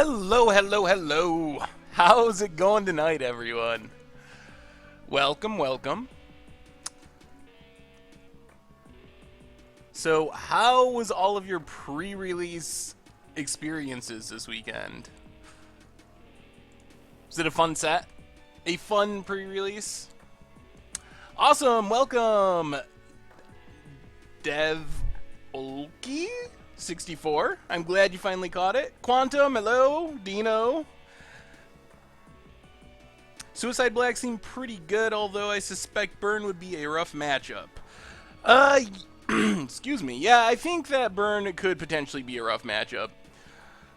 Hello, hello, hello. How's it going tonight, everyone? Welcome, welcome. So, how was all of your pre-release experiences this weekend? Was it a fun set? A fun pre-release? Awesome, welcome, Dev Olkey 64. I'm glad you finally caught it. Quantum, hello. Dino. Suicide Black seemed pretty good, although I suspect Burn would be a rough matchup. Excuse me. Yeah, I think that Burn could potentially be a rough matchup.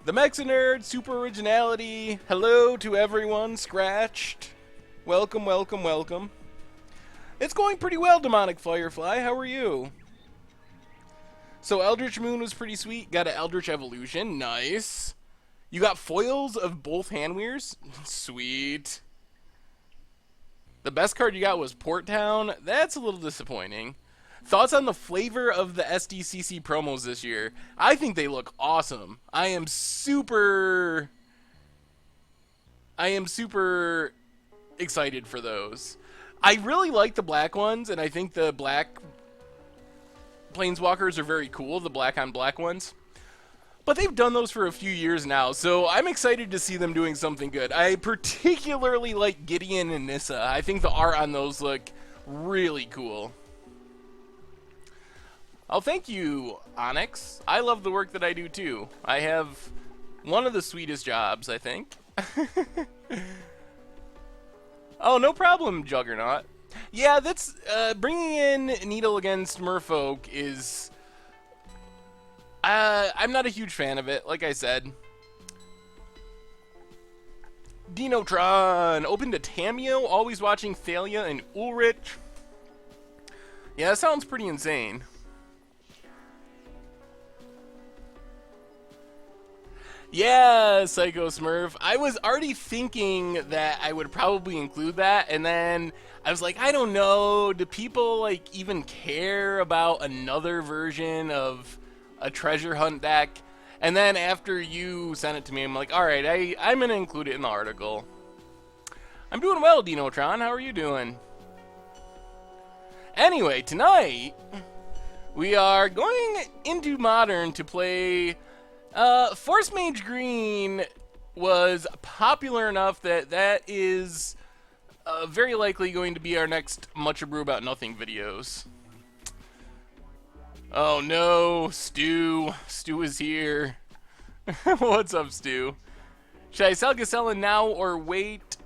The Mexa Nerd, Super Originality, hello to everyone, Scratched. Welcome, welcome, welcome. It's going pretty well, Demonic Firefly. How are you? So Eldritch Moon was pretty sweet. Got an Eldritch Evolution. Nice. You got foils of both Handwears? Sweet. The best card you got was Port Town. That's a little disappointing. Thoughts on the flavor of the SDCC promos this year? I think they look awesome. I am super excited for those. I really like the black ones, and I think the black Planeswalkers are very cool, the black on black ones. But they've done those for a few years now, so I'm excited to see them doing something good. I particularly like Gideon and Nissa. I think the art on those look really cool. Oh, thank you, Onyx. I love the work that I do too. I have one of the sweetest jobs, I think. Oh, no problem, Juggernaut. Yeah, that's bringing in Needle against Merfolk is I'm not a huge fan of it, like I said. Dinotron, open to Tamio, always watching Thalia and Ulrich. Yeah, that sounds pretty insane. Yeah, Psycho Smurf. I was already thinking that I would probably include that, and then I was like, I don't know, do people like even care about another version of a treasure hunt deck? And then after you sent it to me, I'm like, alright, I'm going to include it in the article. I'm doing well, Dinotron. How are you doing? Anyway, tonight, we are going into Modern to play... Force Mage Green was popular enough that that is very likely going to be our next Much Brew About Nothing videos. Oh no, Stu. Stu is here. What's up, Stu? Should I sell Gasella now or wait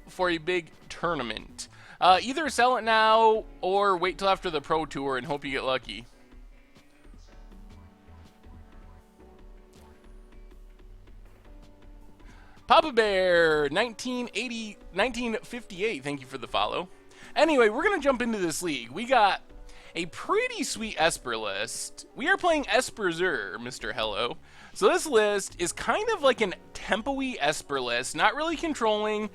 for a big tournament? Either sell it now or wait till after the Pro Tour and hope you get lucky. Papa Bear, 1958, thank you for the follow. Anyway, we're going to jump into this league. We got a pretty sweet Esper list. We are playing Esper Zur, Mr. Hello. So this list is kind of like an tempo-y Esper list, not really controlling,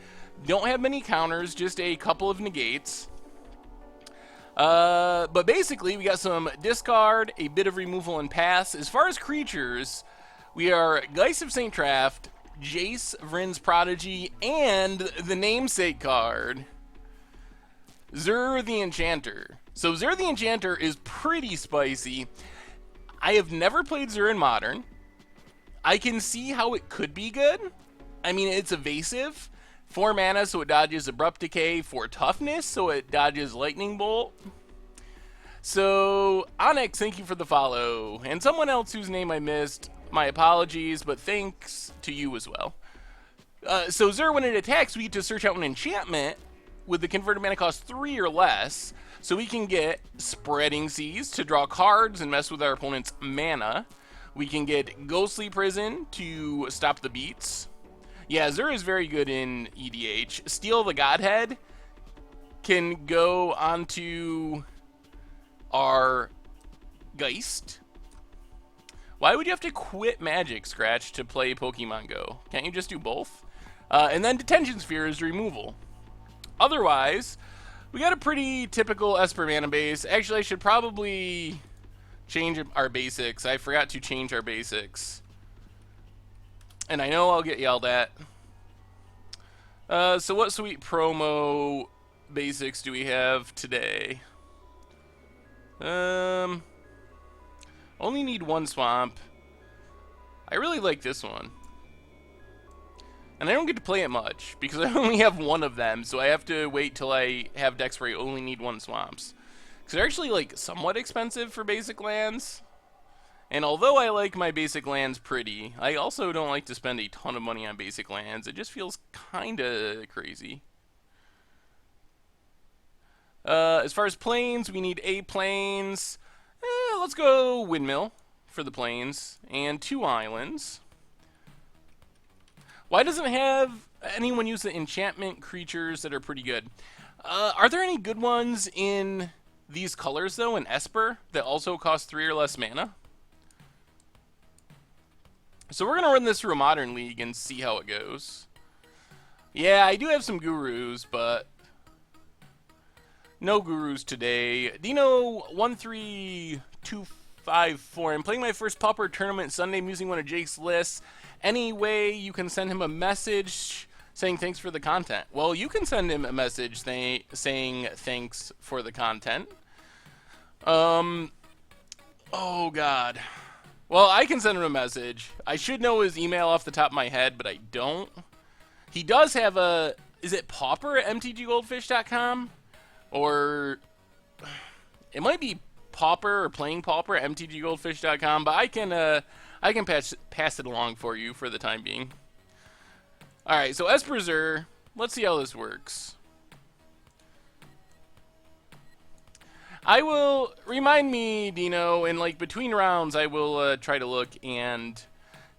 don't have many counters, just a couple of negates. But basically, we got some discard, a bit of removal and pass. As far as creatures, we are Geist of St. Traft, Jace, Vryn's Prodigy, and the namesake card, Zur the Enchanter. So Zur the Enchanter is pretty spicy. I have never played Zur in Modern. I can see how it could be good. I mean, it's evasive. 4 mana, so it dodges Abrupt Decay. 4 toughness, so it dodges Lightning Bolt. So, Onyx, thank you for the follow. And someone else whose name I missed, my apologies, but thanks to you as well. So Zur, when it attacks, we get to search out an enchantment with the converted mana cost 3 or less, so we can get Spreading Seas to draw cards and mess with our opponent's mana. We can get Ghostly Prison to stop the beats. Yeah, Zur is very good in EDH. Steal the Godhead can go onto our Geist. Why would you have to quit Magic, Scratch, to play Pokemon Go? Can't you just do both? And then Detention Sphere is removal. Otherwise, we got a pretty typical Esper mana base. Actually, I should probably change our basics. I forgot to change our basics. And I know I'll get yelled at. So what sweet promo basics do we have today? Only need one swamp. I really like this one. And I don't get to play it much, because I only have one of them, so I have to wait till I have decks where I only need one swamps. Because they're actually, like, somewhat expensive for basic lands. And although I like my basic lands pretty, I also don't like to spend a ton of money on basic lands. It just feels kinda crazy. As far as planes, we need 8 planes. Let's go windmill for the planes, and 2 islands. Why doesn't it have anyone use the enchantment creatures that are pretty good? Are there any good ones in these colors, though, in Esper, that also cost 3 or less mana? So we're going to run this through a Modern League and see how it goes. Yeah, I do have some gurus, but no gurus today. Dino13254. I'm playing my first Pauper tournament Sunday. I'm using one of Jake's lists. Any way you can send him a message saying thanks for the content? Well, you can send him a message saying thanks for the content. Oh, God. Well, I can send him a message. I should know his email off the top of my head, but I don't. He does have a... Is it Pauper at MTGGoldfish.com? Or... It might be Pauper or playing Pauper at MTGGoldfish.com, but I can pass it along for you for the time being. Alright, so Esper Zur. Let's see how this works. I will remind me, Dino, and like between rounds, I will try to look and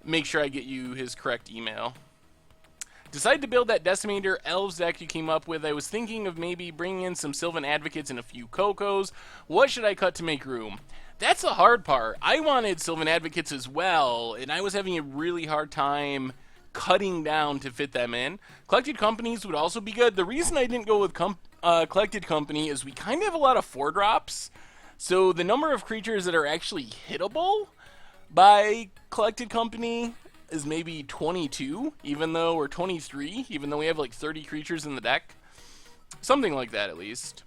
make sure I get you his correct email. Decided to build that Decimator Elves deck you came up with. I was thinking of maybe bringing in some Sylvan Advocates and a few Cocos. What should I cut to make room? That's the hard part. I wanted Sylvan Advocates as well, and I was having a really hard time cutting down to fit them in. Collected Companies would also be good. The reason I didn't go with Collected Company is we kind of have a lot of 4-drops, so the number of creatures that are actually hittable by Collected Company is maybe 22, even though, or 23, even though we have like 30 creatures in the deck. Something like that, at least.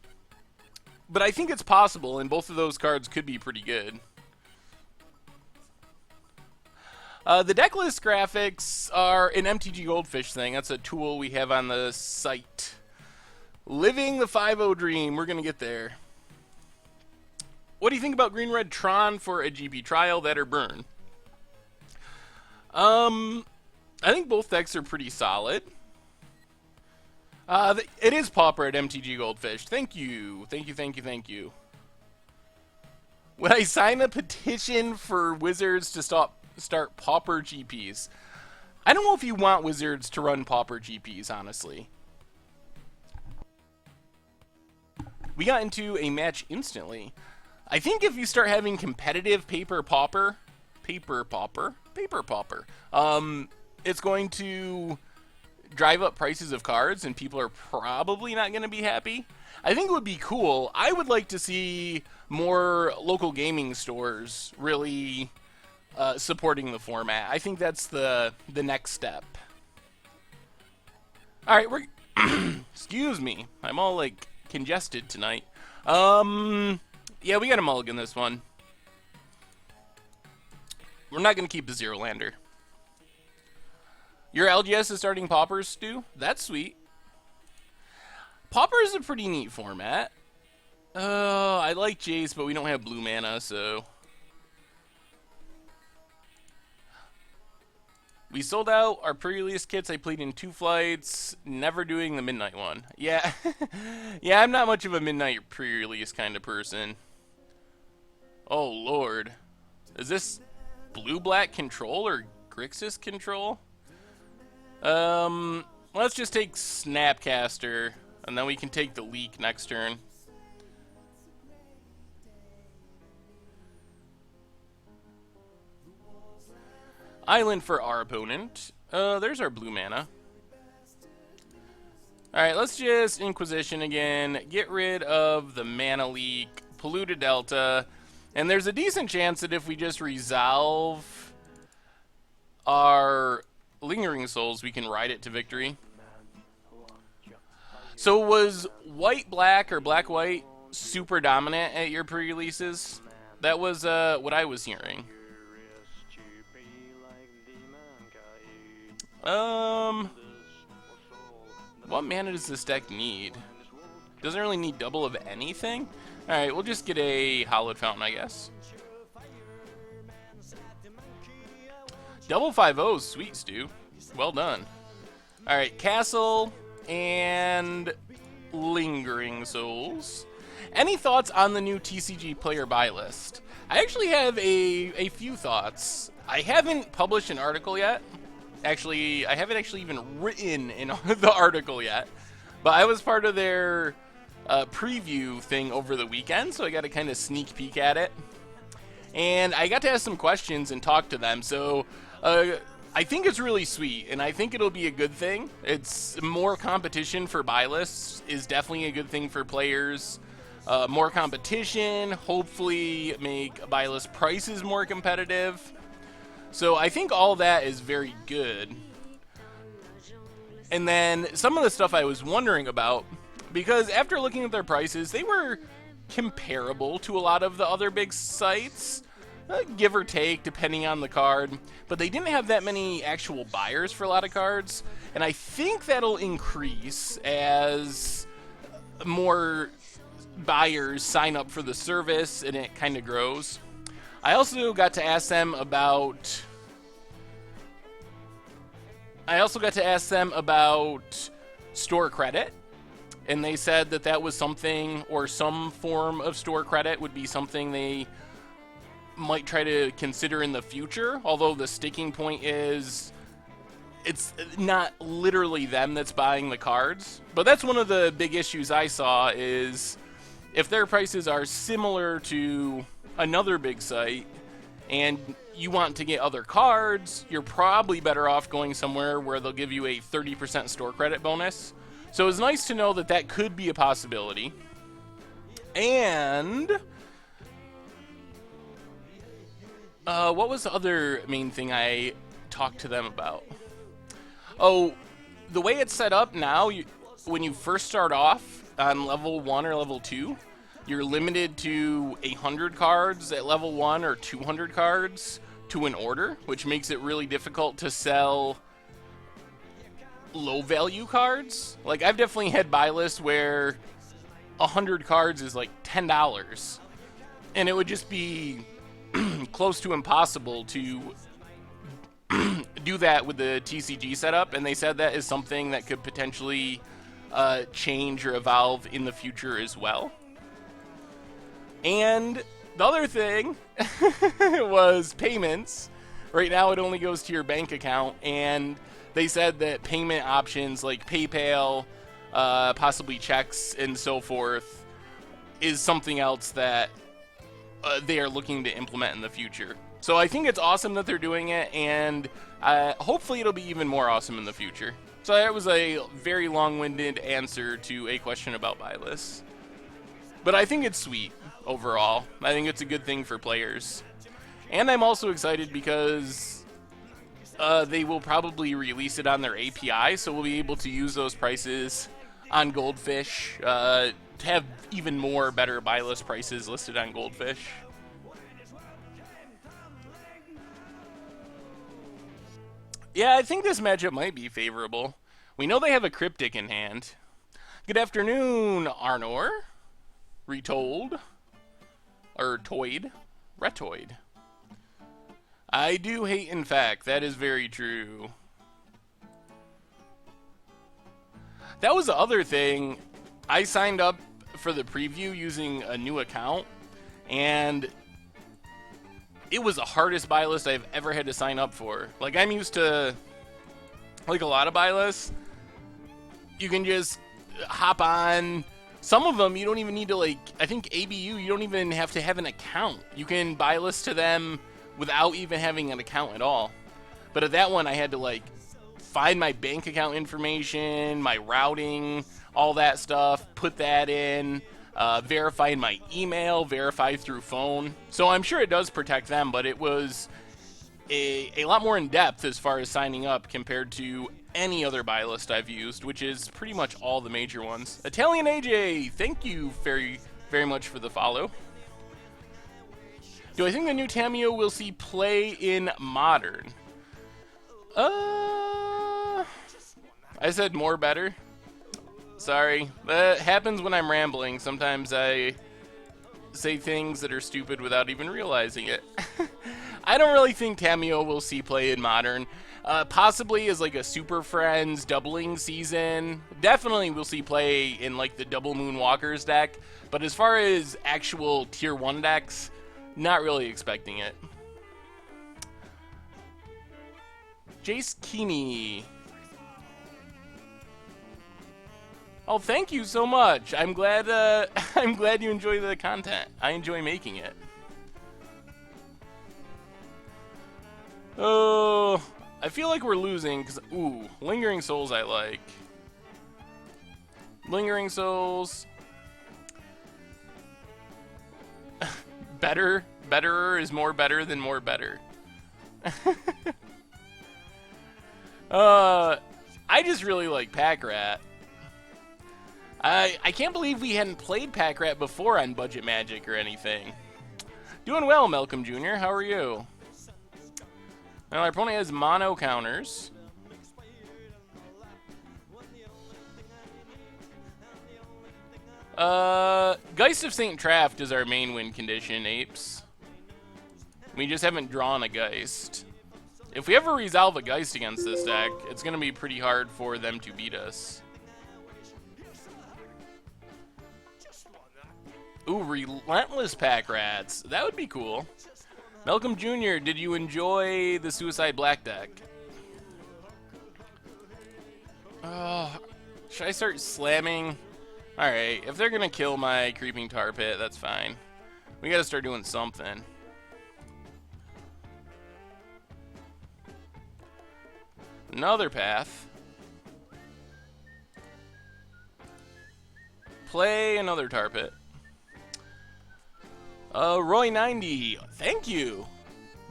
But I think it's possible, and both of those cards could be pretty good. The deck list graphics are an MTG Goldfish thing. That's a tool we have on the site. Living the 5-0 dream. We're going to get there. What do you think about Green-Red Tron for a GP trial, that or burn? I think both decks are pretty solid. It is Pauper at MTG Goldfish. Thank you. Thank you, thank you, thank you. Would I sign a petition for Wizards to start Pauper GPs? I don't know if you want Wizards to run Pauper GPs, honestly. We got into a match instantly. I think if you start having competitive Paper Pauper, it's going to drive up prices of cards, and people are probably not going to be happy. I think it would be cool. I would like to see more local gaming stores really supporting the format. I think that's the next step. All right, we're excuse me. I'm all like congested tonight. Yeah, we got a mulligan this one. We're not going to keep the Zero Lander. Your LGS is starting Paupers, Stu? That's sweet. Pauper is a pretty neat format. I like Jace, but we don't have blue mana, so... We sold out our pre-release kits. I played in 2 flights, never doing the midnight one. Yeah, yeah, I'm not much of a midnight pre-release kind of person. Oh, Lord. Is this blue-black control or Grixis control? Let's just take Snapcaster, and then we can take the Leak next turn. Island for our opponent. There's our blue mana. Alright, let's just Inquisition again. Get rid of the mana leak. Polluted Delta. And there's a decent chance that if we just resolve our Lingering Souls, we can ride it to victory. So was white-black or black-white super dominant at your pre-releases? That was what I was hearing. What mana does this deck need? Doesn't really need double of anything? Alright, we'll just get a Hallowed Fountain, I guess. Double 5-0, sweet, Stu. Well done. Alright, Castle and Lingering Souls. Any thoughts on the new TCGplayer buy list? I actually have a few thoughts. I haven't published an article yet. Actually, I haven't actually even written in the article yet. But I was part of their preview thing over the weekend, so I got to kind of sneak peek at it. And I got to ask some questions and talk to them, so I think it's really sweet, and I think it'll be a good thing. It's more competition for buy lists is definitely a good thing for players. More competition, hopefully make buy list prices more competitive. So I think all that is very good. And then some of the stuff I was wondering about, because after looking at their prices, they were comparable to a lot of the other big sites, give or take, depending on the card. But they didn't have that many actual buyers for a lot of cards, and I think that'll increase as more buyers sign up for the service and it kind of grows. I also got to ask them about store credit, and they said that that was something, or some form of store credit would be something they might try to consider in the future, although the sticking point is it's not literally them that's buying the cards. But that's one of the big issues I saw, is if their prices are similar to another big site and you want to get other cards, you're probably better off going somewhere where they'll give you a 30% store credit bonus. So it's nice to know that that could be a possibility. And what was the other main thing I talked to them about? Oh, the way it's set up now, when you first start off on level 1 or level 2, you're limited to 100 cards at level 1 or 200 cards to an order, which makes it really difficult to sell low value cards. Like, I've definitely had buy lists where 100 cards is like $10, and it would just be close to impossible to do that with the TCG setup, and they said that is something that could potentially change or evolve in the future as well. And the other thing was payments. Right now it only goes to your bank account, and they said that payment options like PayPal, possibly checks and so forth, is something else that they are looking to implement in the future. So I think it's awesome that they're doing it, and hopefully it'll be even more awesome in the future. So that was a very long-winded answer to a question about buy lists. But I think it's sweet overall. I think it's a good thing for players. And I'm also excited because they will probably release it on their API, so we'll be able to use those prices on Goldfish to have even more better buy list prices listed on Goldfish. Yeah, I think this matchup might be favorable. We know they have a Cryptic in hand. Good afternoon, Arnor. Retold. Or Toyd. Retoid. I do hate, in fact. That is very true. That was the other thing. I signed up for the preview using a new account, and it was the hardest buy list I've ever had to sign up for. Like, I'm used to, like, a lot of buy lists. You can just hop on. Some of them, you don't even need to, like, I think ABU, you don't even have to have an account. You can buy list to them without even having an account at all. But at that one, I had to, like, find my bank account information, my routing, all that stuff, put that in, verify my email, verify through phone. So I'm sure it does protect them, but it was a lot more in depth as far as signing up compared to any other buy list I've used, which is pretty much all the major ones. Italian AJ, thank you very, very much for the follow. Do I think the new Tamiyo will see play in Modern? I said more better. Sorry. That happens when I'm rambling. Sometimes I say things that are stupid without even realizing it. I don't really think Tamiyo will see play in Modern. Possibly as like a Super Friends doubling season. Definitely we'll see play in like the Double Moonwalkers deck. But as far as actual Tier 1 decks, not really expecting it. Jace Keeney. Oh, thank you so much. I'm glad I'm glad you enjoy the content. I enjoy making it. Oh, I feel like we're losing because ooh, Lingering Souls I like. Lingering Souls. Betterer is more better than more better. I just really like Pack Rat. I can't believe we hadn't played Pack Rat before on Budget Magic or anything. Doing well, Malcolm Jr. How are you? Now our opponent has mono counters. Geist of St. Traft is our main win condition, Apes. We just haven't drawn a Geist. If we ever resolve a Geist against this deck, it's going to be pretty hard for them to beat us. Ooh, Relentless Pack Rats. That would be cool. Malcolm Jr., did you enjoy the Suicide Black deck? Oh, should I start slamming? Alright, if they're going to kill my Creeping Tar Pit, that's fine. We got to start doing something. Another path. Play another Tar Pit. Roy90, thank you.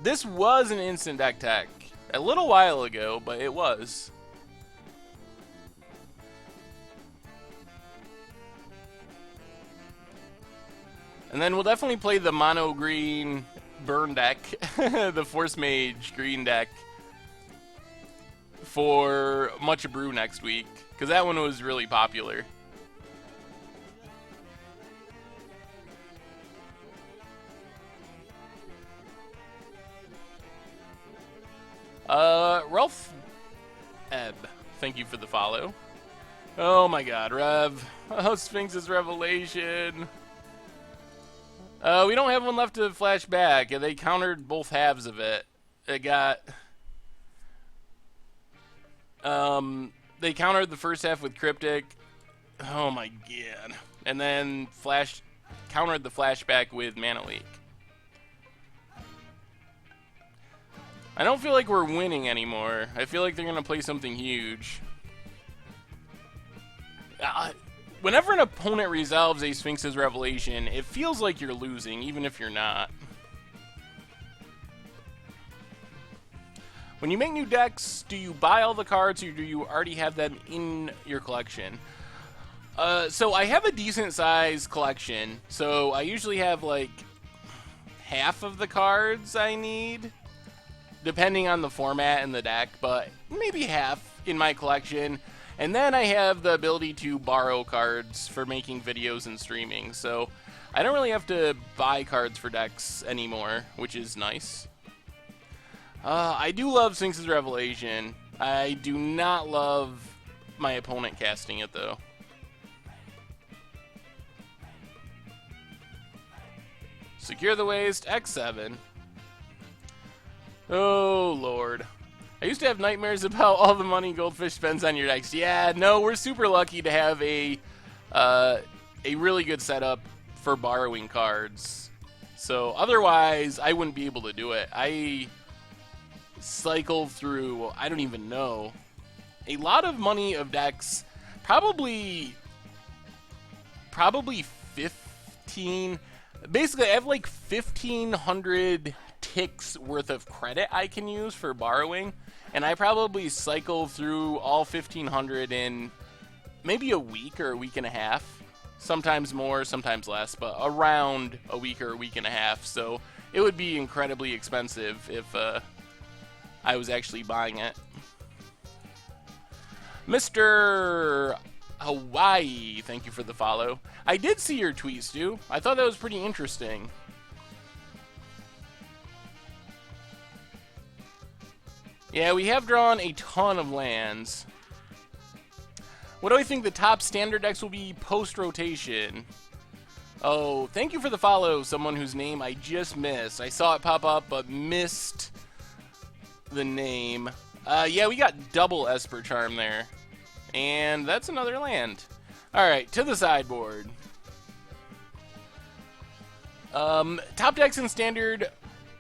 This was an instant deck tech a little while ago, but it was. And then we'll definitely play the mono green burn deck, the Force Mage green deck, for Much Brew next week, because that one was really popular. Ralph Ebb, thank you for the follow. Oh my god, Rev. Oh, Sphinx's Revelation. We don't have one left to flash back, and they countered both halves of it. It got... they countered the first half with Cryptic. Oh my god. And then countered the flashback with Mana Leak. I don't feel like we're winning anymore. I feel like they're going to play something huge. Whenever an opponent resolves a Sphinx's Revelation, it feels like you're losing, even if you're not. When you make new decks, do you buy all the cards or do you already have them in your collection? So I have a decent size collection. So I usually have like half of the cards I need, depending on the format and the deck, but maybe half in my collection. And then I have the ability to borrow cards for making videos and streaming, so I don't really have to buy cards for decks anymore, which is nice. I do love Sphinx's Revelation. I do not love my opponent casting it, though. Secure the Waste, X7. Oh, Lord. I used to have nightmares about all the money Goldfish spends on your decks. Yeah, no, we're super lucky to have a really good setup for borrowing cards. So otherwise, I wouldn't be able to do it. I cycle through, I don't even know, a lot of money of decks. Probably 15. Basically, I have like 1,500 ticks worth of credit I can use for borrowing, and I probably cycle through all 1,500 in maybe a week or a week and a half. Sometimes more, sometimes less, but around a week or a week and a half. So it would be incredibly expensive if I was actually buying it. Mr. Hawaii, thank you for the follow. I did see your tweet, Stu. I thought that was pretty interesting. Yeah, we have drawn a ton of lands. What do I think the top standard decks will be post-rotation? Oh, thank you for the follow, someone whose name I just missed. I saw it pop up, but missed the name. Yeah, we got double Esper Charm there. And that's another land. Alright, to the sideboard. Top decks in standard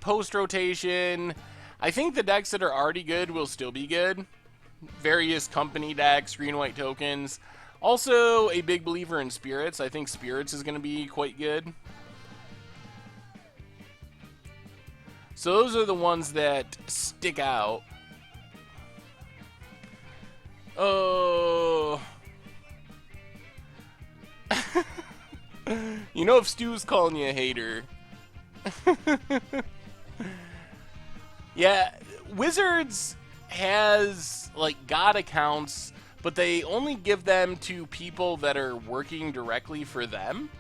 post-rotation. I think the decks that are already good will still be good. Various company decks, green-white tokens. Also, a big believer in Spirits. I think Spirits is going to be quite good. So those are the ones that stick out. Oh. You know if Stu's calling you a hater. Yeah, Wizards has, like, God accounts, but they only give them to people that are working directly for them.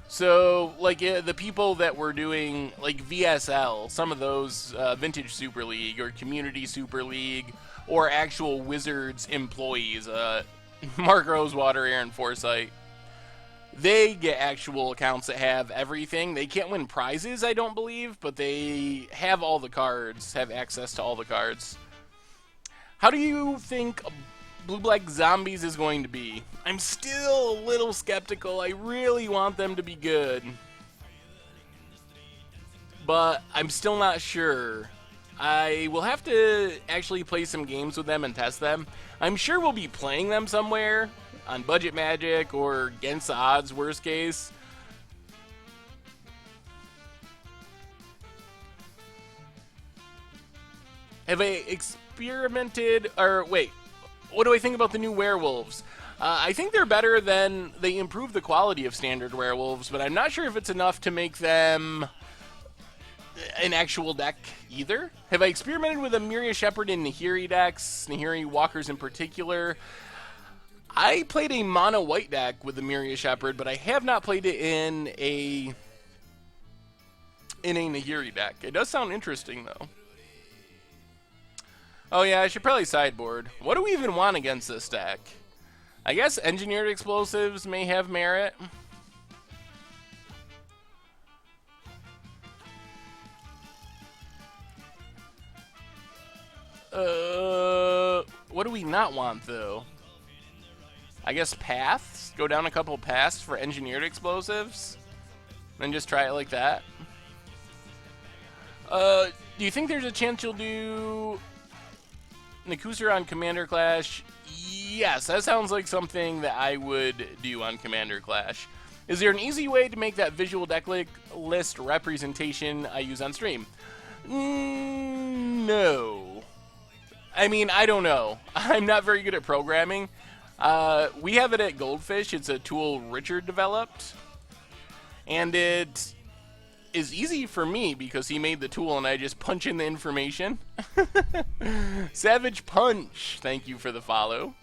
So, like, the people that were doing, like, VSL, some of those, Vintage Super League or Community Super League, or actual Wizards employees, Mark Rosewater, Aaron Forsythe, they get actual accounts that have everything. They can't win prizes, I don't believe, but they have all the cards, have access to all the cards. How do you think Blue Black Zombies is going to be? I'm still a little skeptical. I really want them to be good, but I'm still not sure. I will have to actually play some games with them and test them. I'm sure we'll be playing them somewhere on Budget Magic or against the odds, worst case. Have I experimented, or wait, what do I think about the new werewolves? I think they're better than, they improve the quality of standard werewolves, but I'm not sure if it's enough to make them an actual deck either. Have I experimented with a Miria Shepherd in Nahiri decks, Nahiri Walkers in particular? I played a mono white deck with the Miria Shepherd, but I have not played it in a Nahiri deck. It does sound interesting though. Oh yeah, I should probably sideboard. What do we even want against this deck? I guess Engineered Explosives may have merit. What do we not want though? I guess paths? Go down a couple paths for Engineered Explosives? Then just try it like that? Do you think there's a chance you'll do Nikusar on Commander Clash? Yes, that sounds like something that I would do on Commander Clash. Is there an easy way to make that visual deck list representation I use on stream? No. I mean, I don't know. I'm not very good at programming. We have it at Goldfish. It's a tool Richard developed. And it is easy for me because he made the tool and I just punch in the information. Savage Punch, thank you for the follow.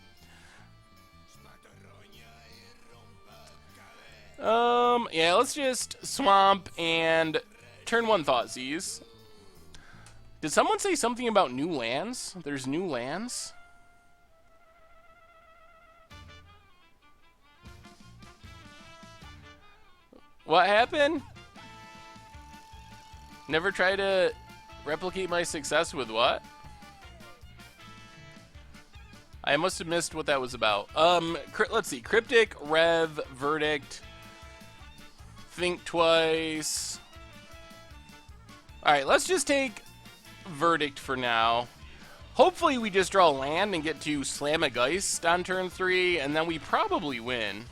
Yeah, let's just swamp and turn one Thoughtseize. Did someone say something about new lands? There's new lands? What happened? Never try to replicate my success with what? I must have missed what that was about. Let's see. Cryptic, Rev, Verdict, Think Twice. Alright, let's just take Verdict for now. Hopefully we just draw land and get to Slam a Geist on turn 3, and then we probably win.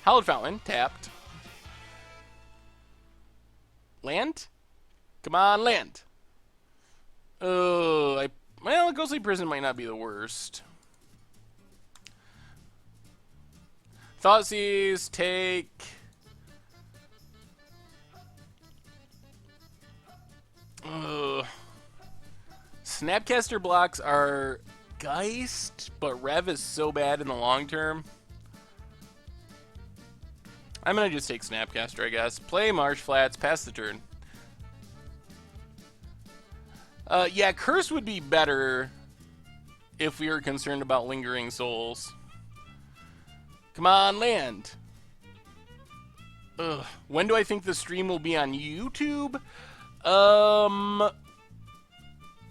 Hallowed Fountain, tapped. Land? Come on, land. Oh, well, Ghostly Prison might not be the worst. Thoughtseize, take. Snapcaster blocks are Geist, but Rev is so bad in the long term. I'm going to just take Snapcaster, I guess. Play Marsh Flats, pass the turn. Yeah, Curse would be better if we were concerned about Lingering Souls. Come on, land. Ugh. When do I think the stream will be on YouTube?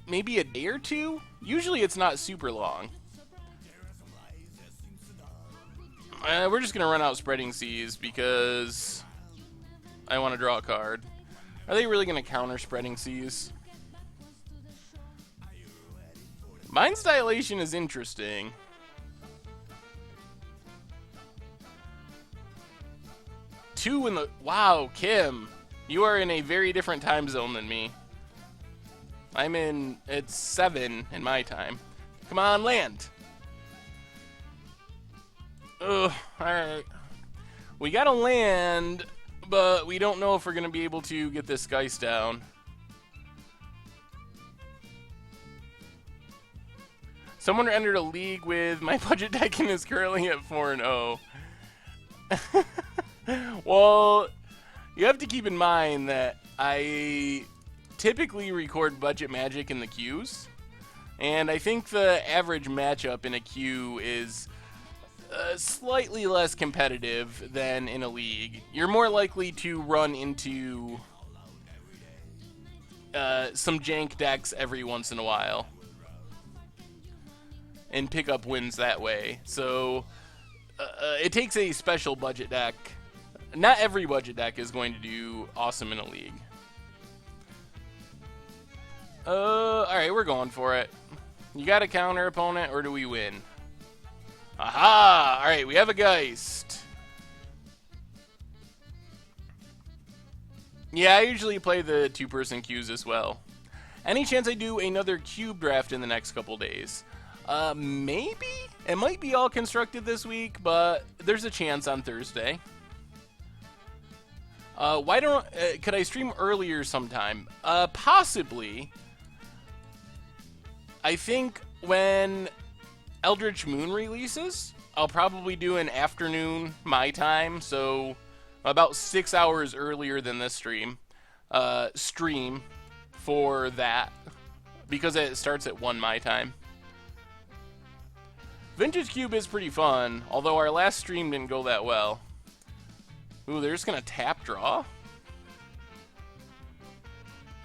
Maybe a day or two? Usually it's not super long. We're just going to run out Spreading Seas because I want to draw a card. Are they really going to counter Spreading Seas? Mind's Dilation is interesting. Two in the... Wow, Kim. You are in a very different time zone than me. I'm in... It's 7 in my time. Come on, land. Ugh, alright. We gotta land, but we don't know if we're gonna be able to get this Geist down. Someone entered a league with my budget deck and is currently at 4-0. Well, you have to keep in mind that I typically record Budget Magic in the queues, and I think the average matchup in a queue is slightly less competitive than in a league. You're more likely to run into some jank decks every once in a while and pick up wins that way. So it takes a special budget deck. Not every budget deck is going to do awesome in a league. Alright, we're going for it. You got a counter opponent, or do we win? Aha! Alright, we have a Geist. Yeah, I usually play the two-person queues as well. Any chance I do another cube draft in the next couple days? Maybe? It might be all constructed this week, but there's a chance on Thursday. Could I stream earlier sometime? Possibly. I think when Eldritch Moon releases, I'll probably do an afternoon my time, so about 6 hours earlier than this stream for that, because it starts at 1 my time. Vintage Cube is pretty fun, although our last stream didn't go that well. Ooh, they're just gonna tap draw?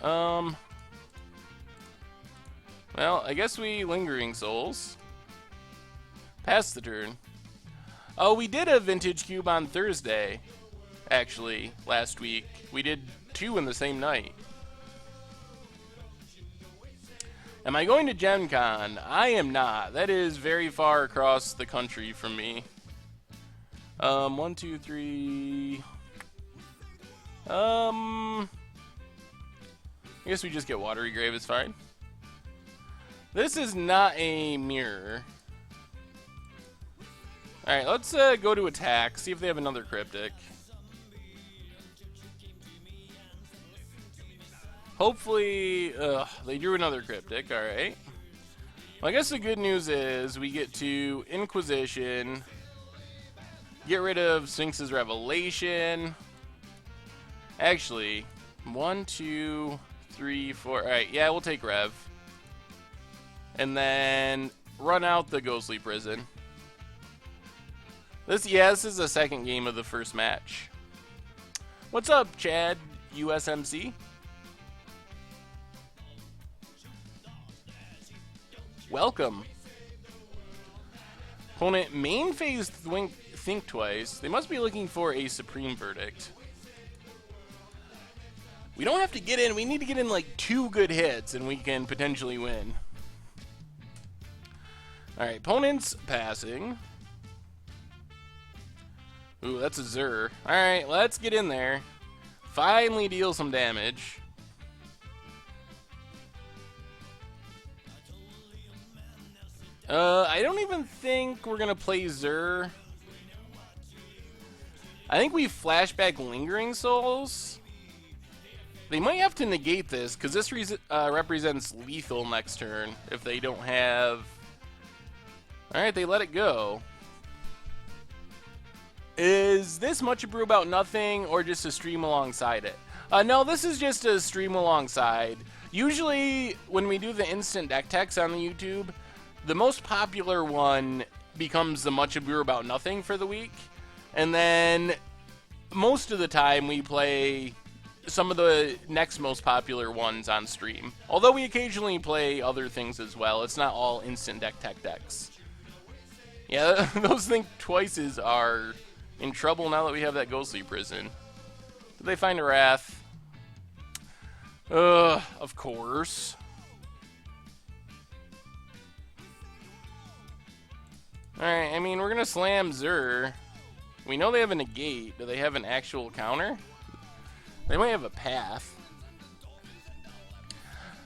Well, I guess we Lingering Souls. Pass the turn. Oh, we did a Vintage Cube on Thursday, actually, last week. We did 2 in the same night. Am I going to Gen Con? I am not. That is very far across the country from me. 1, 2, 3... I guess we just get Watery Grave, is fine. This is not a mirror. Alright, let's go to attack, see if they have another Cryptic. Hopefully, they drew another Cryptic, alright. Well, I guess the good news is we get to Inquisition, get rid of Sphinx's Revelation. Actually, 1, 2, 3, 4, alright, yeah, we'll take Rev. And then run out the Ghostly Prison. This is the second game of the first match. What's up, Chad, USMC? Welcome. Opponent main phase think twice. They must be looking for a Supreme Verdict. We don't have to get in. We need to get in like 2 good hits and we can potentially win. Alright, opponent's passing. Ooh, that's a Zur. Alright, let's get in there. Finally deal some damage. I don't even think we're gonna play Zur. I think we flashback Lingering Souls. They might have to negate this, because this represents lethal next turn if they don't have... Alright, they let it go. Is this much a brew about nothing, or just a stream alongside it? No, this is just a stream alongside. Usually, when we do the instant deck techs on the YouTube, the most popular one becomes the much a brew about nothing for the week. And then, most of the time, we play some of the next most popular ones on stream. Although we occasionally play other things as well. It's not all instant deck tech decks. Yeah, those Think Twices are in trouble now that we have that Ghostly Prison. Did they find a Wrath? Of course. Alright, I mean, we're gonna slam Zur. We know they have a negate. Do they have an actual counter? They might have a path.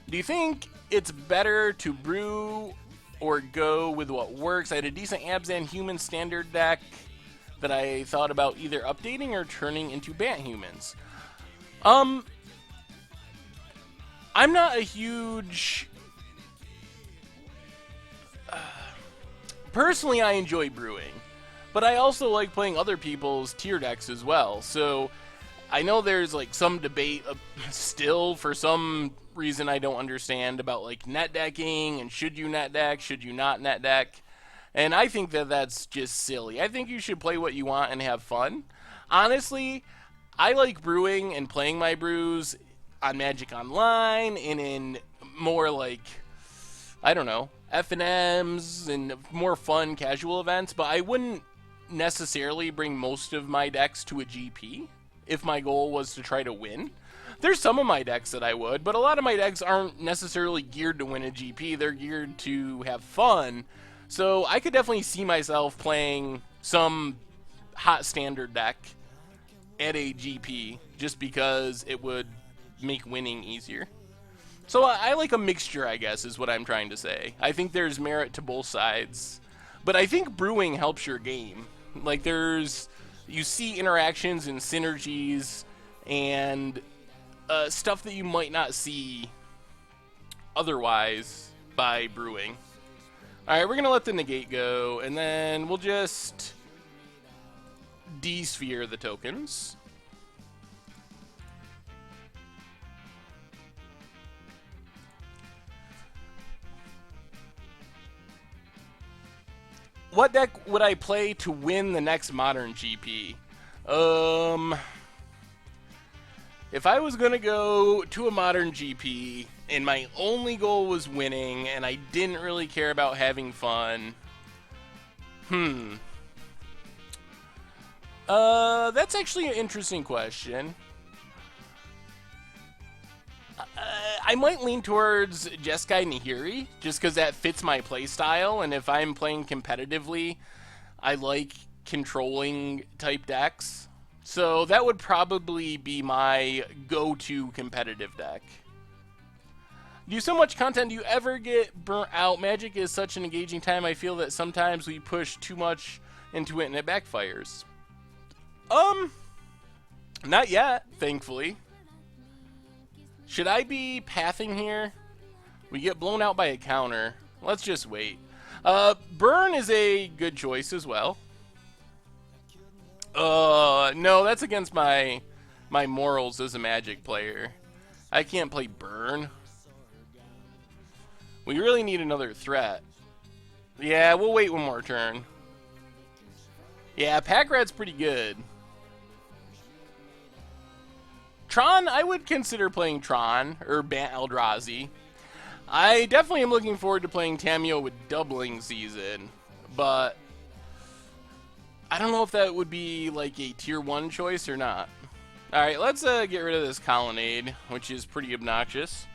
Do you think it's better to brew or go with what works? I had a decent Abzan human standard deck that I thought about either updating or turning into Bat humans. I'm not a huge... Personally, I enjoy brewing, but I also like playing other people's tier decks as well, so I know there's like some debate still for some reason I don't understand about like net decking and should you net deck, should you not net deck, and I think that that's just silly. I think you should play what you want and have fun. Honestly, I like brewing and playing my brews on Magic Online and in more like, I don't know, F&Ms and more fun casual events, but I wouldn't necessarily bring most of my decks to a GP if my goal was to try to win. There's some of my decks that I would, but a lot of my decks aren't necessarily geared to win a GP. They're geared to have fun. So I could definitely see myself playing some hot standard deck at a GP just because it would make winning easier. So I like a mixture, I guess, is what I'm trying to say. I think there's merit to both sides. But I think brewing helps your game. Like, you see interactions and synergies and stuff that you might not see otherwise by brewing. Alright, we're going to let the negate go, and then we'll just de-sphere the tokens. What deck would I play to win the next Modern GP? If I was going to go to a Modern GP and my only goal was winning and I didn't really care about having fun, that's actually an interesting question. I might lean towards Jeskai Nahiri, just because that fits my playstyle, and if I'm playing competitively, I like controlling type decks. So that would probably be my go-to competitive deck. Do so much content, do you ever get burnt out? Magic is such an engaging time, I feel that sometimes we push too much into it and it backfires. Not yet, thankfully. Should I be pathing here? We get blown out by a counter. Let's just wait. Burn is a good choice as well. No, that's against my morals as a Magic player. I can't play Burn. We really need another threat. Yeah, we'll wait one more turn. Yeah, Pack Rat's pretty good. Tron, I would consider playing Tron, or Bant Eldrazi. I definitely am looking forward to playing Tamiyo with Doubling Season, but I don't know if that would be like a tier 1 choice or not. Alright, let's get rid of this Colonnade, which is pretty obnoxious.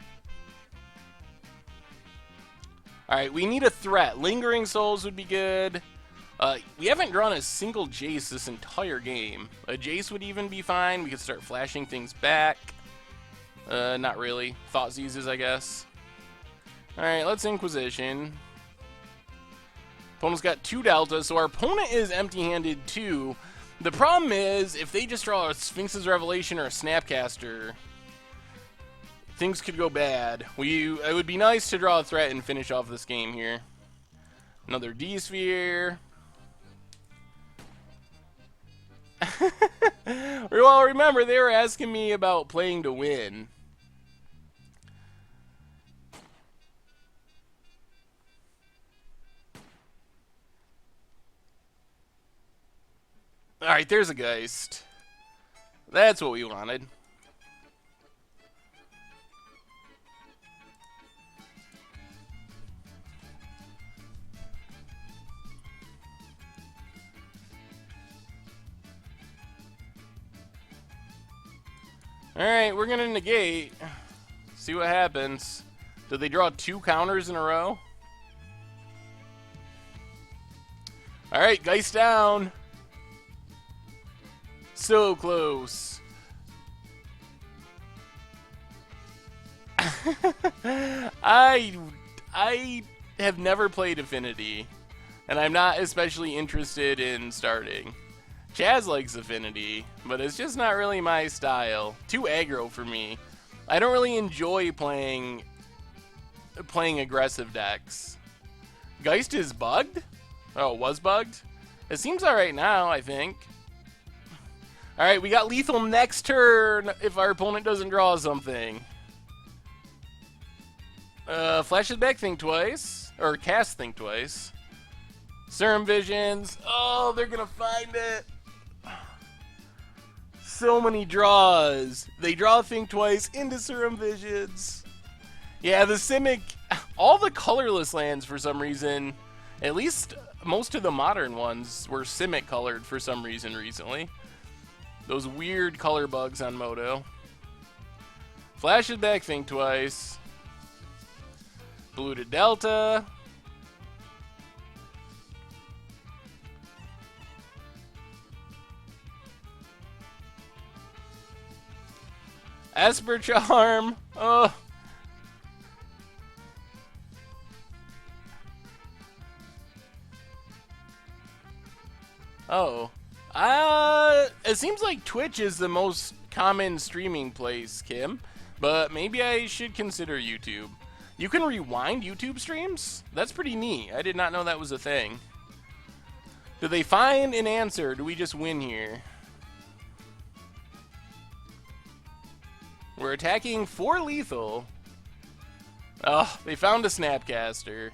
Alright, we need a threat. Lingering Souls would be good. We haven't drawn a single Jace this entire game. A Jace would even be fine. We could start flashing things back. Not really. Thought Seizes, I guess. Alright, let's Inquisition. Opponent's got 2 deltas, so our opponent is empty-handed too. The problem is, if they just draw a Sphinx's Revelation or a Snapcaster, things could go bad. It would be nice to draw a threat and finish off this game here. Another D-Sphere. Well, remember, they were asking me about playing to win. Alright, there's a Geist. That's what we wanted. Alright, we're gonna negate. See what happens. Did they draw 2 counters in a row? Alright, Geist down. So close. I have never played Affinity, and I'm not especially interested in starting. Chaz likes Affinity, but it's just not really my style. Too aggro for me. I don't really enjoy playing aggressive decks. Geist is bugged? Oh, it was bugged? It seems alright now, I think. Alright, we got lethal next turn if our opponent doesn't draw something. Flashes back, think twice. Or cast, think twice. Serum Visions. Oh, they're gonna find it. So many draws. They draw think twice into Serum Visions. Yeah, the Simic, all the colorless lands for some reason, at least most of the modern ones were Simic colored for some reason recently. Those weird color bugs on Moto. Flashes back, think twice. Blue to Delta. Esper Charm. Oh. Oh. It seems like Twitch is the most common streaming place, Kim, but maybe I should consider YouTube. You can rewind YouTube streams? That's pretty neat. I did not know that was a thing. Do they find an answer? Do we just win here? We're attacking for lethal. Oh, they found a Snapcaster.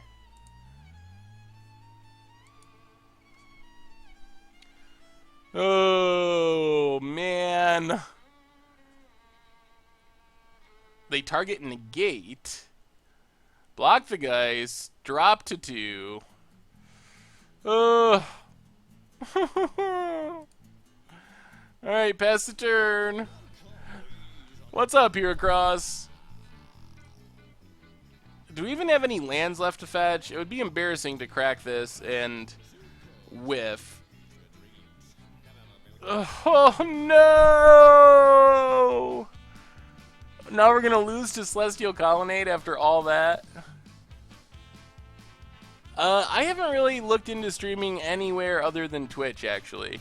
Oh, man. They target negate. Block the guys. Drop to 2. Oh. Alright, pass the turn. What's up, Heracross? Do we even have any lands left to fetch? It would be embarrassing to crack this and whiff. Oh no! Now we're gonna lose to Celestial Colonnade after all that. I haven't really looked into streaming anywhere other than Twitch, actually.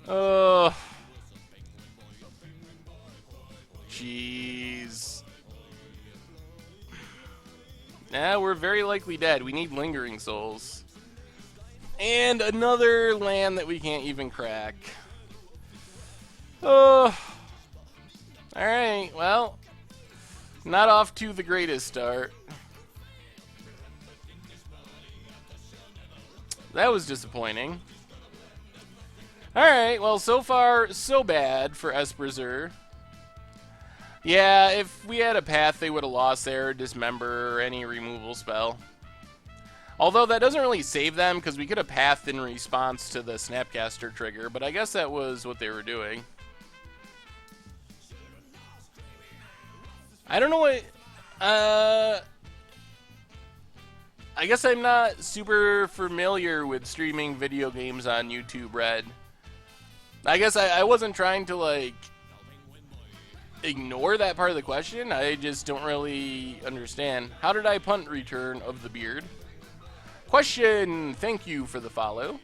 Oh. Jeez. Nah, we're very likely dead. We need Lingering Souls. And another land that we can't even crack. Oh. Alright, well. Not off to the greatest start. That was disappointing. Alright, well, so far, so bad for Esper Zur. Yeah, if we had a path, they would have lost their Dismember or any removal spell. Although that doesn't really save them, because we could have pathed in response to the Snapcaster trigger, but I guess that was what they were doing. I don't know what... I guess I'm not super familiar with streaming video games on YouTube Red. I guess I wasn't trying to, like, ignore that part of the question. I just don't really understand. How did I punt Return of the Beard? Question, thank you for the follow.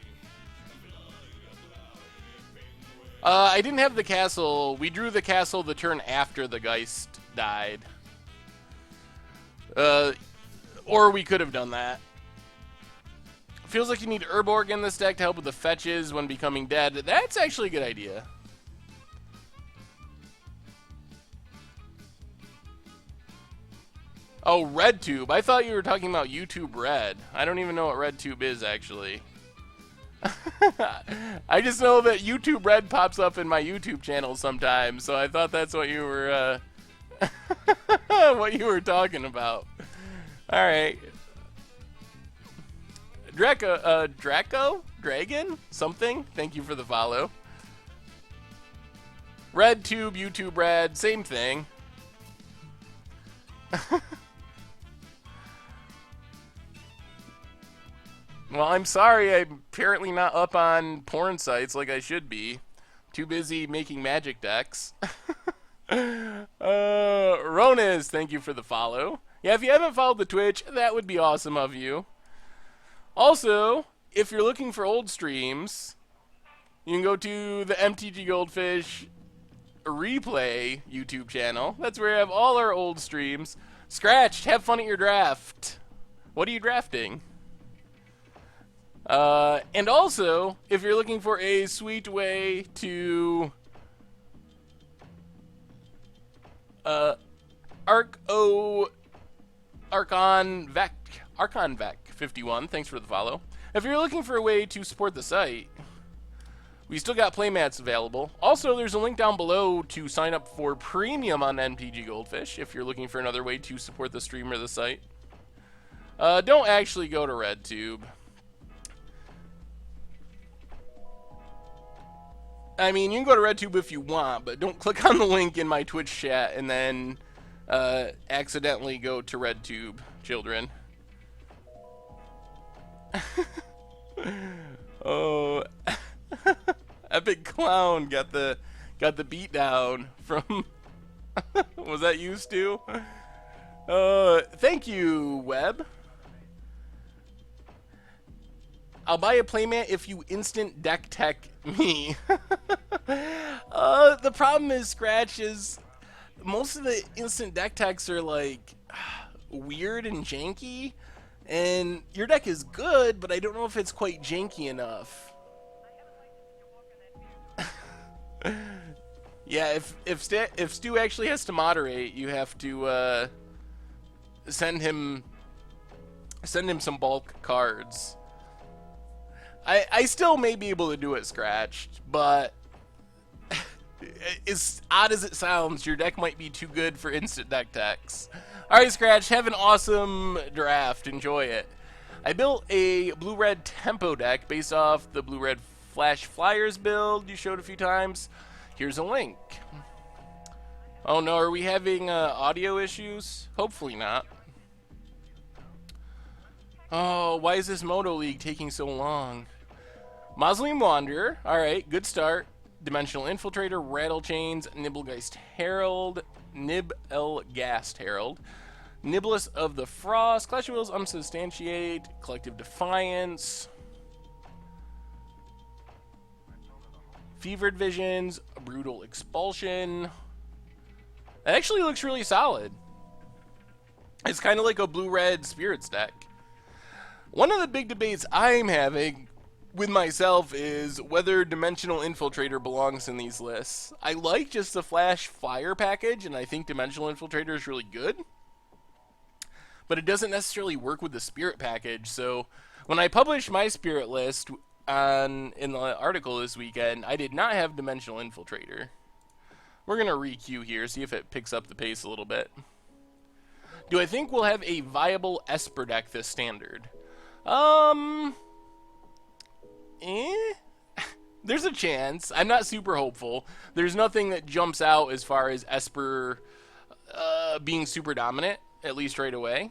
I didn't have the castle. We drew the castle the turn after the Geist died. Or we could have done that. Feels like you need Urborg in this deck to help with the fetches when becoming dead. That's actually a good idea. Oh, RedTube. I thought you were talking about YouTube Red. I don't even know what RedTube is, actually. I just know that YouTube Red pops up in my YouTube channel sometimes, so I thought that's what you were, what you were talking about. Alright. Dragon? Something? Thank you for the follow. RedTube, YouTube Red, same thing. Well, I'm sorry, I'm apparently not up on porn sites like I should be. Too busy making magic decks. Ronas, thank you for the follow. Yeah, if you haven't followed the Twitch, that would be awesome of you. Also, if you're looking for old streams, you can go to the MTG Goldfish Replay YouTube channel. That's where I have all our old streams. Scratched, have fun at your draft. What are you drafting? And also, if you're looking for a sweet way to Archon Vec 51, thanks for the follow. If you're looking for a way to support the site, we still got playmats available. Also, there's a link down below to sign up for premium on MTG Goldfish if you're looking for another way to support the stream or the site. Don't actually go to RedTube. I mean, you can go to RedTube if you want, but don't click on the link in my Twitch chat and then accidentally go to RedTube, children. Oh, Epic Clown got the beat down from. Was that you, Stu? Thank you, Webb. I'll buy a playmat if you instant deck tech me. The problem is, Scratch, is most of the instant deck techs are like weird and janky, and your deck is good, but I don't know if it's quite janky enough. Yeah, if Stu actually has to moderate, you have to send him some bulk cards. I still may be able to do it scratched, but as odd as it sounds, your deck might be too good for instant deck techs. Alright, Scratch, have an awesome draft. Enjoy it. I built a blue-red tempo deck based off the blue-red Flash Flyers build you showed a few times. Here's a link. Oh no, are we having audio issues? Hopefully not. Oh, why is this Moto League taking so long? Mausoleum Wanderer, alright, good start. Dimensional Infiltrator, Rattle Chains, Nibelgeist Herald, Nibelgast Herald, Niblis of the Frost, Clash of Wills Unsubstantiate, Collective Defiance, Fevered Visions, Brutal Expulsion. That actually looks really solid. It's kind of like a blue-red Spirits deck. One of the big debates I'm having with myself is whether Dimensional Infiltrator belongs in these lists. I like just the Flash Fire package, and I think Dimensional Infiltrator is really good. But it doesn't necessarily work with the Spirit package, so when I published my Spirit list in the article this weekend, I did not have Dimensional Infiltrator. We're going to re-queue here, see if it picks up the pace a little bit. Do I think we'll have a viable Esper deck this standard? There's a chance. I'm not super hopeful. There's nothing that jumps out as far as Esper being super dominant, at least right away.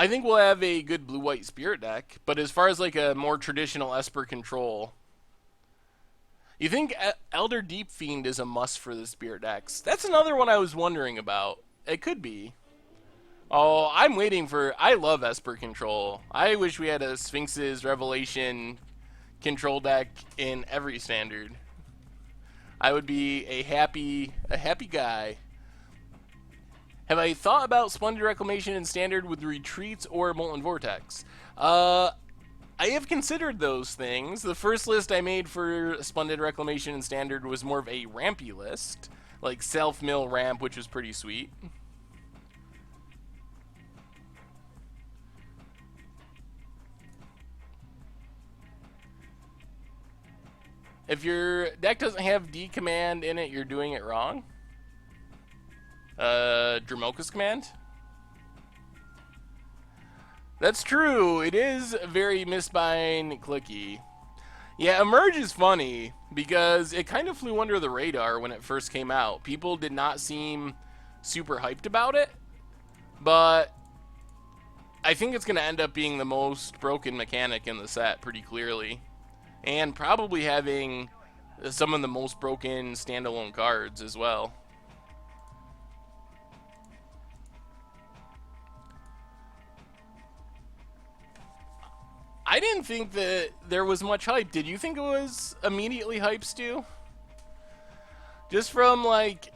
I think we'll have a good blue-white spirit deck, but as far as like a more traditional Esper control, you think Elder Deep Fiend is a must for the spirit decks? That's another one I was wondering about. It could be. Oh, I'm waiting for... I love Esper control. I wish we had a Sphinx's Revelation control deck in every standard. I would be a happy guy. Have I thought about Splendid Reclamation in Standard with Retreats or Molten Vortex? I have considered those things. The first list I made for Splendid Reclamation in Standard was more of a rampy list, like self-mill ramp, which was pretty sweet. If your deck doesn't have D command in it, you're doing it wrong. Dramoka's command? That's true. It is very misbind clicky. Yeah, Emerge is funny because it kind of flew under the radar when it first came out. People did not seem super hyped about it, but I think it's going to end up being the most broken mechanic in the set pretty clearly, and probably having some of the most broken standalone cards as well. I didn't think that there was much hype. Did you think it was immediately hype, Stu? Just from, like,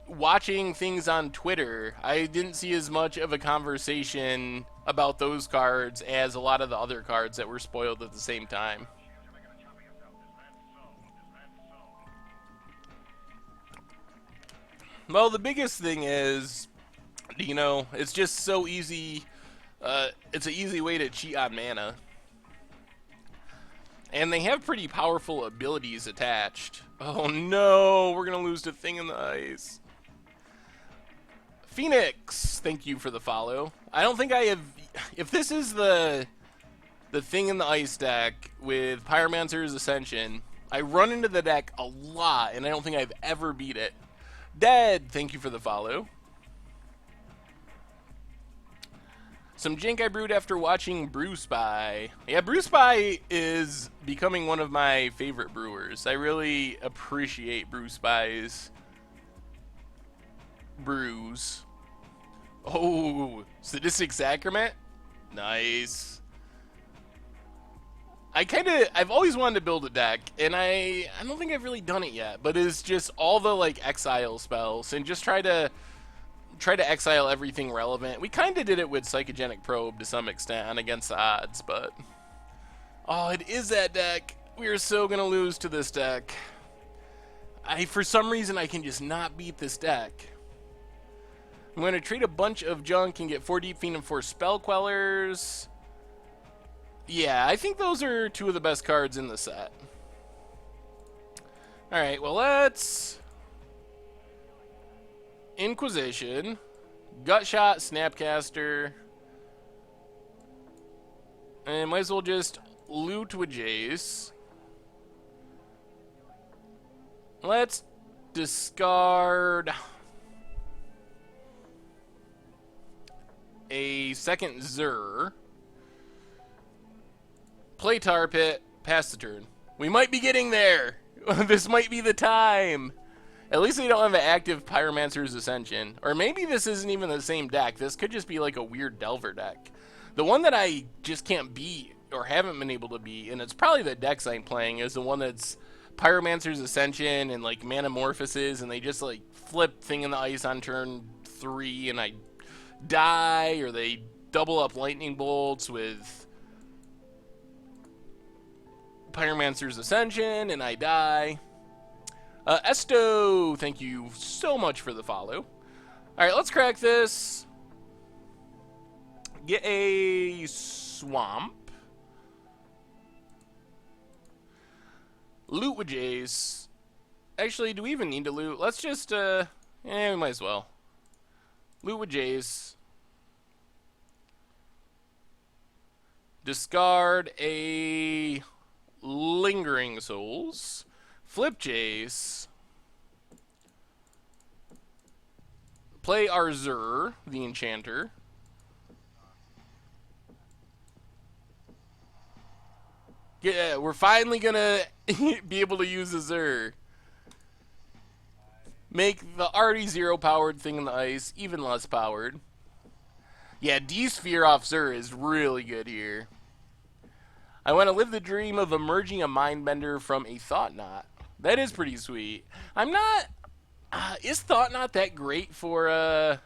watching things on Twitter, I didn't see as much of a conversation about those cards as a lot of the other cards that were spoiled at the same time. Well, the biggest thing is, you know, it's just so easy. It's an easy way to cheat on mana. And they have pretty powerful abilities attached. Oh no, we're going to lose to Thing in the Ice. Phoenix, thank you for the follow. I don't think I have... If this is the Thing in the Ice deck with Pyromancer's Ascension, I run into the deck a lot, and I don't think I've ever beat it. Dead, thank you for the follow. Some jink I brewed after watching Brew Spy. Yeah, Brew Spy is becoming one of my favorite brewers. I really appreciate Brew Spy's brews. Oh, Sadistic Sacrament? Nice. I've always wanted to build a deck, and I don't think I've really done it yet, but it's just all the, like, exile spells, and just try to exile everything relevant. We kind of did it with Psychogenic Probe to some extent on Against the Odds, but... Oh, it is that deck. We are so going to lose to this deck. For some reason, I can just not beat this deck. I'm going to trade a bunch of junk and get 4 Deep Fiend and 4 Spell Quellers. Yeah, I think those are two of the best cards in the set. Alright, well, let's... Inquisition, Gutshot, Snapcaster, and might as well just loot with Jace. Let's discard a second Zur, play Tar Pit, pass the turn. We might be getting there. This might be the time. At least they don't have an active Pyromancer's Ascension. Or maybe this isn't even the same deck. This could just be like a weird Delver deck. The one that I just can't beat, or haven't been able to beat, and it's probably the decks I'm playing, is the one that's Pyromancer's Ascension and like Manamorphosis, and they just like flip Thing in the Ice on turn 3 and I die, or they double up Lightning Bolts with Pyromancer's Ascension and I die. Esto, thank you so much for the follow. Alright, let's crack this. Get a Swamp. Loot with Jace. Actually, do we even need to loot? Let's just, we might as well. Loot with Jace. Discard a Lingering Souls. Flip Jace. Play our Zur, the Enchanter. Yeah, we're finally gonna be able to use a Zur. Make the already zero powered thing in the ice even less powered. Yeah, D-Sphere off Zur is really good here. I want to live the dream of emerging a Mindbender from a Thought Knot. That is pretty sweet. I'm not... is Thought Knot that great for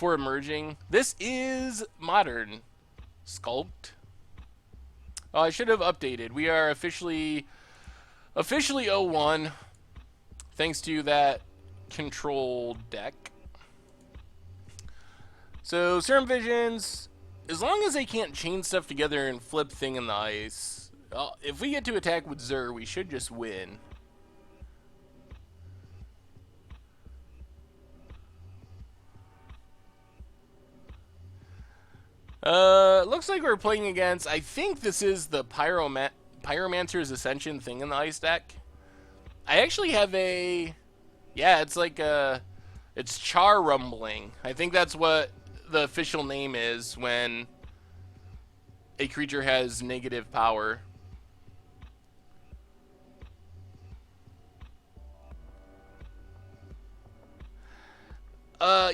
emerging? This is modern. Sculpt. Oh, I should have updated. We are officially 01 thanks to that control deck. So Serum Visions, as long as they can't chain stuff together and flip thing in the ice, if we get to attack with Zur, we should just win. Looks like we're playing against, I think this is the Pyromancer's Ascension thing in the ice deck. I actually have a, yeah, it's like it's Char Rumbling. I think that's what the official name is when a creature has negative power.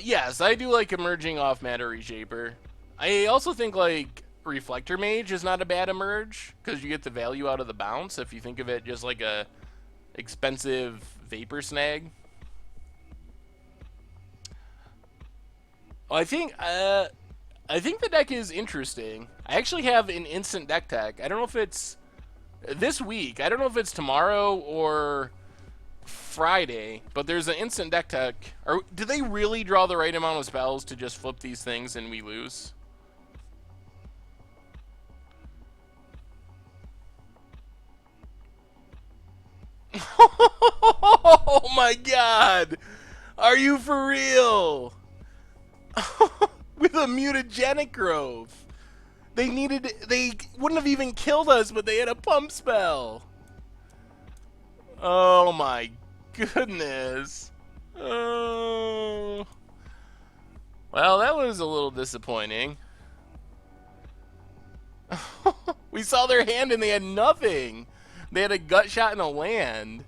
Yes, I do like emerging off Matter Reshaper. I also think like Reflector Mage is not a bad emerge because you get the value out of the bounce if you think of it just like a expensive Vapor Snag. I think the deck is interesting. I actually have an instant deck tech. I don't know if it's this week. I don't know if it's tomorrow or Friday, but there's an instant deck tech. Or do they really draw the right amount of spells to just flip these things and we lose? Oh my god! Are you for real? With a mutagenic growth. They wouldn't have even killed us, but they had a pump spell. Oh my goodness. Oh. Well, that was a little disappointing. We saw their hand and they had nothing. They had a gut shot and a land.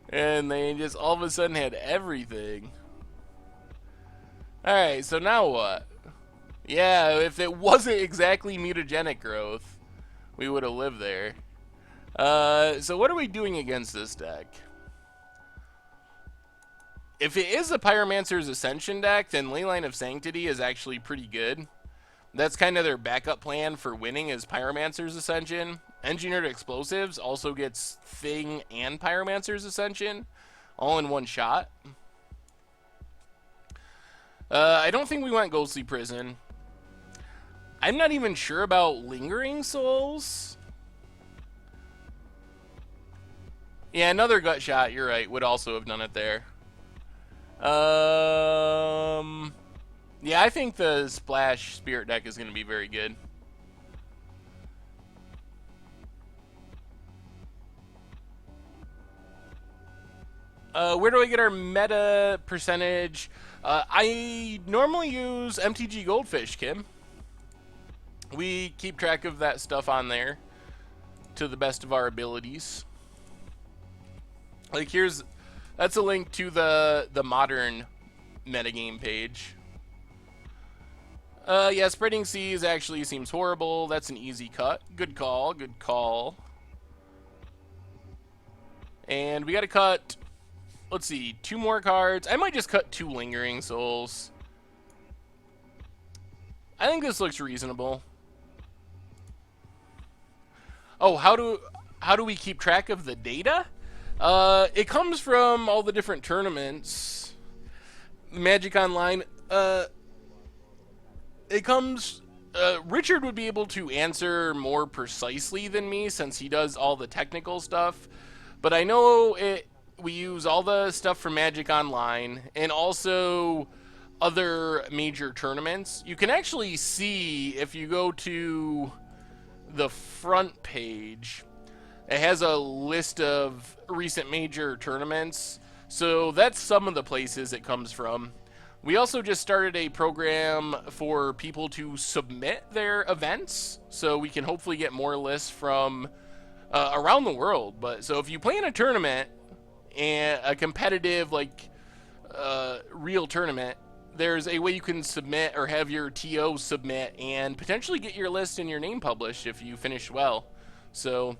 And they just all of a sudden had everything. Alright, so now what? Yeah, if it wasn't exactly mutagenic growth, we would have lived there. So what are we doing against this deck? If it is a Pyromancer's Ascension deck, then Leyline of Sanctity is actually pretty good. That's kind of their backup plan for winning is Pyromancer's Ascension. Engineered Explosives also gets Thing and Pyromancer's Ascension all in one shot. I don't think we want Ghostly Prison. I'm not even sure about Lingering Souls. Yeah, another gut shot, you're right, would also have done it there. Yeah, I think the Splash Spirit deck is going to be very good. Where do I get our meta percentage? I normally use MTG Goldfish, Kim. We keep track of that stuff on there to the best of our abilities. Like that's a link to the modern metagame page. Yeah, Spreading Seas actually seems horrible. That's an easy cut. Good call, good call. And we gotta cut, let's see, 2 more cards. I might just cut 2 Lingering Souls. I think this looks reasonable. Oh, how do we keep track of the data? It comes from all the different tournaments. Magic Online. It comes... Richard would be able to answer more precisely than me since he does all the technical stuff. But I know we use all the stuff from Magic Online and also other major tournaments. You can actually see if you go to the front page, it has a list of recent major tournaments. So that's some of the places it comes from. We also just started a program for people to submit their events, so we can hopefully get more lists from around the world. But so if you play in a tournament, and a competitive, like, real tournament, there's a way you can submit or have your TO submit and potentially get your list and your name published if you finish well. So,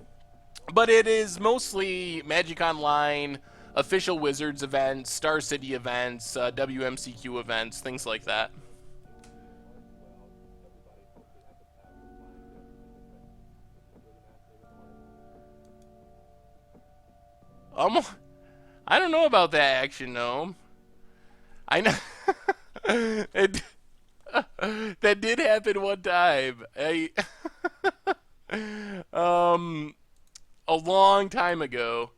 but it is mostly Magic Online, official Wizards events, Star City events, WMCQ events, things like that. I don't know about that, Action Gnome. I know it, that did happen one time. A long time ago,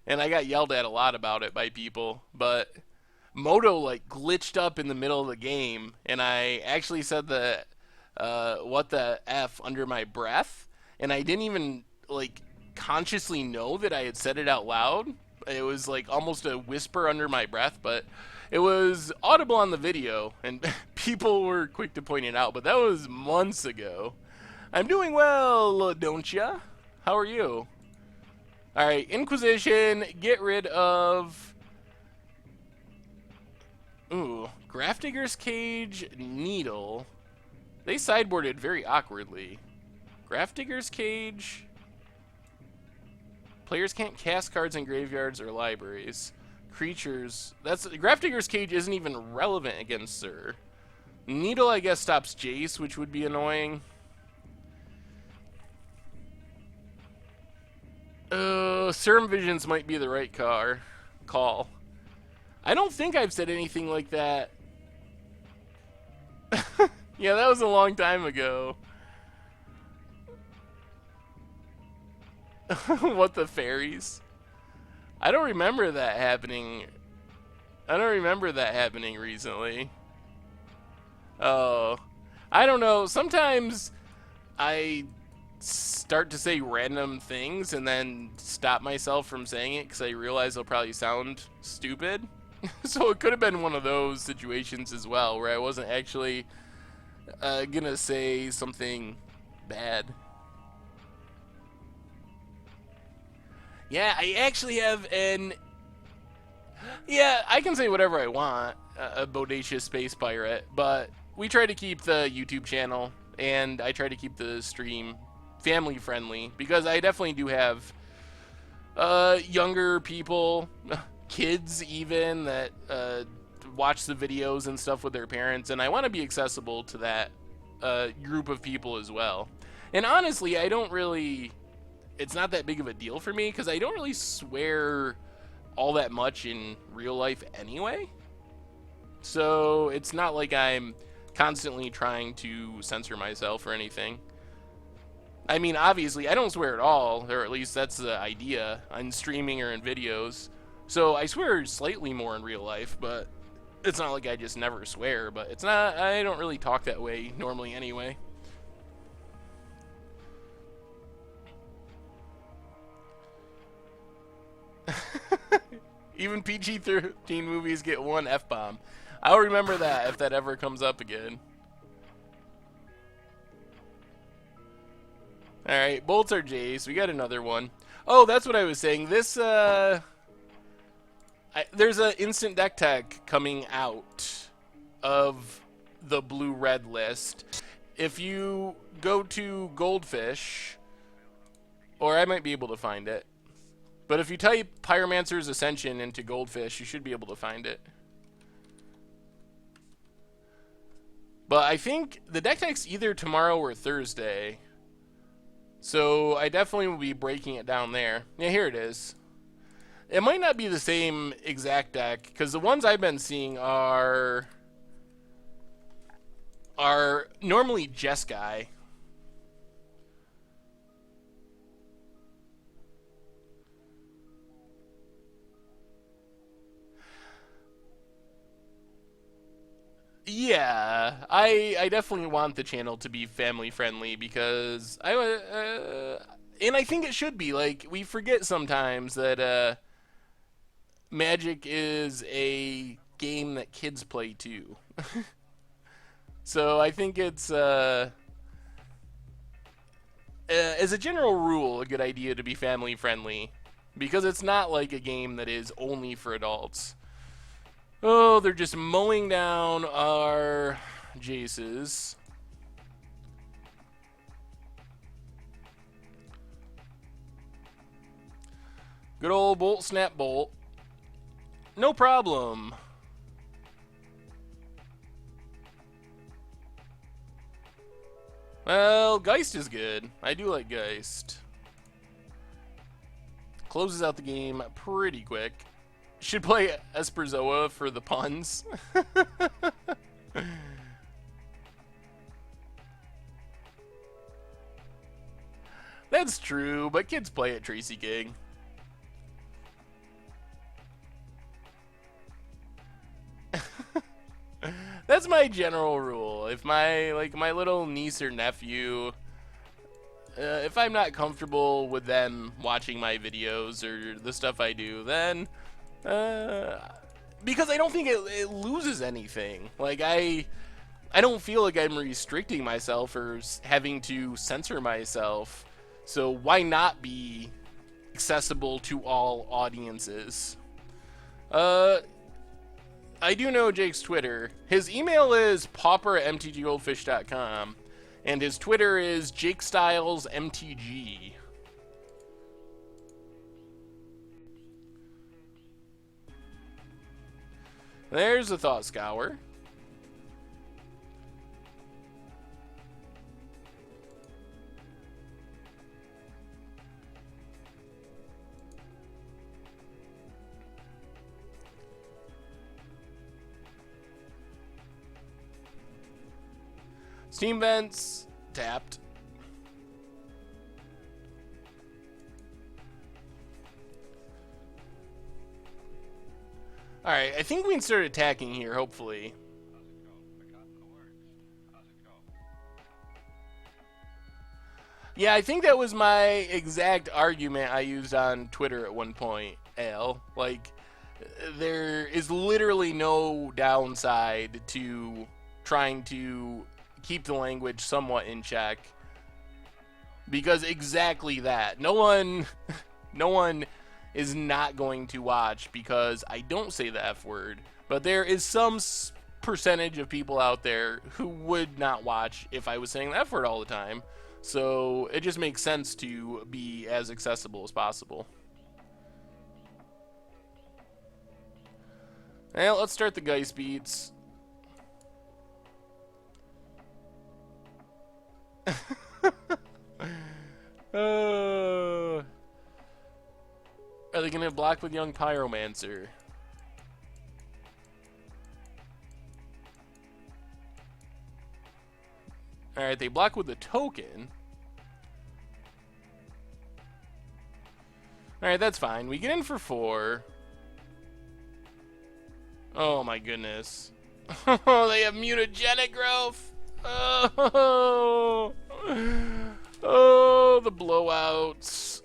and I got yelled at a lot about it by people. But Moto like glitched up in the middle of the game, and I actually said the what the f under my breath, and I didn't even like consciously know that I had said it out loud. It was like almost a whisper under my breath, but it was audible on the video, and people were quick to point it out. But that was months ago. I'm doing well, don't ya? How are you? All right, Inquisition, get rid of... Ooh, Grafdigger's Cage, Needle. They sideboarded very awkwardly. Grafdigger's Cage... Players can't cast cards in graveyards or libraries. Creatures... Grafdigger's Cage isn't even relevant against Zur. Needle, I guess, stops Jace, which would be annoying. Serum Visions might be the right call. I don't think I've said anything like that. Yeah, that was a long time ago. What the fairies? I don't remember that happening. I don't remember that happening recently. Oh, I don't know. Sometimes I start to say random things and then stop myself from saying it because I realize I'll probably sound stupid. So it could have been one of those situations as well where I wasn't actually gonna say something bad. Yeah, I actually have an... Yeah, I can say whatever I want, a bodacious space pirate, but we try to keep the YouTube channel, and I try to keep the stream family friendly, because I definitely do have younger people, kids even, that watch the videos and stuff with their parents, and I want to be accessible to that group of people as well. And honestly, I don't really... It's not that big of a deal for me, because I don't really swear all that much in real life anyway. So it's not like I'm constantly trying to censor myself or anything. I mean, obviously, I don't swear at all, or at least that's the idea, on streaming or in videos. So I swear slightly more in real life, but it's not like I just never swear. But it's not, I don't really talk that way normally anyway. Even PG-13 movies get one F-bomb. I'll remember that if that ever comes up again. Alright, bolts are Jace. We got another one. Oh, that's what I was saying. This, there's an instant deck tech coming out of the blue-red list. If you go to Goldfish, or I might be able to find it, but if you type Pyromancer's Ascension into Goldfish, you should be able to find it. But I think the deck tech's either tomorrow or Thursday. So I definitely will be breaking it down there. Yeah, here it is. It might not be the same exact deck, because the ones I've been seeing are normally Jeskai. Yeah, I definitely want the channel to be family friendly, because and I think it should be. Like, we forget sometimes that Magic is a game that kids play too. So I think it's, as a general rule, a good idea to be family friendly, because it's not like a game that is only for adults. Oh, they're just mowing down our Jaces. Good old bolt, snap, bolt. No problem. Well, Geist is good. I do like Geist. Closes out the game pretty quick. Should play Esper Zur for the puns. That's true, but kids play at Tracy King. That's my general rule. If my little niece or nephew, if I'm not comfortable with them watching my videos or the stuff I do, then because I don't think it loses anything. Like I don't feel like I'm restricting myself or having to censor myself. So why not be accessible to all audiences? I do know Jake's Twitter. His email is pauper@mtgofish.com, and his Twitter is JakeStylesMTG. There's a Thought Scour. Steam vents tapped. Alright, I think we can start attacking here, hopefully. Yeah, I think that was my exact argument I used on Twitter at one point, Al. Like, there is literally no downside to trying to keep the language somewhat in check, because exactly that. No one is not going to watch because I don't say the F word, but there is some percentage of people out there who would not watch if I was saying the F word all the time. So it just makes sense to be as accessible as possible. Well, let's start the Geist beats. Are they gonna block with Young Pyromancer? Alright, they block with the token. Alright, that's fine. We get in for 4. Oh my goodness. Oh, they have mutagenic growth. Oh, oh, the blowouts.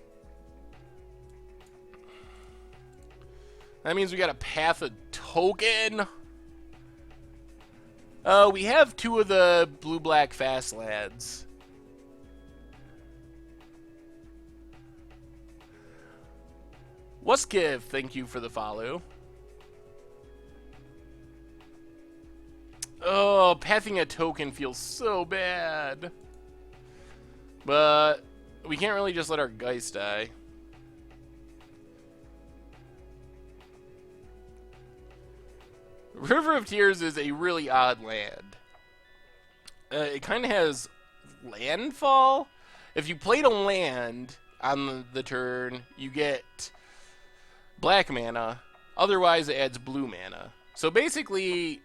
That means we got to path a token. Oh, we have 2 of the blue-black fast lads. Wuskiv, thank you for the follow. Oh, pathing a token feels so bad. But we can't really just let our Geist die. River of Tears is a really odd land. It kind of has landfall. If you played a land on the turn, you get black mana. Otherwise, it adds blue mana. So basically,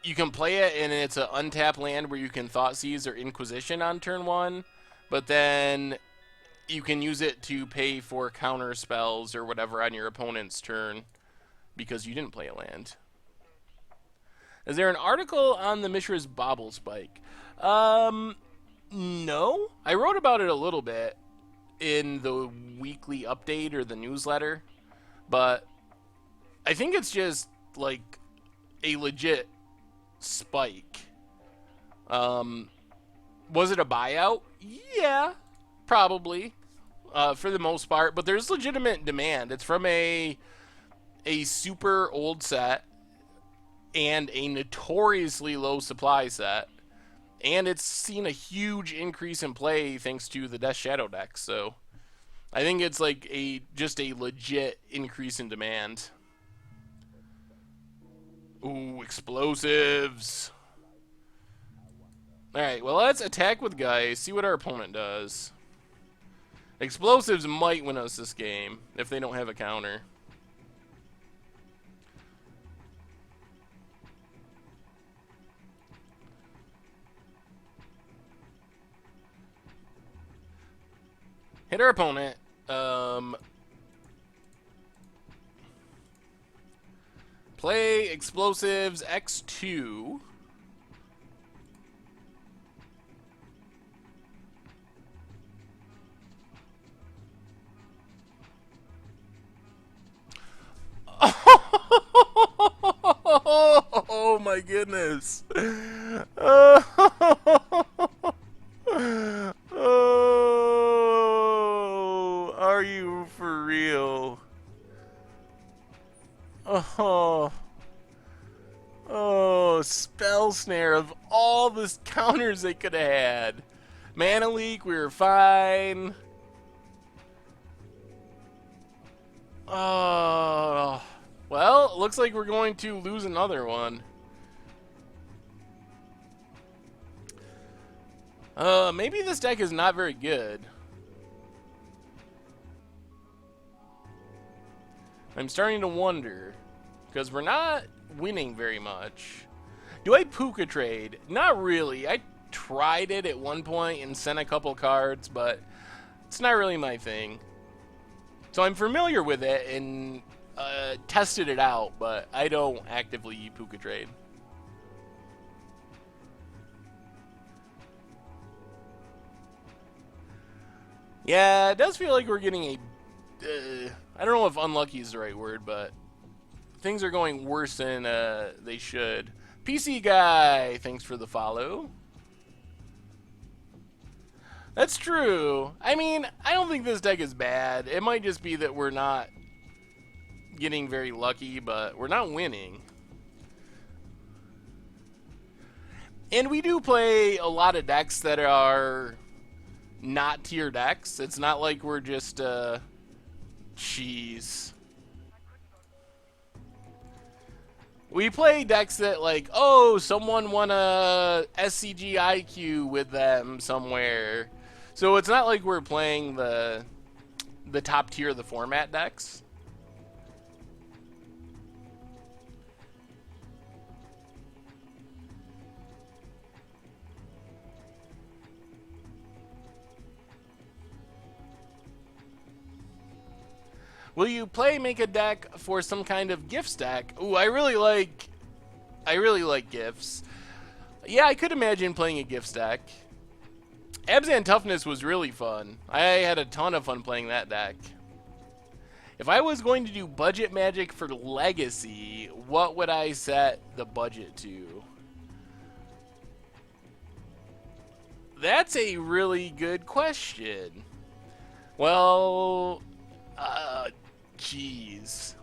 you can play it, and it's an untapped land where you can Thoughtseize or Inquisition on turn 1, but then you can use it to pay for counter spells or whatever on your opponent's turn because you didn't play a land. Is there an article on the Mishra's Bobble Spike? No. I wrote about it a little bit in the weekly update or the newsletter, but I think it's just like a legit spike. Was it a buyout? Yeah, probably, for the most part. But there's legitimate demand. It's from a super old set and a notoriously low supply set. And it's seen a huge increase in play thanks to the Death Shadow deck. So I think it's like just a legit increase in demand. Ooh, explosives. Alright, well, let's attack with Guy, see what our opponent does. Explosives might win us this game if they don't have a counter. Hit our opponent. Play explosives X2. Oh my goodness. Oh, are you for real? Oh, Spell Snare of all the counters they could have had. Mana Leak, we were fine. Oh, well, it looks like we're going to lose another one. Maybe this deck is not very good. I'm starting to wonder, because we're not winning very much. Do I PukaTrade? Not really. I tried it at one point and sent a couple cards, but it's not really my thing. So I'm familiar with it and tested it out, but I don't actively PukaTrade. Yeah, it does feel like we're getting a... I don't know if unlucky is the right word, but things are going worse than they should. PC Guy, thanks for the follow. That's true. I mean, I don't think this deck is bad. It might just be that we're not getting very lucky, but we're not winning. And we do play a lot of decks that are not tier decks. It's not like we're just cheese. We play decks that, like, oh, someone won a SCG IQ with them somewhere. So it's not like we're playing the top tier of the format decks. Will you make a deck for some kind of gift stack? Ooh, I really like gifts. Yeah, I could imagine playing a gift stack. Abzan Toughness was really fun. I had a ton of fun playing that deck. If I was going to do budget magic for Legacy, what would I set the budget to? That's a really good question. Well, jeez.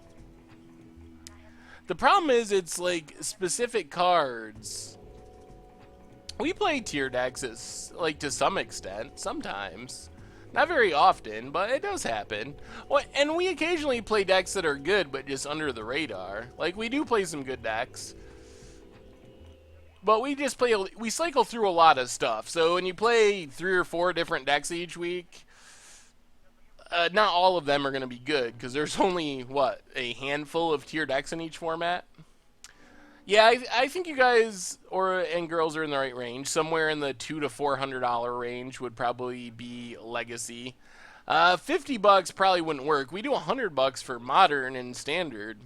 The problem is it's like specific cards. We play tier decks like to some extent, sometimes. Not very often, but it does happen. Well, and we occasionally play decks that are good, but just under the radar. Like, we do play some good decks. But we just we cycle through a lot of stuff. So when you play 3 or 4 different decks each week, not all of them are going to be good, because there's only, what, a handful of tier decks in each format? Yeah, I think you guys and girls are in the right range. Somewhere in the $200 to $400 range would probably be Legacy. $50 probably wouldn't work. We do $100 for Modern and Standard.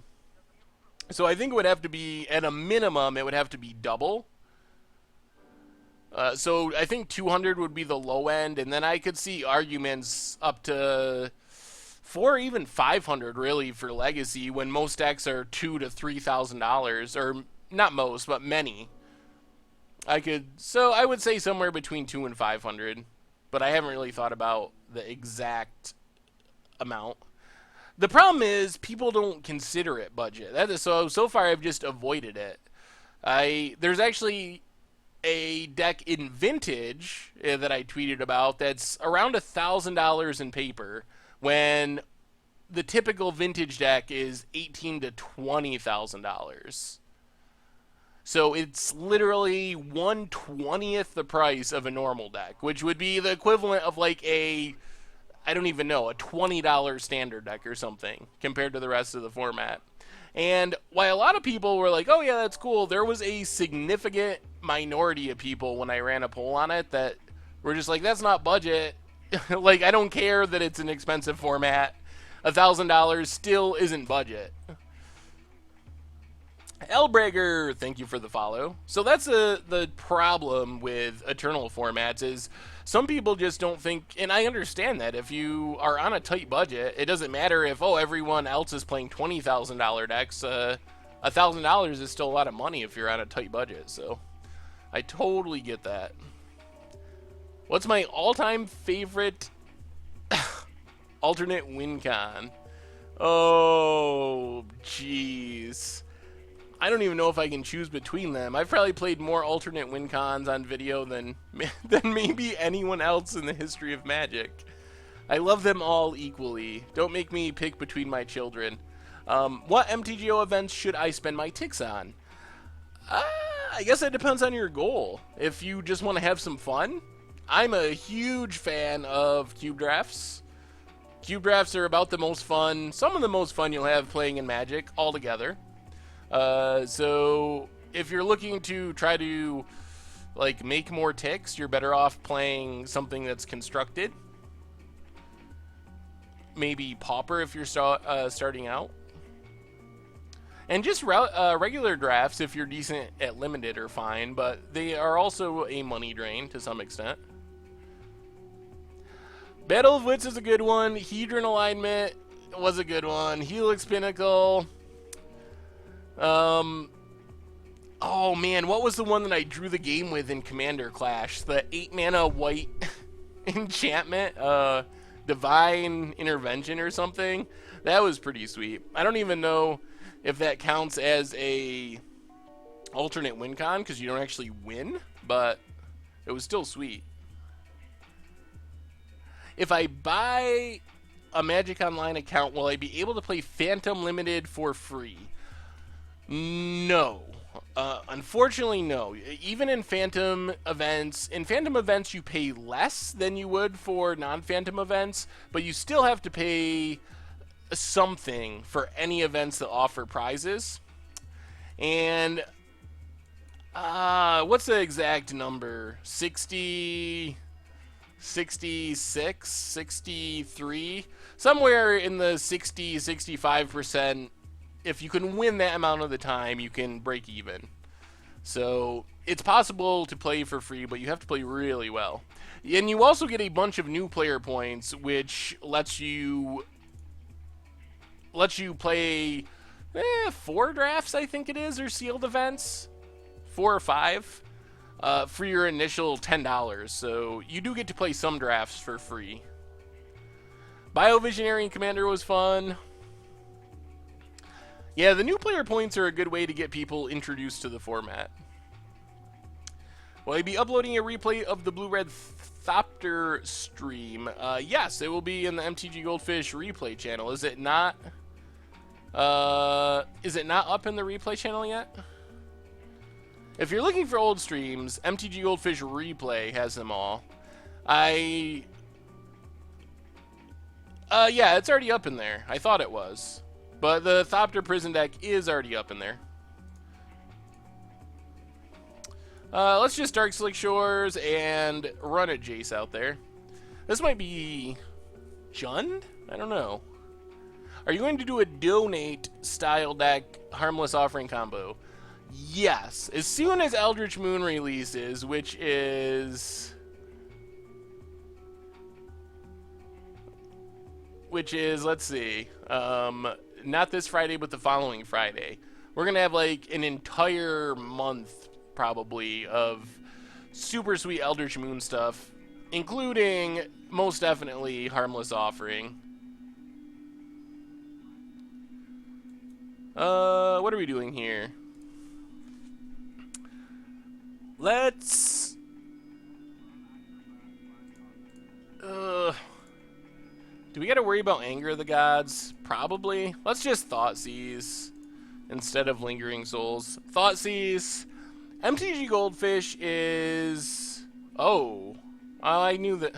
So I think it would have to be, at a minimum, it would have to be double. So I think 200 would be the low end, and then I could see arguments up to $400 even $500 really for Legacy, when most decks are $2,000 to $3,000, or not most, but many. So I would say somewhere between 2 and 500, but I haven't really thought about the exact amount. The problem is people don't consider it budget. That is so far I've just avoided it. There's actually a deck in Vintage that I tweeted about that's around $1,000 in paper when the typical Vintage deck is $18,000 to $20,000. So it's literally 1/20th the price of a normal deck, which would be the equivalent of like I don't even know, a $20 standard deck or something compared to the rest of the format. And while a lot of people were like, oh yeah, that's cool, there was a significant minority of people when I ran a poll on it that were just like, that's not budget. Like, I don't care that it's an expensive format. $1,000 still isn't budget. Elbreger, thank you for the follow. So that's the problem with Eternal formats is some people just don't think, and I understand that if you are on a tight budget, it doesn't matter if, everyone else is playing $20,000 decks. $1,000 is still a lot of money if you're on a tight budget, so I totally get that. What's my all-time favorite alternate win con? Oh, jeez. I don't even know if I can choose between them. I've probably played more alternate win cons on video than maybe anyone else in the history of Magic. I love them all equally. Don't make me pick between my children. What MTGO events should I spend my ticks on? I guess it depends on your goal. If you just want to have some fun, I'm a huge fan of cube drafts. Cube drafts are about the most fun, some of the most fun you'll have playing in Magic altogether. So if you're looking to try to like make more ticks, you're better off playing something that's constructed. Maybe Pauper if you're starting out. And just regular drafts, if you're decent at limited, are fine, but they are also a money drain to some extent. Battle of Wits is a good one. Hedron Alignment was a good one. Helix Pinnacle. Oh man, what was the one that I drew the game with in Commander Clash? The 8-mana white enchantment, Divine Intervention or something? That was pretty sweet. I don't even know if that counts as a alternate win con, because you don't actually win, but it was still sweet. If I buy a Magic Online account, will I be able to play Phantom Limited for free? No. Unfortunately, no. Even in Phantom events, you pay less than you would for non-Phantom events, but you still have to pay something for any events that offer prizes. And what's the exact number? 60, 66, 63? Somewhere in the 60, 65%. If you can win that amount of the time, you can break even. So it's possible to play for free, but you have to play really well. And you also get a bunch of new player points, which lets you play 4 drafts, I think it is, or sealed events, 4 or 5, for your initial $10. So you do get to play some drafts for free. Biovisionary and Commander was fun. Yeah, the new player points are a good way to get people introduced to the format. Will I be uploading a replay of the Blue-Red Thopter stream? Yes, it will be in the MTG Goldfish replay channel. Is it not up in the replay channel yet? If you're looking for old streams, MTG Goldfish replay has them all. Yeah, it's already up in there. I thought it was. But the Thopter Prison deck is already up in there. Let's just Dark Slick Shores and run a Jace out there. This might be Jund? I don't know. Are you going to do a donate style deck harmless offering combo? Yes. As soon as Eldritch Moon releases, which is, let's see, not this Friday, but the following Friday. We're going to have like an entire month probably of super sweet Eldritch Moon stuff, including most definitely Harmless Offering. What are we doing here? Let's... do we gotta worry about Anger of the Gods? Probably. Let's just Thoughtseize instead of Lingering Souls. Thoughtseize. MTG Goldfish is... Oh. I knew that...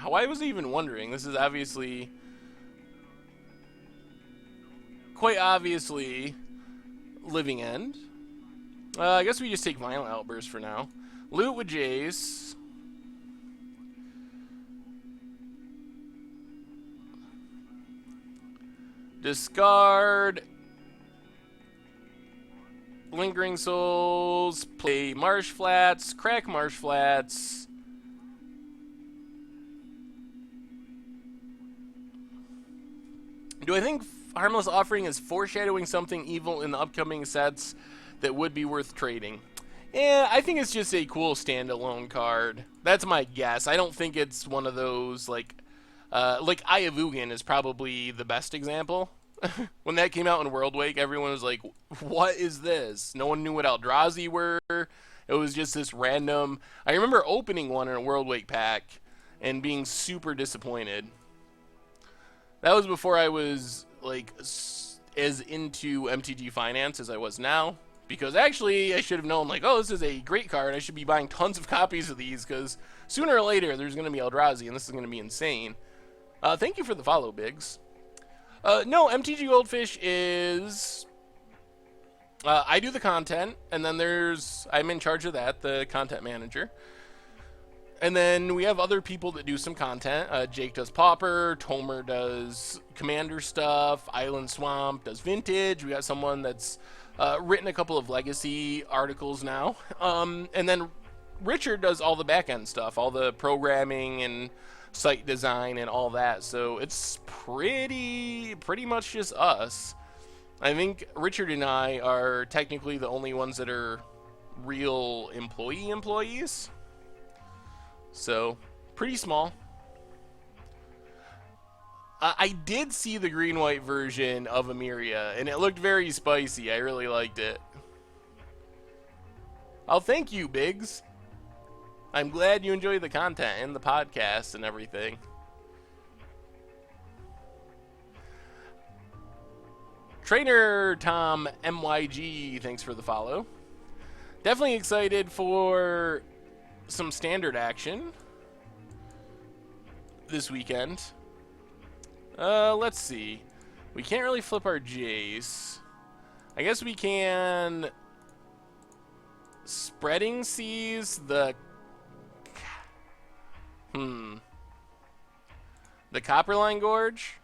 Why was I even wondering? This is obviously... Quite obviously... Living End. I guess we just take Violent Outburst for now. Loot with Jace. Discard. Lingering Souls. Play Marsh Flats. Crack Marsh Flats. Do I think Harmless Offering is foreshadowing something evil in the upcoming sets that would be worth trading? Yeah, I think it's just a cool standalone card. That's my guess. I don't think it's one of those, like Ayavugan is probably the best example. When that came out in World Wake, everyone was like, what is this? No one knew what Eldrazi were. It was just this random... I remember opening one in a World Wake pack and being super disappointed. That was before I was, like, as into MTG Finance as I was now. Because actually, I should have known, like, oh, this is a great card. I should be buying tons of copies of these, because sooner or later, there's going to be Eldrazi, and this is going to be insane. Thank you for the follow, Biggs. No, MTG Goldfish is... I do the content, and then I'm in charge of that, the content manager. And then we have other people that do some content. Jake does Pauper, Tomer does Commander stuff, Island Swamp does Vintage. We got someone that's written a couple of Legacy articles now. And then Richard does all the back-end stuff, all the programming and site design and all that. So it's pretty much just us. I think Richard and I are technically the only ones that are real employees. So, pretty small. I did see the green-white version of Emiria, and it looked very spicy. I really liked it. Oh, thank you, Biggs. I'm glad you enjoy the content and the podcast and everything. Trainer Tom MYG, thanks for the follow. Definitely excited for some standard action this weekend. Let's see. We can't really flip our Jace. I guess we can Spreading Seas the Copperline Gorge.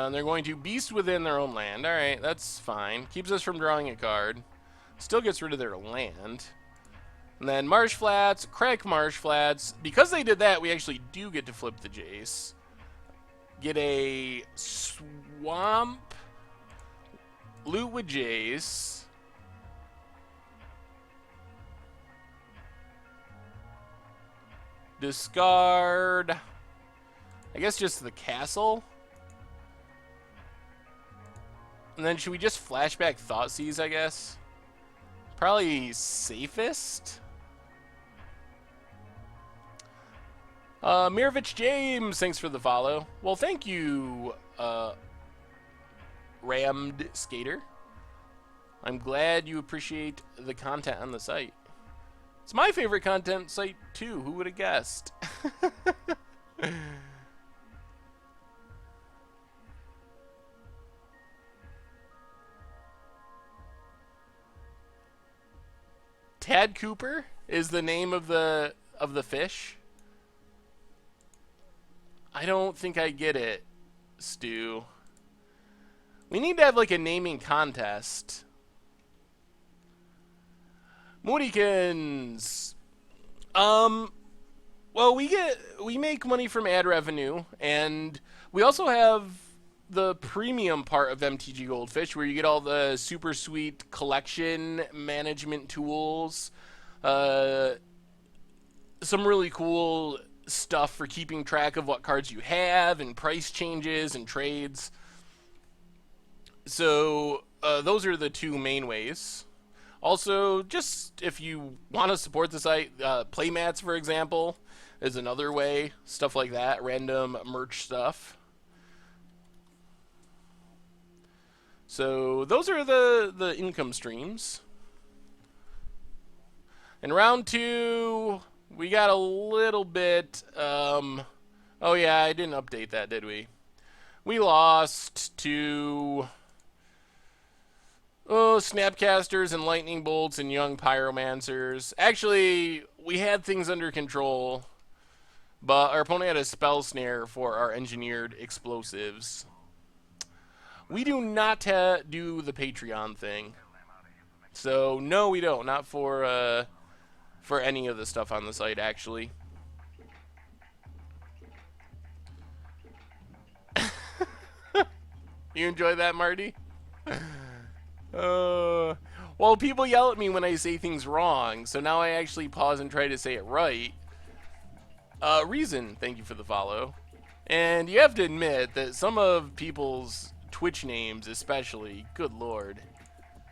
They're going to Beast within their own land. Alright, that's fine. Keeps us from drawing a card. Still gets rid of their land. And then Marsh Flats, Crack Marsh Flats. Because they did that, we actually do get to flip the Jace. Get a Swamp. Loot with Jace. Discard. I guess just the castle. And then should we just flashback Thoughtseize, I guess? Probably safest. Mirovich James, thanks for the follow. Well, thank you, Rammed Skater. I'm glad you appreciate the content on the site. It's my favorite content site, too. Who would have guessed? Tad Cooper is the name of the fish. I don't think I get it, Stu. We need to have like a naming contest. Moodykins. Well, we make money from ad revenue, and we also have the premium part of MTG Goldfish, where you get all the super sweet collection management tools, uh, some really cool stuff for keeping track of what cards you have, and price changes and trades. So those are the two main ways. Also, just if you want to support the site, playmats, for example, is another way. Stuff like that, random merch stuff. So those are the income streams. In round 2, we got a little bit. Oh yeah, I didn't update that, did we? We lost to Snapcasters and Lightning Bolts and Young Pyromancers. Actually, we had things under control, but our opponent had a Spell Snare for our Engineered Explosives. We do not do the Patreon thing. So, no, we don't. Not for any of the stuff on the site, actually. You enjoy that, Marty? Well, people yell at me when I say things wrong, so now I actually pause and try to say it right. Reason, thank you for the follow. And you have to admit that some of people's Twitch names, especially, good lord,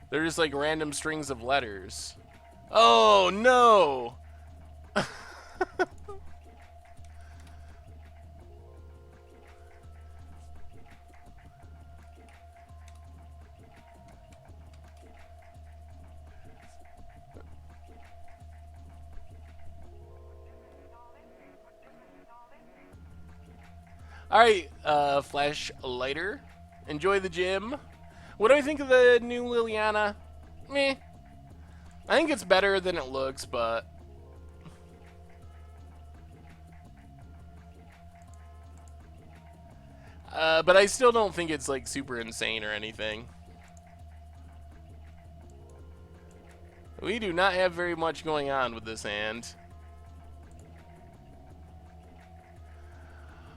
they're just like random strings of letters. Oh, no! Alright, Flash Lighter. Enjoy the gym. What do I think of the new Liliana? Meh. I think it's better than it looks, but... but I still don't think it's, like, super insane or anything. We do not have very much going on with this hand.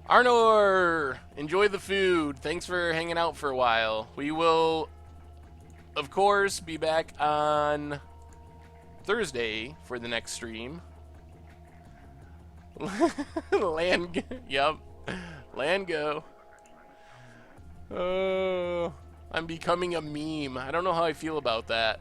Arnor, enjoy the food. Thanks for hanging out for a while. We will, of course, be back on Thursday for the next stream. Yep. Land go. Oh, I'm becoming a meme. I don't know how I feel about that.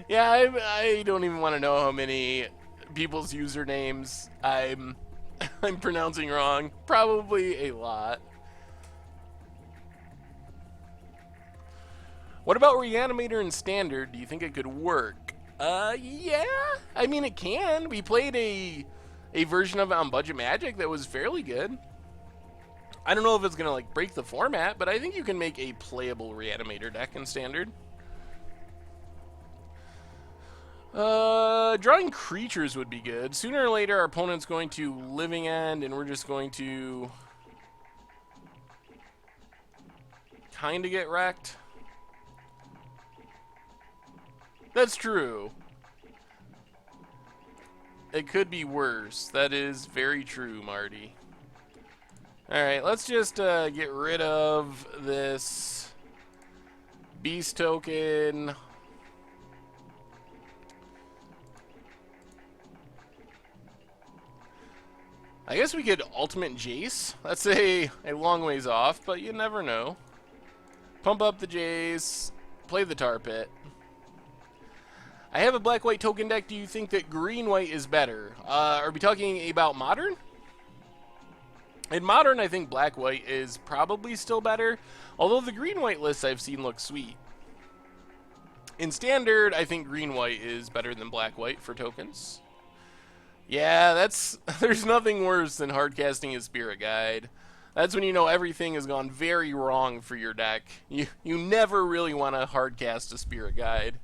Yeah, I don't even want to know how many people's usernames I'm pronouncing wrong. Probably a lot. What about Reanimator in Standard? Do you think it could work? Yeah. I mean, it can. We played a version of it on Budget Magic that was fairly good. I don't know if it's going to, like, break the format, but I think you can make a playable Reanimator deck in Standard. Drawing creatures would be good. Sooner or later, our opponent's going to Living End, and we're just going to kind of get wrecked. That's true. It could be worse. That is very true, Marty. Alright, let's just get rid of this beast token. I guess we could Ultimate Jace. That's a long ways off, but you never know. Pump up the Jace, play the Tar Pit. I have a black-white token deck. Do you think that green-white is better? Are we talking about Modern? In Modern, I think black-white is probably still better, although the green-white lists I've seen look sweet. In Standard, I think green-white is better than black-white for tokens. Yeah, there's nothing worse than hardcasting a Spirit Guide. That's when you know everything has gone very wrong for your deck. You never really want to hardcast a Spirit Guide.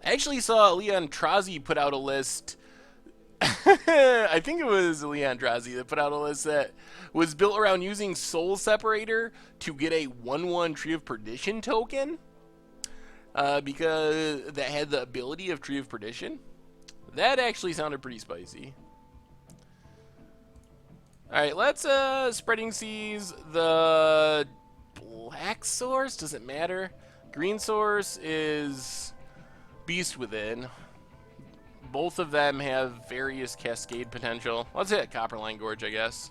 I actually saw Leon Trazi put out a list. I think it was Leon Trazi that put out a list that was built around using Soul Separator to get a 1/1 Tree of Perdition token. Because that had the ability of Tree of Perdition. That actually sounded pretty spicy. Alright, let's Spreading Seas. The black source, doesn't matter. Green source is Beast Within. Both of them have various cascade potential. Let's hit Copperline Gorge, I guess.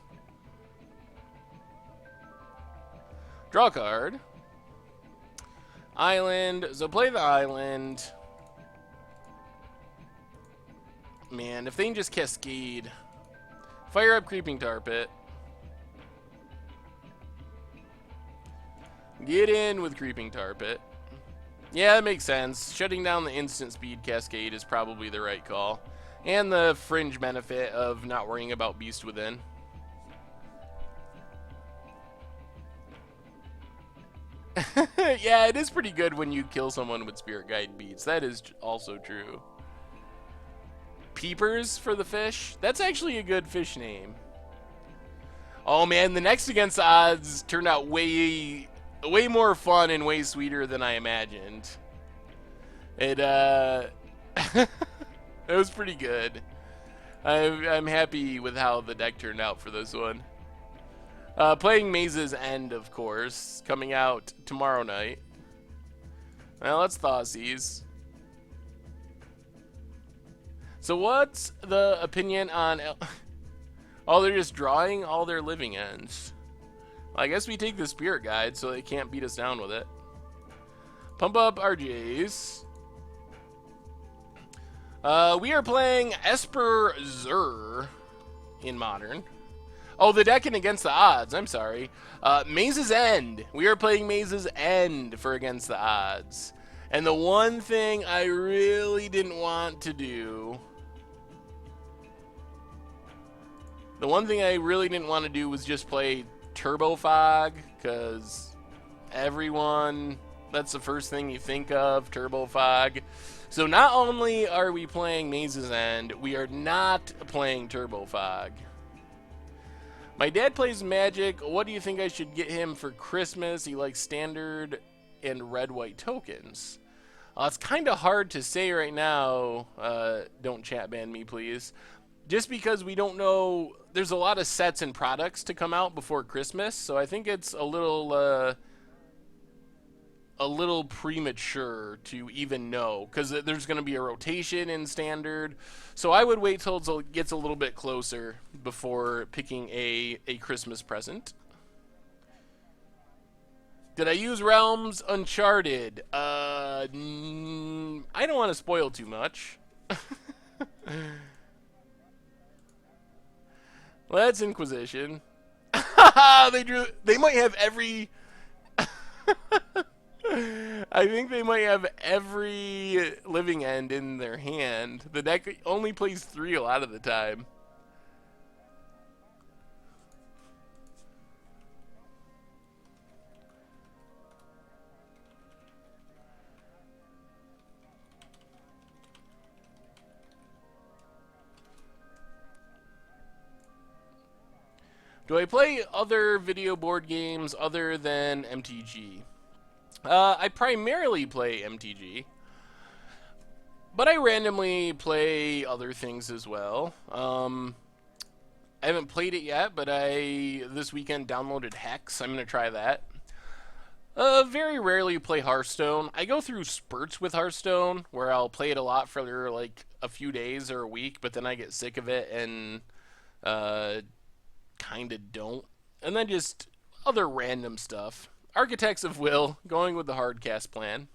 Draw a card. Island. So play the island. Man, if they can just cascade. Fire up Creeping Tar Pit. Get in with Creeping Tar Pit. Yeah, that makes sense. Shutting down the instant speed cascade is probably the right call. And the fringe benefit of not worrying about Beast Within. Yeah, it is pretty good when you kill someone with Spirit Guide Beats. That is also true. Peepers for the fish? That's actually a good fish name. Oh man, the next against odds turned out way more fun and way sweeter than I imagined. It it was pretty good. I'm happy with how the deck turned out for this one. Playing Maze's End, of course, coming out tomorrow night. Well, let's Thoughtseize. So what's the opinion on... Oh, they're just drawing all their living ends. Well, I guess we take the Spirit Guide so they can't beat us down with it. Pump up RJs. We are playing Esper Zur in Modern. Oh, the deck in Against the Odds. I'm sorry. Maze's End. We are playing Maze's End for Against the Odds. And the one thing I really didn't want to do... The one thing I really didn't want to do was just play Turbo Fog, because everyone, that's the first thing you think of, Turbo Fog. So not only are we playing Maze's End, we are not playing Turbo Fog. My dad plays Magic. What do you think I should get him for Christmas? He likes standard and red-white tokens. It's kind of hard to say right now. Don't chat ban me, please. Just because we don't know, there's a lot of sets and products to come out before Christmas, so I think it's a little premature to even know, because there's going to be a rotation in Standard, so I would wait till it gets a little bit closer before picking a Christmas present. Did I use Realms Uncharted? I don't want to spoil too much. Let's Inquisition. They might have every... I think they might have every living end in their hand. The deck only plays 3 a lot of the time. Do I play other video board games other than MTG? I primarily play MTG, but I randomly play other things as well. I haven't played it yet, but this weekend downloaded Hex. I'm going to try that. Very rarely play Hearthstone. I go through spurts with Hearthstone, where I'll play it a lot for like a few days or a week, but then I get sick of it and kind of don't. And then just other random stuff. Architects of Will, going with the hardcast plan.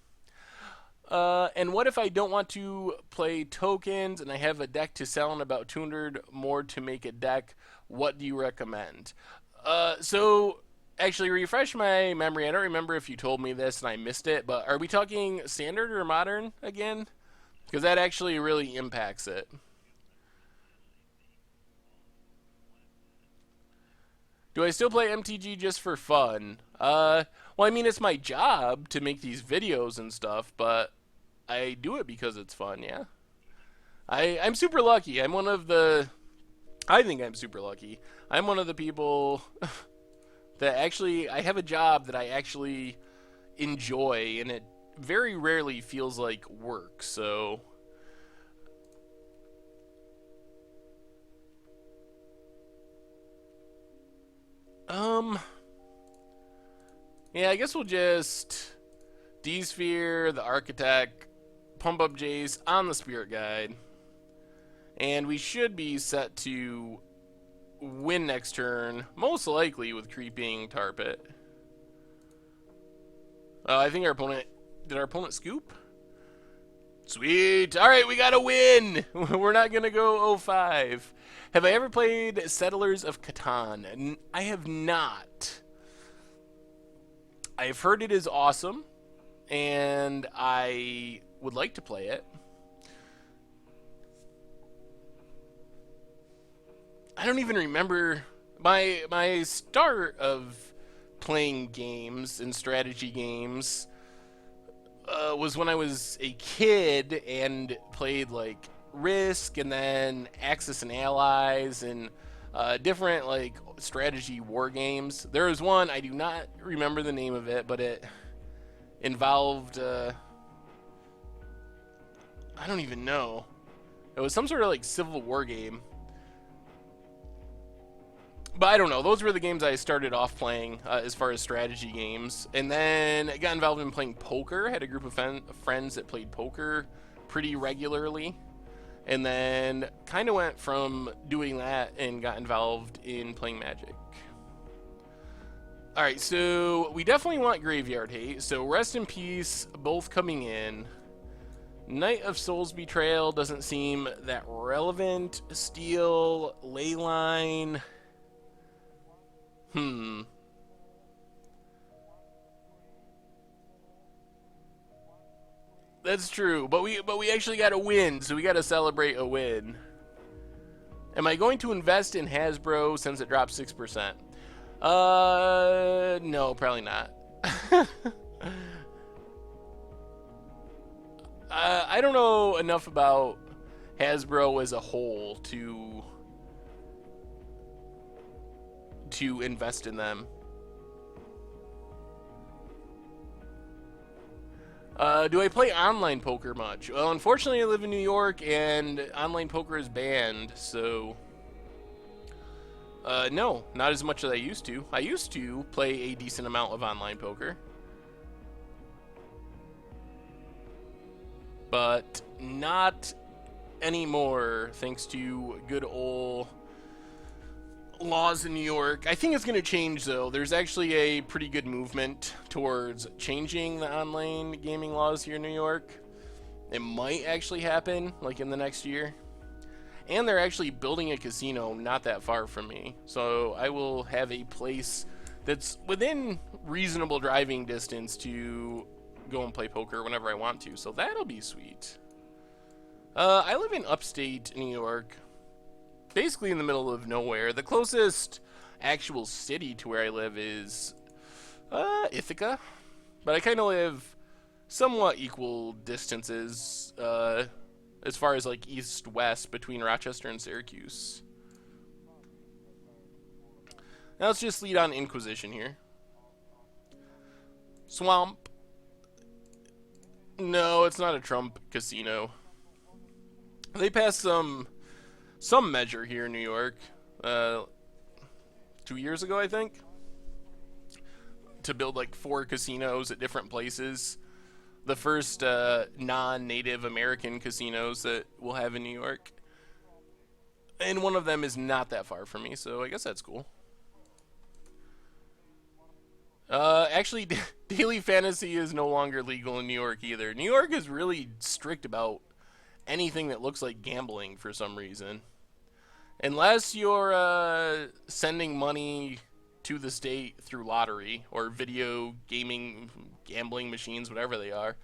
And what if I don't want to play tokens and I have a deck to sell and about 200 more to make a deck? What do you recommend? So, actually, refresh my memory. I don't remember if you told me this and I missed it, but are we talking Standard or Modern again? Because that actually really impacts it. Do I still play MTG just for fun? Well, I mean, it's my job to make these videos and stuff, but I do it because it's fun, yeah. I'm super lucky. I'm one of the... I think I'm super lucky. I'm one of the people that actually... I have a job that I actually enjoy, and it very rarely feels like work, so... Yeah, I guess we'll just... D-Sphere, the Architect, pump up Jace on the Spirit Guide. And we should be set to win next turn, most likely with creeping Tar Pit. I think our opponent... Did our opponent scoop? Sweet! Alright, we got a win! We're not gonna go 0-5. Have I ever played Settlers of Catan? I have not. I've heard it is awesome, and I would like to play it. I don't even remember my start of playing games and strategy games was when I was a kid and played like Risk and then Axis and Allies and different like strategy war games. There was one, I do not remember the name of it, but it involved I don't even know. It was some sort of like Civil War game. But I don't know. Those were the games I started off playing as far as strategy games. And then I got involved in playing poker. Had a group of friends that played poker pretty regularly. And then kind of went from doing that and got involved in playing Magic. Alright, so we definitely want Graveyard Hate. So Rest in Peace, both coming in. Knight of Souls Betrayal doesn't seem that relevant. Steel, Leyline... That's true, but we actually got a win, so we got to celebrate a win. Am I going to invest in Hasbro since it dropped 6%? No, probably not. I don't know enough about Hasbro as a whole to invest in them. Do I play online poker much? Well, unfortunately I live in New York and online poker is banned, so... no, not as much as I used to. I used to play a decent amount of online poker. But not anymore, thanks to good old laws in New York. I think it's going to change, though. There's actually a pretty good movement towards changing the online gaming laws here in New York. It might actually happen, like, in the next year. And they're actually building a casino not that far from me. So I will have a place that's within reasonable driving distance to go and play poker whenever I want to. So that'll be sweet. I live in upstate New York. Basically in the middle of nowhere. The closest actual city to where I live is Ithaca, but I kind of live somewhat equal distances as far as like east-west between Rochester and Syracuse. Now let's just lead on Inquisition here. Swamp. No, it's not a Trump casino. They passed some measure here in New York 2 years ago, I think, to build like 4 casinos at different places. The first non-Native American casinos that we'll have in New York. And one of them is not that far from me, so I guess that's cool. Actually, daily fantasy is no longer legal in New York either. New York is really strict about anything that looks like gambling for some reason. Unless you're sending money to the state through lottery or video gaming, gambling machines, whatever they are,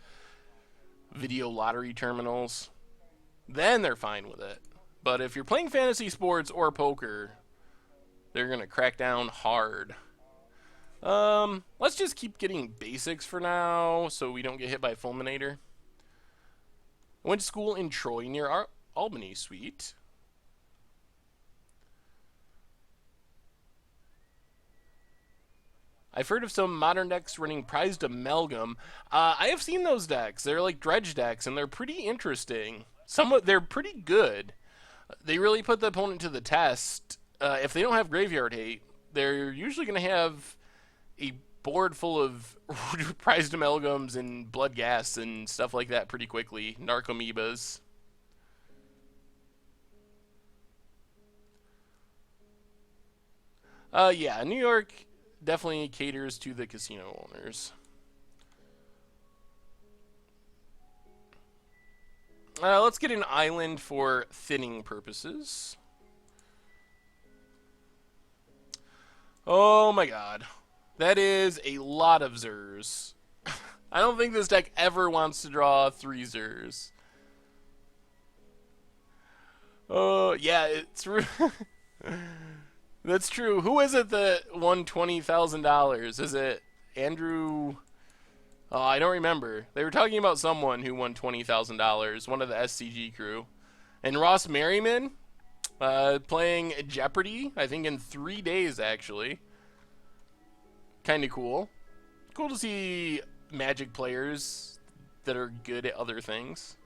video lottery terminals, then they're fine with it. But if you're playing fantasy sports or poker, they're going to crack down hard. Let's just keep getting basics for now so we don't get hit by Fulminator. I went to school in Troy near Albany. Sweet. I've heard of some modern decks running prized amalgam. I have seen those decks. They're like dredge decks, and they're pretty interesting. They're pretty good. They really put the opponent to the test. If they don't have graveyard hate, they're usually going to have a board full of prized amalgams and blood gas and stuff like that pretty quickly. Narcomoebas. Yeah, New York definitely caters to the casino owners. Let's get an island for thinning purposes. Oh my god. That is a lot of Zers. I don't think this deck ever wants to draw 3 Zers. Oh, yeah, it's... That's true. Who is it that won $20,000? Is it Andrew... Oh, I don't remember. They were talking about someone who won $20,000, one of the SCG crew. And Ross Merriman, playing Jeopardy, I think in 3 days, actually. Kind of cool. Cool to see Magic players that are good at other things.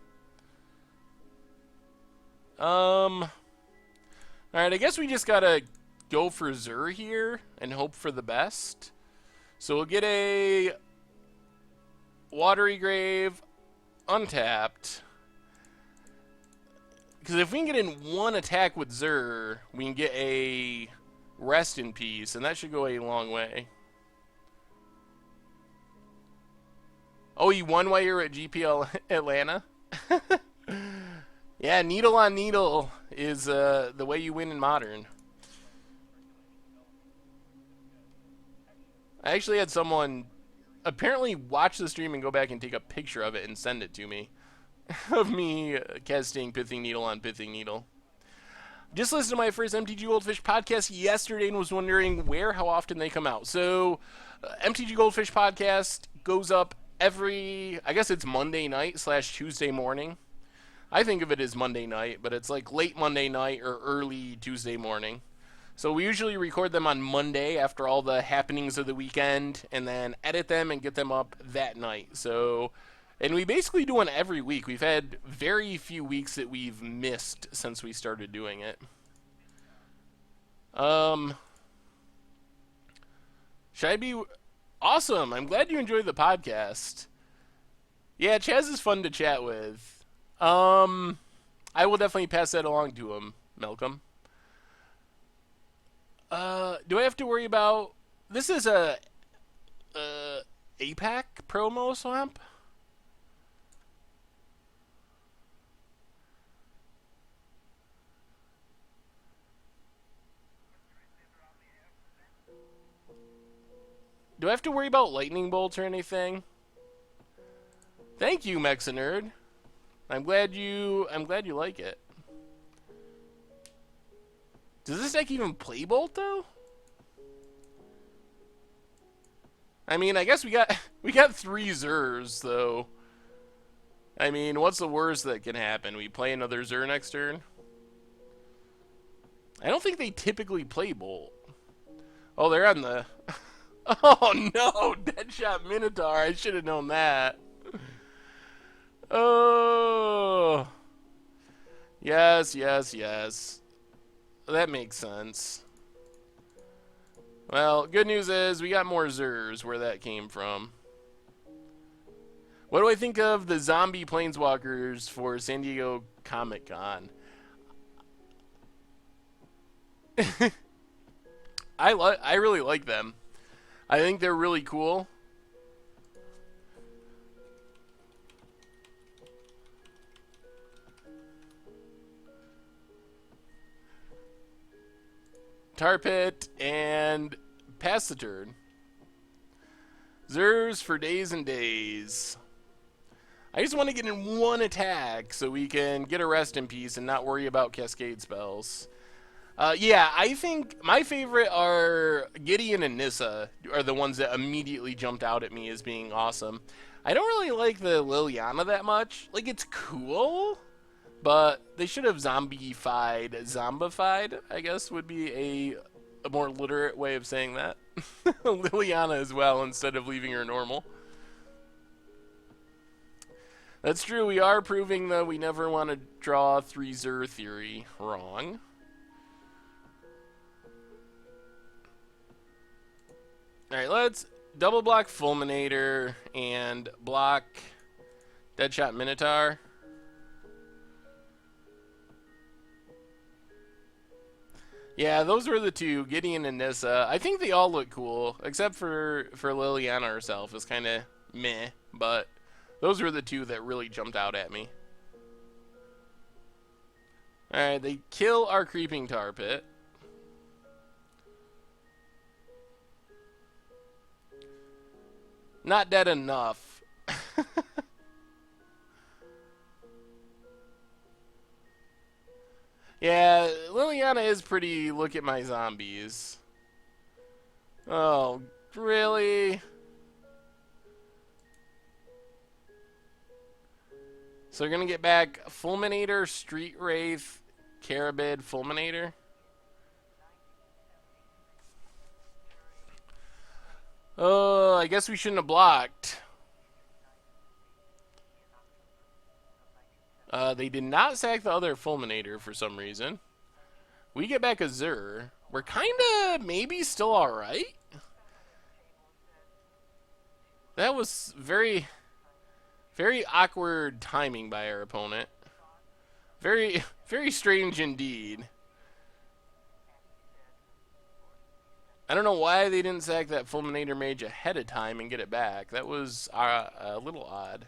Alright, I guess we just gotta go for Zur here and hope for the best. So we'll get a Watery Grave untapped. Because if we can get in one attack with Zur, we can get a Rest in Peace, and that should go a long way. Oh, you won while you were at GPL Atlanta? Yeah, needle on needle is the way you win in Modern. I actually had someone apparently watch the stream and go back and take a picture of it and send it to me. Of me casting Pithing Needle on Pithing Needle. Just listened to my first MTG Goldfish podcast yesterday and was wondering how often they come out. So, MTG Goldfish podcast goes up every, I guess it's Monday night / Tuesday morning. I think of it as Monday night, but it's like late Monday night or early Tuesday morning. So we usually record them on Monday after all the happenings of the weekend, and then edit them and get them up that night. So, and we basically do one every week. We've had very few weeks that we've missed since we started doing it. Should I be... Awesome! I'm glad you enjoyed the podcast. Yeah, Chaz is fun to chat with. I will definitely pass that along to him, Malcolm. Do I have to worry about... This is a APAC promo swamp? Do I have to worry about lightning bolts or anything? Thank you, Mexanerd. I'm glad you like it. Does this deck even play Bolt, though? I mean, I guess we got 3 Zurs, though. I mean, what's the worst that can happen? We play another Zur next turn? I don't think they typically play Bolt. Oh, they're on the... Oh, no! Deadshot Minotaur. I should have known that. Oh. Yes, yes, yes. That makes sense. Well, good news is we got more Zurs where that came from. What do I think of the zombie planeswalkers for San Diego Comic-Con? I really like them. I think they're really cool. Tar Pit and pass the turn. Zers for days and days. I just want to get in one attack so we can get a Rest in Peace and not worry about Cascade spells. Yeah, I think my favorite are Gideon and Nissa are the ones that immediately jumped out at me as being awesome. I don't really like the Liliana that much. Like, it's cool, but they should have zombified, I guess would be a more literate way of saying that. Liliana as well, instead of leaving her normal. That's true, we are proving that we never want to draw 3 Zur theory wrong. Alright, let's double block Fulminator and block Deadshot Minotaur. Yeah, those were the two, Gideon and Nissa. I think they all look cool, except for Liliana herself is kind of meh, but those were the two that really jumped out at me. Alright, they kill our Creeping Tar Pit. Not dead enough. Yeah, Liliana is pretty. Look at my zombies. Oh, really? So we're going to get back Fulminator, Street Wraith, Carabid, Fulminator. Oh, I guess we shouldn't have blocked. They did not sack the other Fulminator for some reason. We get back a Zur. We're kind of maybe still alright. That was very awkward timing by our opponent. Very strange indeed. I don't know why they didn't sack that Fulminator Mage ahead of time and get it back. That was a little odd.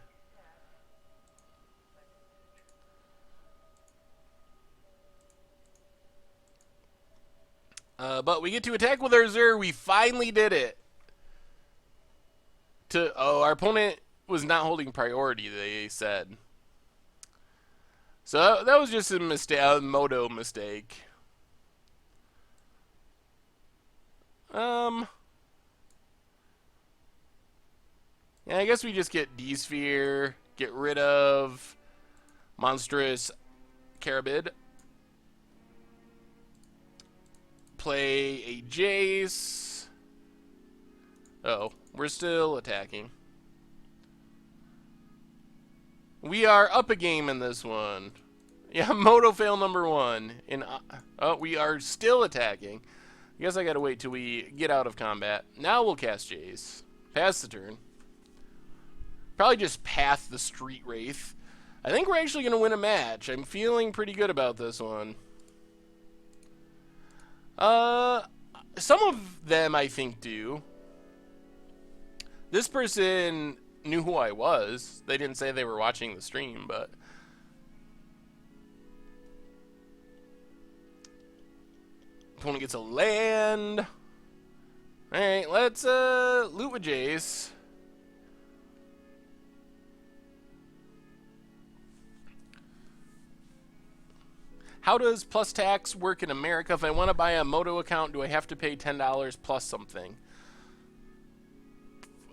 But we get to attack with our Zur. We finally did it. Our opponent was not holding priority, they said. So that was just a mistake, a moto mistake. Yeah, I guess we just get D-Sphere, get rid of Monstrous Carabid, play a Jace. Oh, we're still attacking. We are up a game in this one. Yeah, moto fail number 1. We are still attacking. I guess I gotta wait till we get out of combat. Now we'll cast Jace. Pass the turn. Probably just path the Street Wraith. I think we're actually gonna win a match. I'm feeling pretty good about this one. Some of them I think do. This person knew who I was. They didn't say they were watching the stream, but opponent gets a land. Alright, let's loot with Jace. How does plus tax work in America? If I want to buy a Moto account, do I have to pay $10 plus something?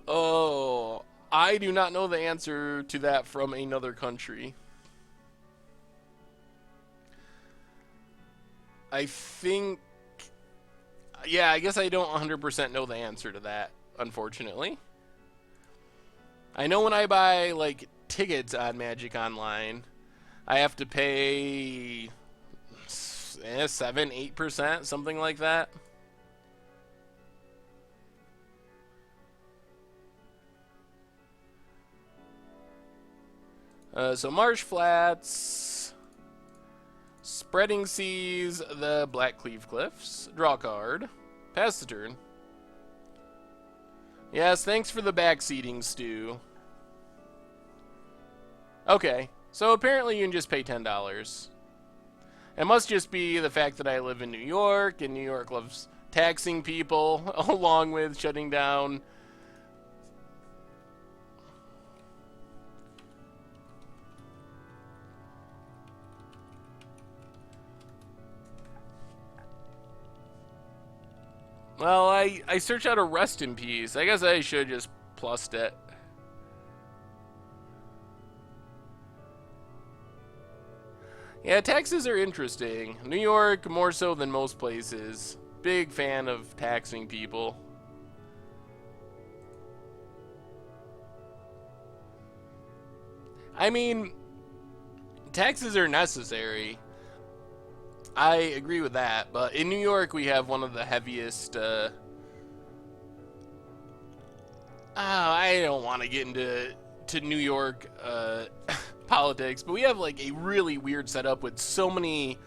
Oh, I do not know the answer to that from another country. I think... Yeah, I guess I don't 100% know the answer to that, unfortunately. I know when I buy, like, tickets on Magic Online, I have to pay 7-8%, something like that. So Marsh Flats, Spreading Seas, the Black Cleave Cliffs, draw a card, pass the turn. Yes, thanks for the backseating, Stu. Okay, so apparently you can just pay $10. It must just be the fact that I live in New York, and New York loves taxing people, along with shutting down. Well, I searched out a Rest in Peace. I guess I should have just plussed it. Yeah, taxes are interesting. New York, more so than most places. Big fan of taxing people. I mean, taxes are necessary. I agree with that, but in New York we have one of the heaviest, I don't want to get into New York politics, but we have like a really weird setup with so many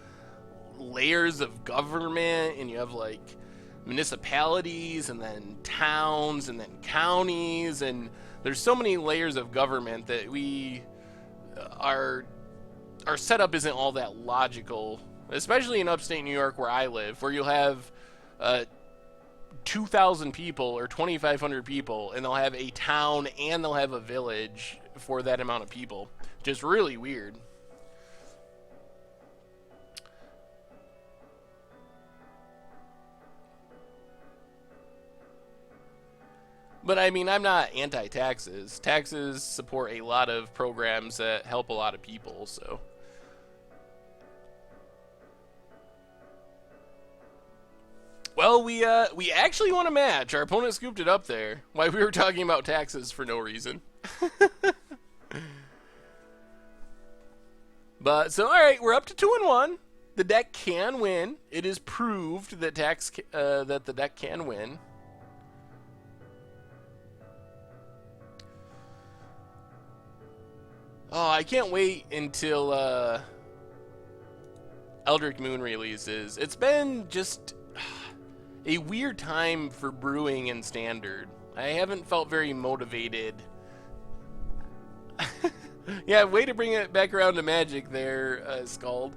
layers of government, and you have like municipalities and then towns and then counties, and there's so many layers of government that our setup isn't all that logical, especially in upstate New York where I live, where you'll have 2,000 people or 2,500 people, and they'll have a town and they'll have a village for that amount of people. Just really weird. But I mean, I'm not anti-taxes. Taxes support a lot of programs that help a lot of people, so. Well, we actually won a match. Our opponent scooped it up there while we were talking about taxes for no reason. But so, all right, we're up to 2-1. The deck can win. It is proved that that the deck can win. Oh, I can't wait until Eldritch Moon releases. It's been just a weird time for brewing in Standard. I haven't felt very motivated. Yeah, way to bring it back around to Magic there, Scald.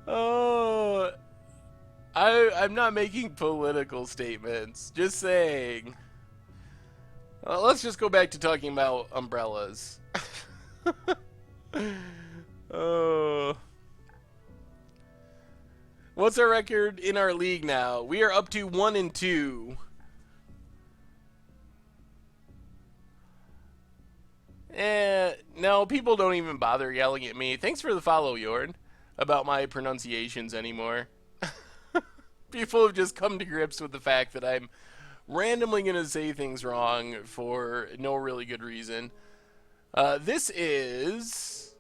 Oh, I'm not making political statements. Just saying. Well, let's just go back to talking about umbrellas. Oh. What's our record in our league now? We are up to 1-2. No, people don't even bother yelling at me. Thanks for the follow, Jorn, about my pronunciations anymore. People have just come to grips with the fact that I'm randomly going to say things wrong for no really good reason. This is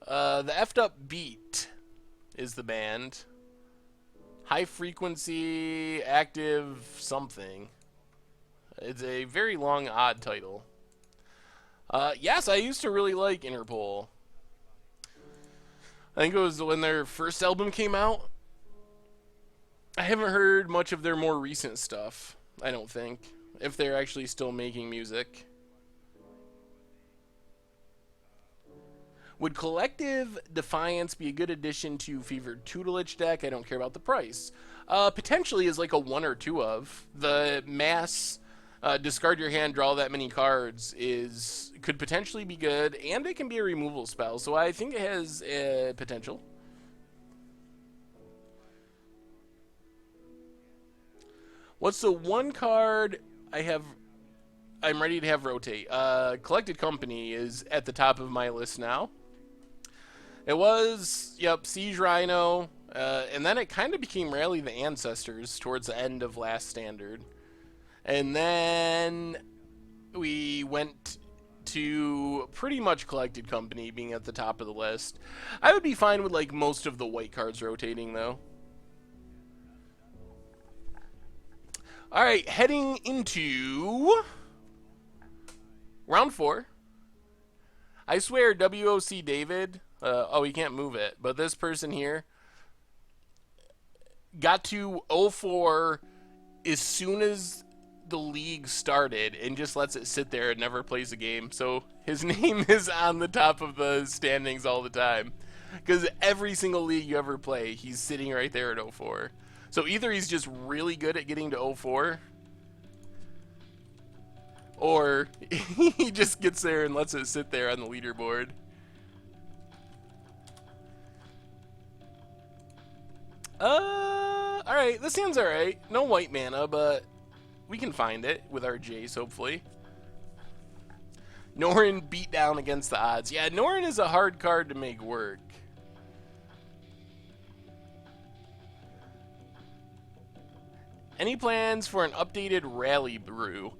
the Effed Up Beat is the band. High Frequency Active something. It's a very long, odd title. Yes, I used to really like Interpol. I think it was when their first album came out. I haven't heard much of their more recent stuff, I don't think, if they're actually still making music. Would Collective Defiance be a good addition to Fevered Tutelage deck? I don't care about the price. Potentially is like a 1 or 2 of. The mass discard your hand, draw that many cards could potentially be good, and it can be a removal spell, so I think it has potential. What's the one card I'm ready to have rotate? Collected Company is at the top of my list now. It was, yep, Siege Rhino, and then it kind of became Rally the Ancestors towards the end of last Standard. And then we went to pretty much Collected Company being at the top of the list. I would be fine with like most of the white cards rotating though. All right, heading into round 4. I swear WOC David, oh, he can't move it, but this person here got to 0-4 as soon as the league started and just lets it sit there and never plays a game. So his name is on the top of the standings all the time, because every single league you ever play, he's sitting right there at 0-4. So either he's just really good at getting to 0-4, or he just gets there and lets it sit there on the leaderboard. Alright, this hand's alright. No white mana, but we can find it with our Jace, hopefully. Norn beat down against the odds. Yeah, Norn is a hard card to make work. Any plans for an updated Rally brew?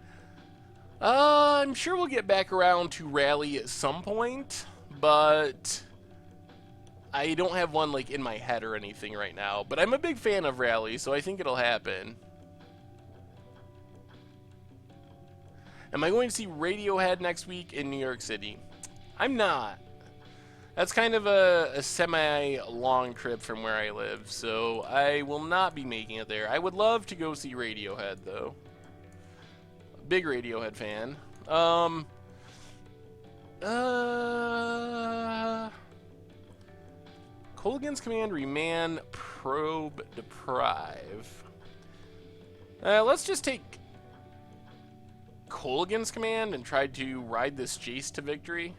I'm sure we'll get back around to Rally at some point, but I don't have one like in my head or anything right now. But I'm a big fan of Rally, so I think it'll happen. Am I going to see Radiohead next week in New York City? I'm not. That's kind of a semi-long trip from where I live, so I will not be making it there. I would love to go see Radiohead, though. Big Radiohead fan. Colgan's command, remand, probe, deprive. Let's just take Colgan's command and try to ride this Jace to victory.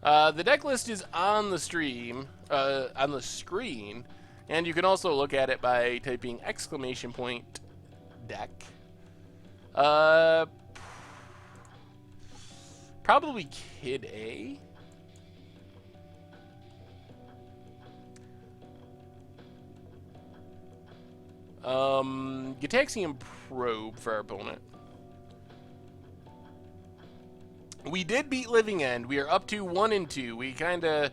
The deck list is on the stream, on the screen, and you can also look at it by typing !deck. Probably Kid A. Gitaxian Probe for our opponent. We did beat Living End. We are up to 1-2.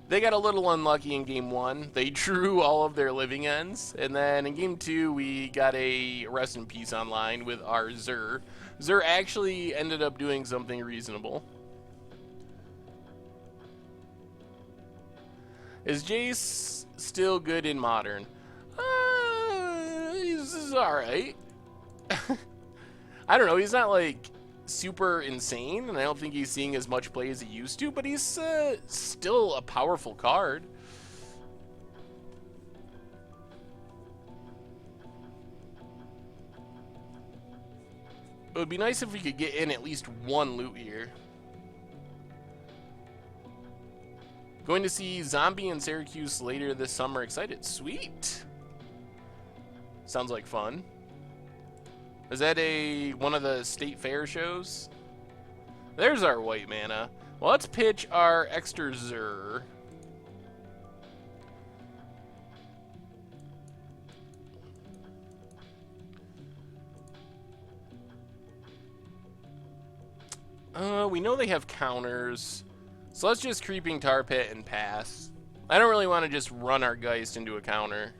They got a little unlucky in game 1. They drew all of their Living Ends. And then in game 2, we got a Rest in Peace online with our Zur. Zur actually ended up doing something reasonable. Is Jace still good in Modern? He's alright. I don't know. He's not like super insane, and I don't think he's seeing as much play as he used to, but he's still a powerful card. It would be nice if we could get in at least one loot here. Going to see Zombie in Syracuse later this summer. Excited. Sweet. Sounds like fun. Is that one of the state fair shows? There's our white mana. Well, let's pitch our extra Zur. We know they have counters, so let's just Creeping Tar Pit and pass. I don't really want to just run our Geist into a counter.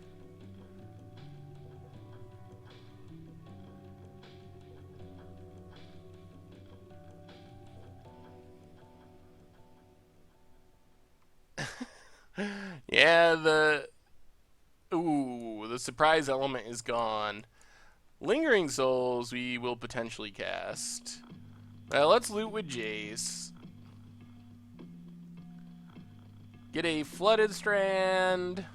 Yeah, the surprise element is gone. Lingering Souls we will potentially cast. Let's loot with Jace. Get a Flooded Strand.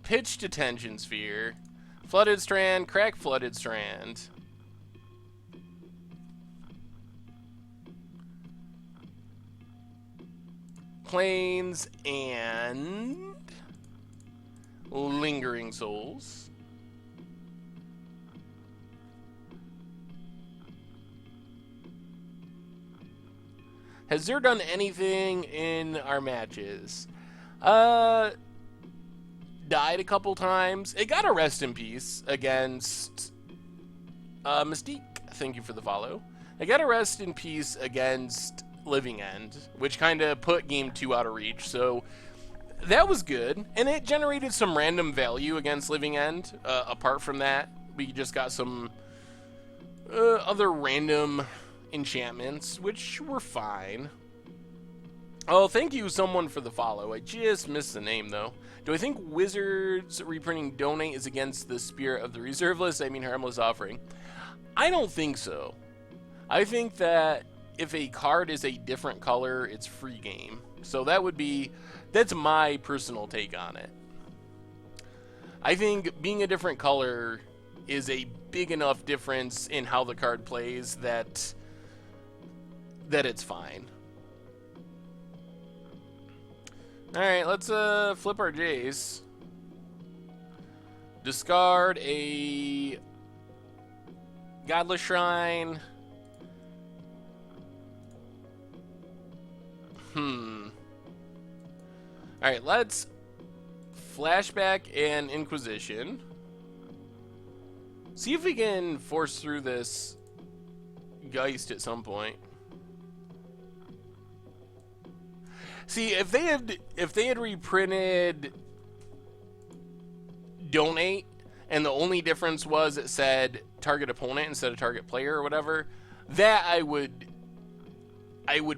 Pitch Detention Sphere. Flooded Strand, crack Flooded Strand. Plains and Lingering Souls. Has Zur done anything in our matches? Died a couple times. It got a Rest in Peace against Mystique. Thank you for the follow. It got a Rest in Peace against Living End, which kind of put game 2 out of reach, so that was good, and it generated some random value against Living End. Apart from that, we just got some other random enchantments, which were fine. Oh, thank you someone for the follow. I just missed the name though. Do I think Wizards reprinting Donate is against the spirit of the reserve list? I mean Harmless Offering. I don't think so. I think that if a card is a different color, it's free game. So that's my personal take on it. I think being a different color is a big enough difference in how the card plays that it's fine. Alright, let's flip our Jace. Discard a Godless Shrine. Alright, let's Flashback and Inquisition. See if we can force through this Geist at some point. See, if they had reprinted Donate, and the only difference was it said target opponent instead of target player or whatever, that I would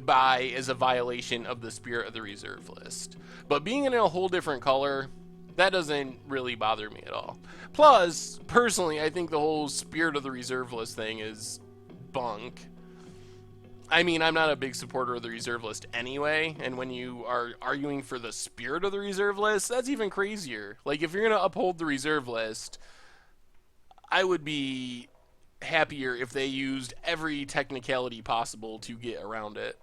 buy as a violation of the Spirit of the Reserve list. But being in a whole different color, that doesn't really bother me at all. Plus, personally, I think the whole Spirit of the Reserve list thing is bunk. I mean, I'm not a big supporter of the reserve list anyway, and when you are arguing for the Spirit of the Reserve list, that's even crazier. Like, if you're going to uphold the reserve list, I would be happier if they used every technicality possible to get around it.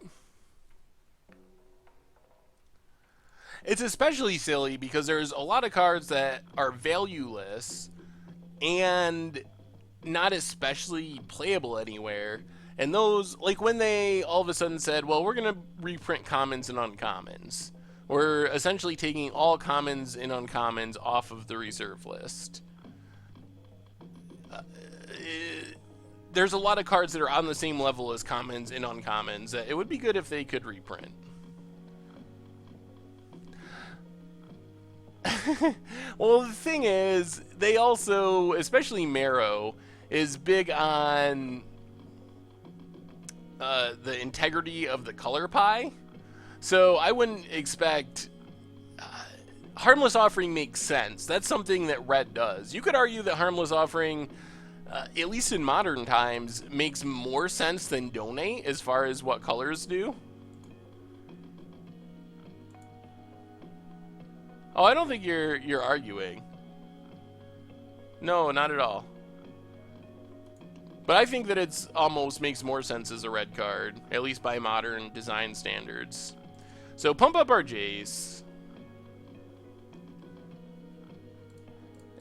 It's especially silly because there's a lot of cards that are valueless and not especially playable anywhere. And those, like when they all of a sudden said, well, we're going to reprint commons and uncommons. We're essentially taking all commons and uncommons off of the reserve list. There's a lot of cards that are on the same level as commons and uncommons that it would be good if they could reprint. Well, the thing is, they also, especially Marrow, is big on the integrity of the color pie. So I wouldn't expect... Harmless Offering makes sense. That's something that Red does. You could argue that Harmless Offering, at least in modern times, makes more sense than Donate as far as what colors do. Oh, I don't think you're arguing. No, not at all. But I think that it's almost makes more sense as a red card, at least by modern design standards. So pump up our Jace.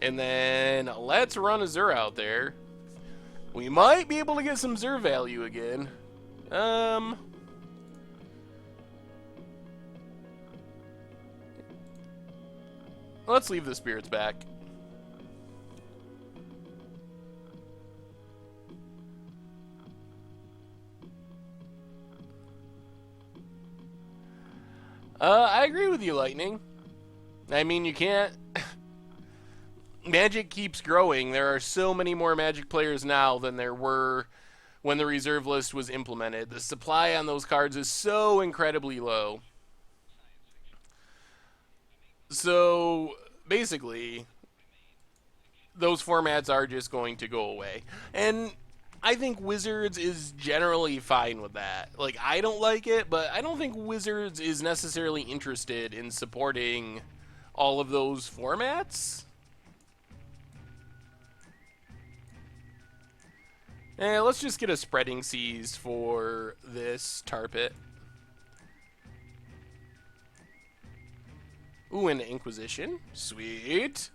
And then let's run a Zur out there. We might be able to get some Zur value again. Let's leave the spirits back. I agree with you, Lightning. I mean, you can't... Magic keeps growing. There are so many more Magic players now than there were when the reserve list was implemented. The supply on those cards is so incredibly low. So, basically, those formats are just going to go away. And I think Wizards is generally fine with that. Like, I don't like it, but I don't think Wizards is necessarily interested in supporting all of those formats. Let's just get a Spreading Seas for this Tar Pit. Ooh, and Inquisition. Sweet.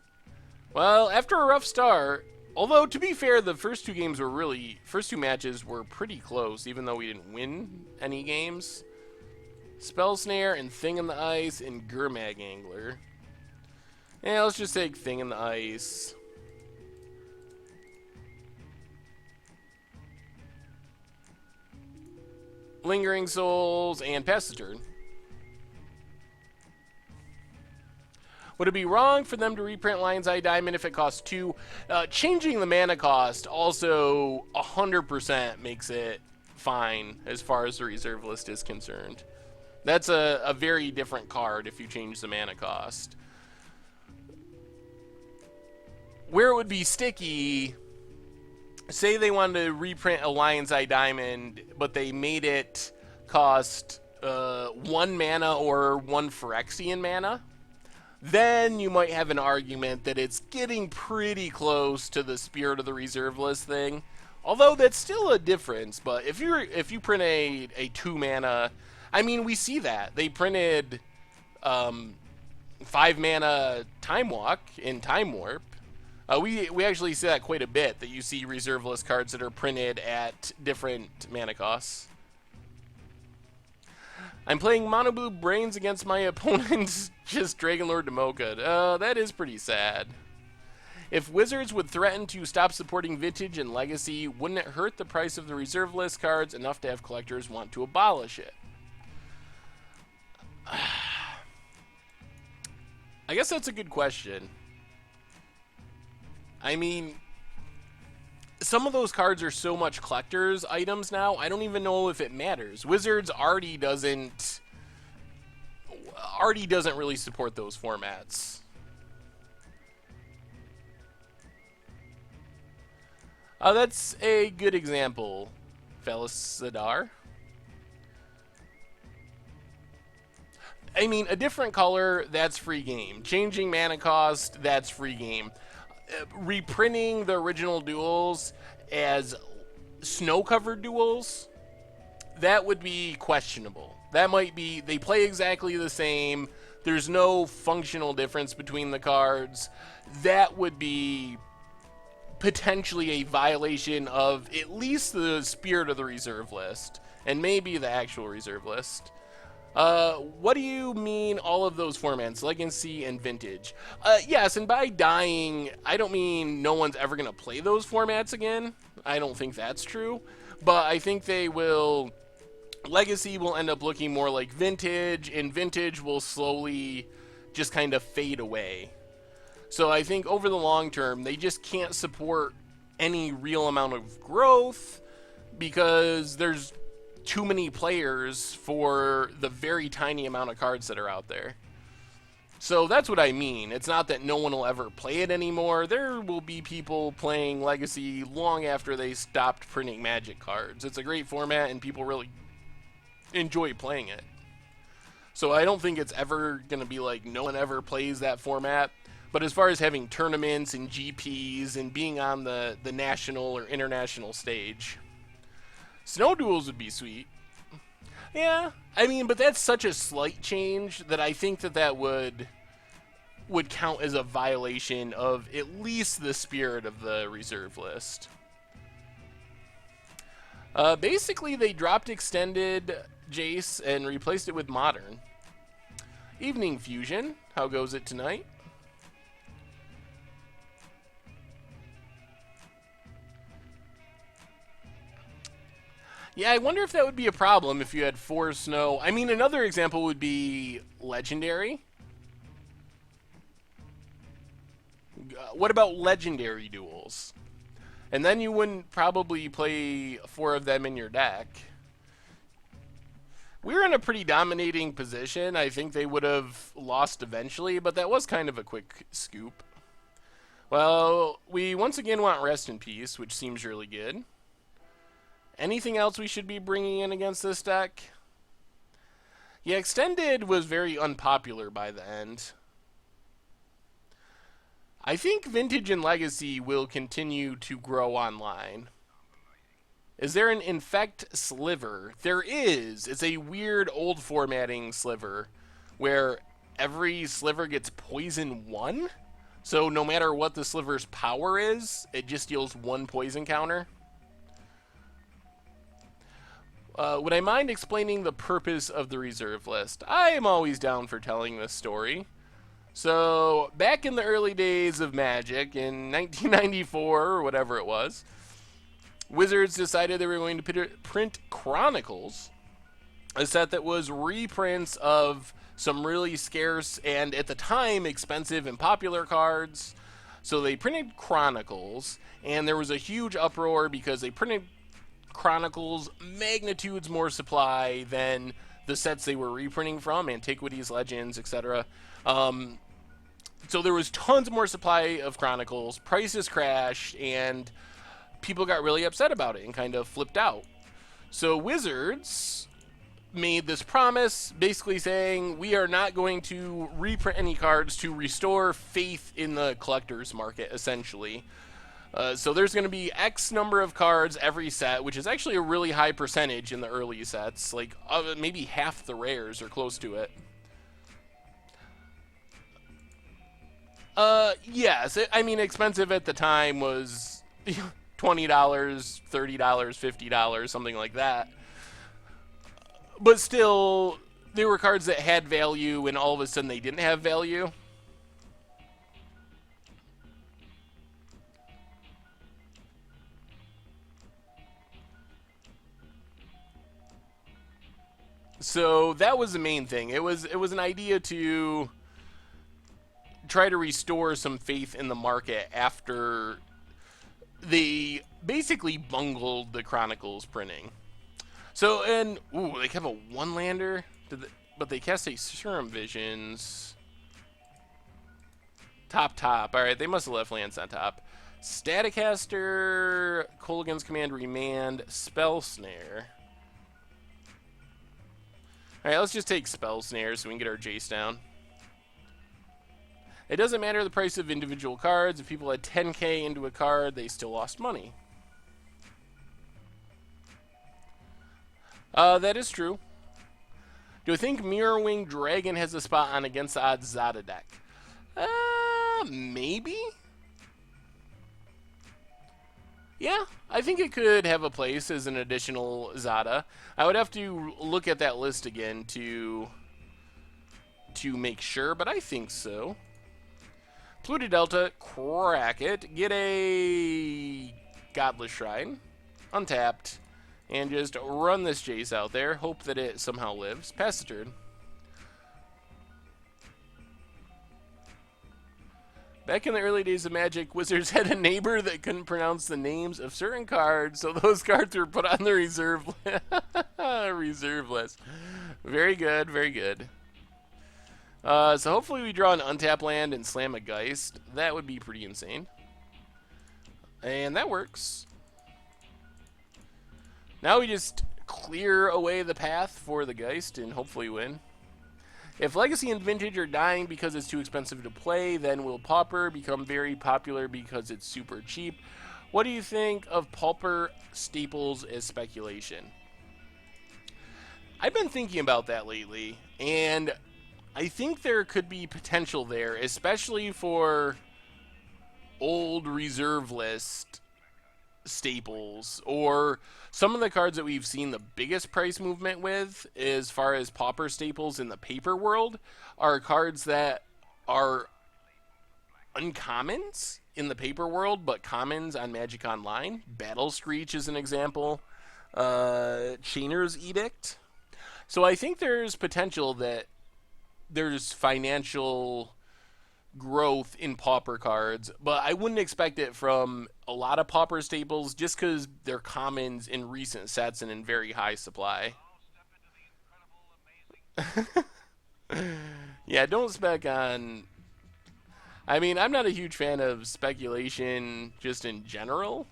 Well, after a rough start, although to be fair, the first two matches were pretty close, even though we didn't win any games. Spell Snare and Thing in the Ice and Gurmag Angler. Yeah, let's just take Thing in the Ice. Lingering Souls and pass the turn. Would it be wrong for them to reprint Lion's Eye Diamond if it costs 2? Changing the mana cost also 100% makes it fine as far as the reserve list is concerned. That's a very different card if you change the mana cost. Where it would be sticky, say they wanted to reprint a Lion's Eye Diamond, but they made it cost 1 mana or 1 Phyrexian mana. Then you might have an argument that it's getting pretty close to the Spirit of the Reserve list thing. Although that's still a difference, but if you print a 2 mana, I mean, we see that. They printed 5 mana Time Walk in Time Warp, We actually see that quite a bit, that you see reserve list cards that are printed at different mana costs. I'm playing Mono Blue Brains against my opponent's just Dragonlord Demoka. That is pretty sad. If Wizards would threaten to stop supporting Vintage and Legacy, wouldn't it hurt the price of the reserve list cards enough to have collectors want to abolish it? I guess that's a good question. I mean, some of those cards are so much collector's items now, I don't even know if it matters. Wizards already doesn't really support those formats. That's a good example, Felicidar. I mean, a different color, that's free game. Changing mana cost, that's free game. Reprinting the original duels as snow-covered duels, that would be questionable. That might be, they play exactly the same, there's no functional difference between the cards. That would be potentially a violation of at least the spirit of the reserve list, and maybe the actual reserve list. What do you mean all of those formats, Legacy and Vintage? Yes, and by dying, I don't mean no one's ever going to play those formats again. I don't think that's true. But I think they will... Legacy will end up looking more like Vintage, and Vintage will slowly just kind of fade away. So I think over the long term, they just can't support any real amount of growth because there's too many players for the very tiny amount of cards that are out there. So that's what I mean. It's not that no one will ever play it anymore. There will be people playing Legacy long after they stopped printing Magic cards. It's a great format and people really enjoy playing it. So I don't think it's ever going to be like no one ever plays that format. But as far as having tournaments and GPs and being on the national or international stage, Snow Duels would be sweet. Yeah, I mean, but that's such a slight change that I think that would count as a violation of at least the spirit of the reserve list. Basically, they dropped Extended Jace and replaced it with Modern. Evening Fusion, how goes it tonight? Yeah, I wonder if that would be a problem if you had 4 snow. I mean, another example would be Legendary. What about Legendary duels? And then you wouldn't probably play 4 of them in your deck. We were in a pretty dominating position. I think they would have lost eventually, but that was kind of a quick scoop. Well, we once again want Rest in Peace, which seems really good. Anything else we should be bringing in against this deck? Yeah, Extended was very unpopular by the end. I think Vintage and Legacy will continue to grow online. Is there an Infect Sliver? There is. It's a weird old formatting sliver where every sliver gets poison 1. So no matter what the sliver's power is, it just deals 1 poison counter. Would I mind explaining the purpose of the reserve list? I am always down for telling this story. So, back in the early days of Magic, in 1994 or whatever it was, Wizards decided they were going to print Chronicles, a set that was reprints of some really scarce and, at the time, expensive and popular cards. So they printed Chronicles, and there was a huge uproar because they printed Chronicles magnitudes more supply than the sets they were reprinting from, Antiquities, Legends, etc. So there was tons more supply of Chronicles, prices crashed, and people got really upset about it and kind of flipped out. So Wizards made this promise basically saying, we are not going to reprint any cards to restore faith in the collector's market, essentially. So there's going to be X number of cards every set, which is actually a really high percentage in the early sets. Like, maybe half the rares or close to it. Yes. I mean, expensive at the time was $20, $30, $50, something like that. But still, there were cards that had value, and all of a sudden they didn't have value. So that was the main thing. It was an idea to try to restore some faith in the market after they basically bungled the Chronicles printing. So, and ooh, they have a one-lander, but they cast a Serum Visions. Top. All right, they must have left lands on top. Staticaster, Kolaghan's Command, Remand, Spell Snare. All right, let's just take Spell Snare so we can get our Jace down. It doesn't matter the price of individual cards. If people had 10k into a card, they still lost money. That is true. Do I think Mirrorwing Dragon has a spot on Against the Odds Zada deck? Maybe? Yeah, I think it could have a place as an additional Zada. I would have to look at that list again to make sure, but I think so. Pluto Delta, crack it, get a Godless Shrine, untapped, and just run this Jace out there, hope that it somehow lives. Pass the turn. Back in the early days of Magic, Wizards had a neighbor that couldn't pronounce the names of certain cards, so those cards were put on the reserve list. Very good, very good. So hopefully we draw an untap land and slam a Geist. That would be pretty insane. And that works. Now we just clear away the path for the Geist and hopefully win. If Legacy and Vintage are dying because it's too expensive to play, then will Pauper become very popular because it's super cheap? What do you think of Pauper staples as speculation? I've been thinking about that lately, and I think there could be potential there, especially for old reserve list staples, or some of the cards that we've seen the biggest price movement with as far as Pauper staples in the paper world are cards that are uncommons in the paper world but commons on Magic Online. Battle Screech is an example. Chainer's Edict. So I think there's potential that there's financial growth in Pauper cards, but I wouldn't expect it from a lot of Pauper staples just because they're commons in recent sets and in very high supply. Yeah, don't spec on... I mean, I'm not a huge fan of speculation just in general.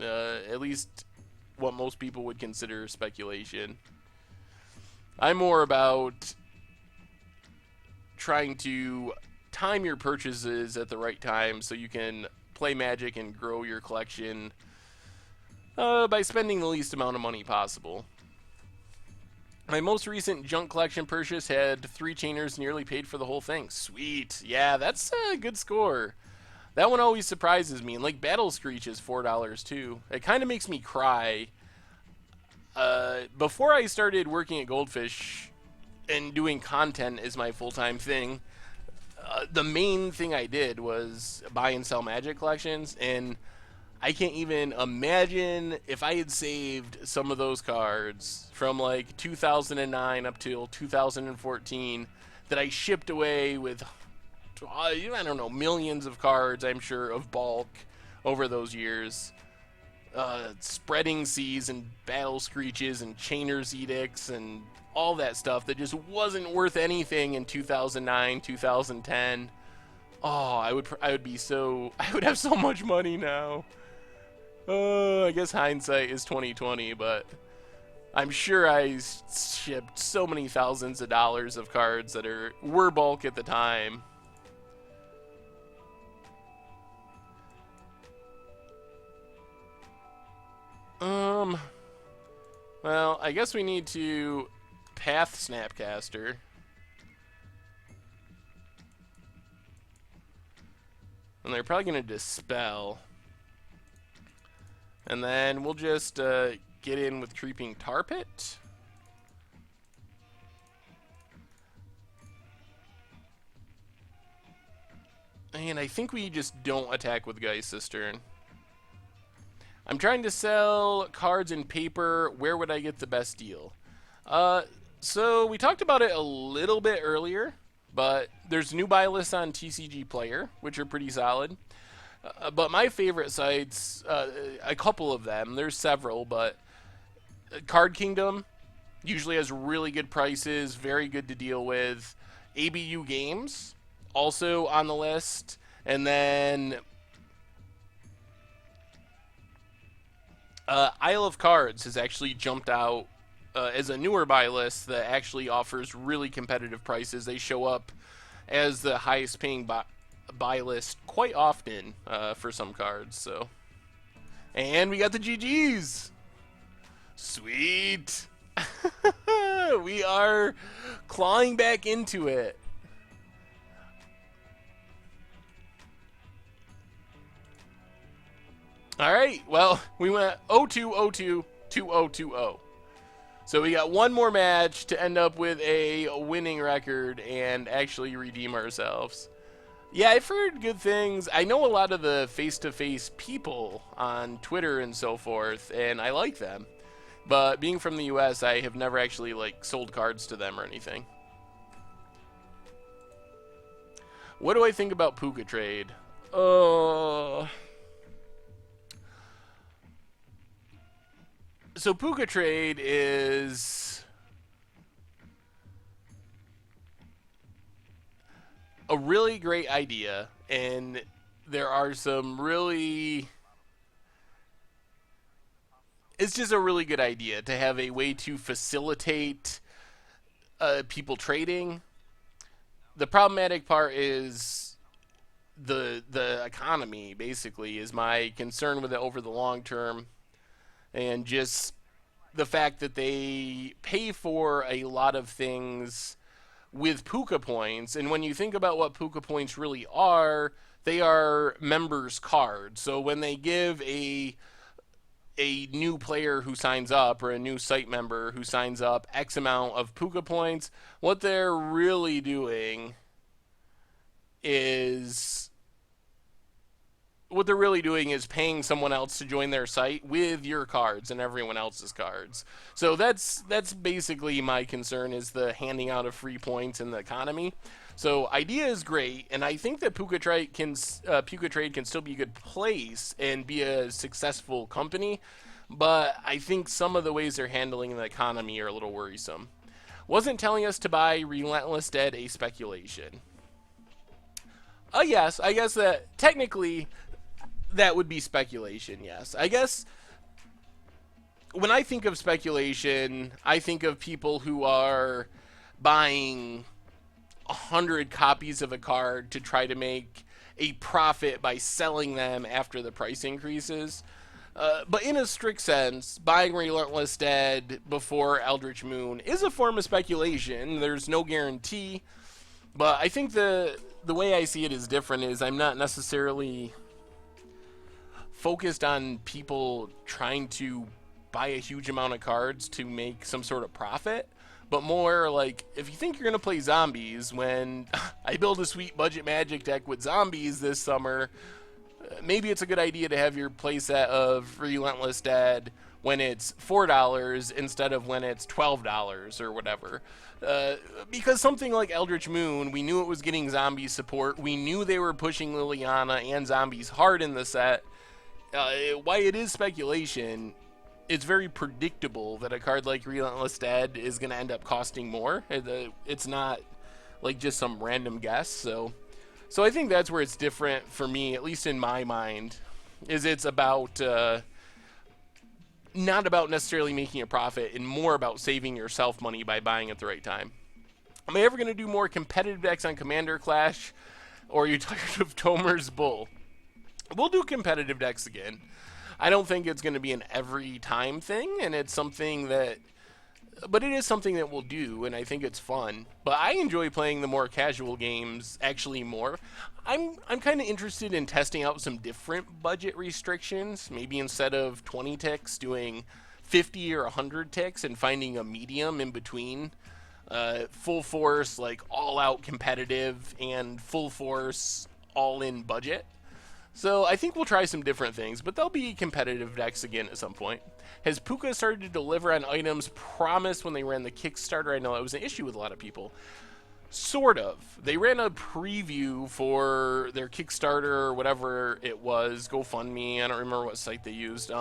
At least what most people would consider speculation. I'm more about trying to time your purchases at the right time so you can play Magic and grow your collection by spending the least amount of money possible. My most recent junk collection purchase had 3 Chainers, nearly paid for the whole thing. Sweet. Yeah, that's a good score. That one always surprises me. And like Battle Screech is $4 too. It kind of makes me cry. Before I started working at Goldfish and doing content as my full-time thing, the main thing I did was buy and sell Magic collections, and I can't even imagine if I had saved some of those cards from like 2009 up till 2014 that I shipped away with, I don't know, millions of cards, I'm sure, of bulk over those years. Spreading Seas and Battle Screeches and Chainer's Edicts and all that stuff that just wasn't worth anything in 2009, 2010. Oh, I would be so, I would have so much money now. I guess hindsight is 2020, but I'm sure I shipped so many thousands of dollars of cards that were bulk at the time. Well, I guess we need to Path Snapcaster. And they're probably going to dispel. And then we'll just get in with Creeping Tar Pit. And I think we just don't attack with Geist Cistern. I'm trying to sell cards and paper. Where would I get the best deal? So we talked about it a little bit earlier, but there's new buy lists on TCGplayer, which are pretty solid. But my favorite sites, a couple of them, there's several, but Card Kingdom usually has really good prices, very good to deal with. ABU Games, also on the list. And then Isle of Cards has actually jumped out as a newer buy list that actually offers really competitive prices. They show up as the highest paying buy list quite often for some cards. So, and we got the GGs. Sweet. We are clawing back into it. All right, well, we went 0-2, 0-2, 2-0, 2-0. So we got one more match to end up with a winning record and actually redeem ourselves. Yeah, I've heard good things. I know a lot of the face-to-face people on Twitter and so forth, and I like them. But being from the US, I have never actually sold cards to them or anything. What do I think about PukaTrade? So PukaTrade is a really great idea, and there are some really... It's just a really good idea to have a way to facilitate people trading. The problematic part is the economy, basically, is my concern with it over the long term. And just the fact that they pay for a lot of things with Puka points. And when you think about what Puka points really are, they are members' cards. So when they give a new player who signs up or a new site member who signs up X amount of Puka points, what they're really doing is paying someone else to join their site with your cards and everyone else's cards. So that's basically my concern, is the handing out of free points in the economy. So idea is great, and I think that PukaTrade can still be a good place and be a successful company, but I think some of the ways they're handling the economy are a little worrisome. Wasn't telling us to buy Relentless Dead a speculation? Yes, I guess that technically that would be speculation, yes. I guess when I think of speculation, I think of people who are buying 100 copies of a card to try to make a profit by selling them after the price increases. But in a strict sense, buying Relentless Dead before Eldritch Moon is a form of speculation. There's no guarantee. But I think the way I see it is different, is I'm not necessarily focused on people trying to buy a huge amount of cards to make some sort of profit, but more like, if you think you're going to play zombies, when I build a sweet budget Magic deck with zombies this summer, maybe it's a good idea to have your playset of Relentless Dead when it's $4 instead of when it's $12 or whatever. Because something like Eldritch Moon, we knew it was getting zombie support. We knew they were pushing Liliana and zombies hard in the set. Why it is speculation, it's very predictable that a card like Relentless Dead is going to end up costing more. It's not like just some random guess. So I think that's where it's different for me, at least in my mind, is it's about not about necessarily making a profit, and more about saving yourself money by buying at the right time. Am I ever going to do more competitive decks on Commander Clash, or are you tired of Tomer's Bull? We'll do competitive decks again. I don't think it's going to be an every time thing, and it's something that but it is something that we'll do, and I think it's fun. But I enjoy playing the more casual games actually more. I'm kind of interested in testing out some different budget restrictions. Maybe instead of 20 ticks, doing 50 or 100 ticks, and finding a medium in between. Full force, like all out competitive, and full force, all in budget. So I think we'll try some different things, but there'll be competitive decks again at some point. Has Puka started to deliver on items promised when they ran the Kickstarter? I know that was an issue with a lot of people. Sort of. They ran a preview for their Kickstarter or whatever it was, GoFundMe. I don't remember what site they used.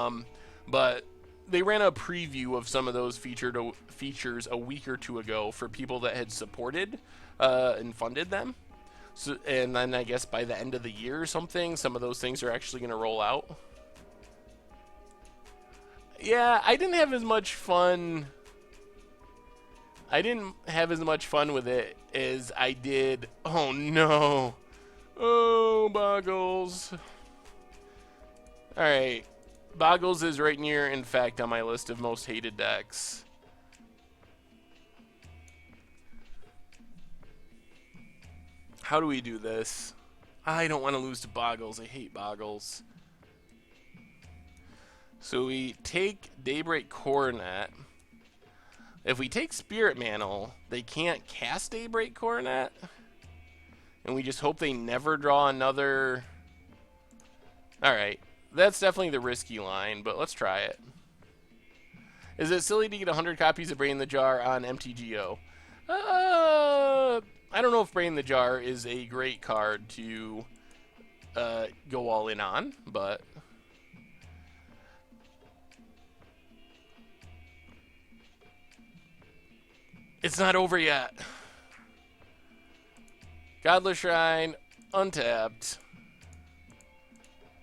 But they ran a preview of some of those features a week or two ago for people that had supported and funded them. So, and then I guess by the end of the year or something, some of those things are actually going to roll out. Yeah, I didn't have as much fun. I didn't have as much fun with it as I did. Oh no. Oh, Boggles. Alright. Boggles is right near, in fact, on my list of most hated decks. How do we do this? I don't want to lose to Boggles. I hate Boggles. So we take Daybreak Coronet. If we take Spirit Mantle, they can't cast Daybreak Coronet. And we just hope they never draw another... Alright. That's definitely the risky line, but let's try it. Is it silly to get 100 copies of Brain the Jar on MTGO? I don't know if Brain the Jar is a great card to go all in on, but... It's not over yet. Godless Shrine, untapped.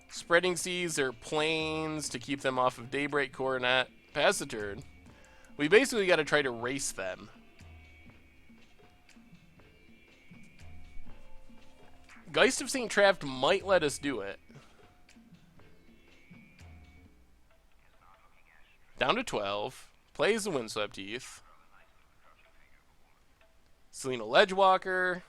Spreading Seas are planes to keep them off of Daybreak Coronet. Pass the turn. We basically got to try to race them. Geist of St. Traft might let us do it. Down to 12. Plays the Windswept Heath. Selena Ledgewalker.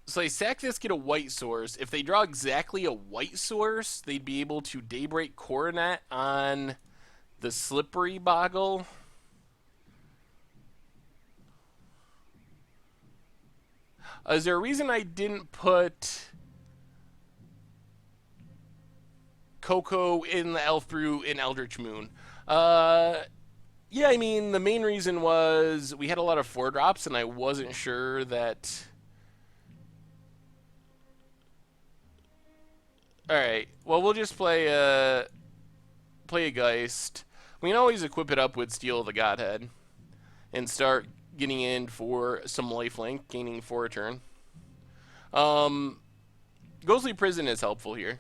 So they sack this, get a white source. If they draw exactly a white source, they'd be able to Daybreak Coronet on the Slippery Boggle. Is there a reason I didn't put Coco in the Elf Brew in Eldritch Moon? Yeah, I mean, the main reason was we had a lot of 4-drops, and I wasn't sure that... Alright, well, we'll just play a Geist. We can always equip it up with Steel of the Godhead and start getting in for some lifelink, gaining 4 a turn. Ghostly Prison is helpful here.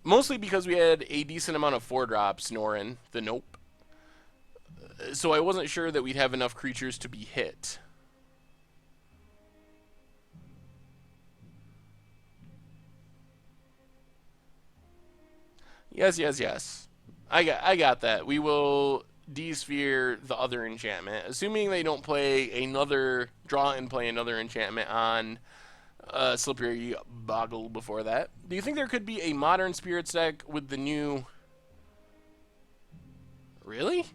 Mostly because we had a decent amount of 4-drops, Norin, the Nope. So I wasn't sure that we'd have enough creatures to be hit. Yes. I got that. We will D-Sphere the other enchantment, assuming they don't play another draw and play another enchantment on Slippery Boggle before that. Do you think there could be a Modern Spirits deck with the new... Really?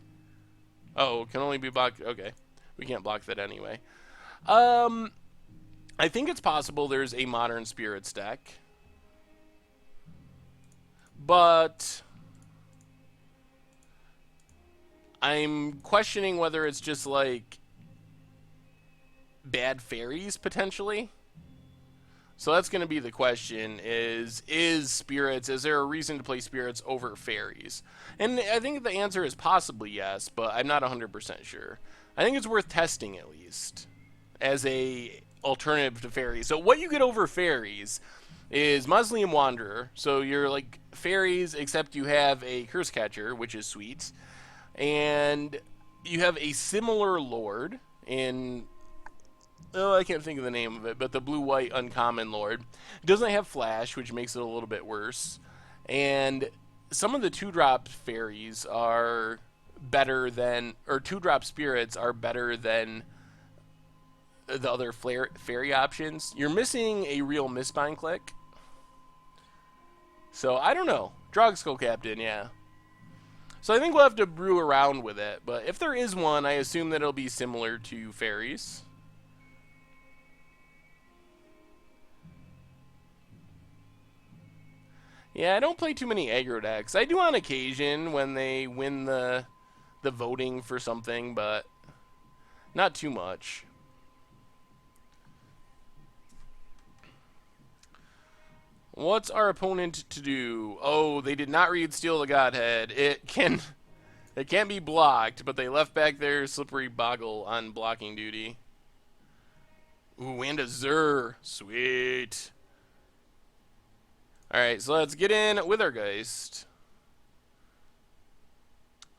Oh, can only be blocked. Okay, we can't block that anyway. I think it's possible there's a Modern Spirits deck. But I'm questioning whether it's just like bad fairies potentially. So that's going to be the question is spirits, is there a reason to play spirits over fairies? And I think the answer is possibly yes, but I'm not 100% sure. I think it's worth testing at least as a alternative to fairies. So what you get over fairies is Mausoleum Wanderer. So you're like fairies, except you have a Curse Catcher, which is sweet. And you have a similar Lord in oh, I can't think of the name of it, but the blue-white uncommon lord. It doesn't have flash, which makes it a little bit worse. And some of the 2-drop fairies are better than, or 2-drop spirits are better than the other fairy options. You're missing a real misbind click. So, I don't know. Drog Captain, yeah. So I think we'll have to brew around with it. But if there is one, I assume that it'll be similar to fairies. Yeah, I don't play too many aggro decks. I do on occasion when they win the voting for something, but not too much. What's our opponent to do? Oh, they did not read Steal the Godhead. It can't be blocked, but they left back their Slippery Boggle on blocking duty. Ooh, and a Zur. Sweet. Alright, so let's get in with our Geist.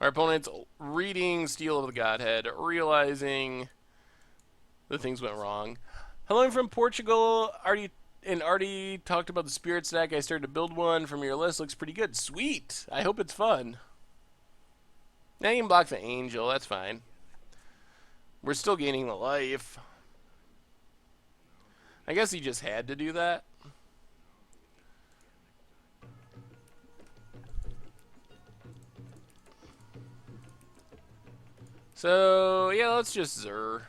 Our opponent's reading Steal of the Godhead, realizing that things went wrong. Hello, I'm from Portugal. Artie talked about the Spirits deck. I started to build one from your list. Looks pretty good. Sweet. I hope it's fun. Now you can block the Angel. That's fine. We're still gaining the life. I guess he just had to do that. So, yeah, let's just Zur.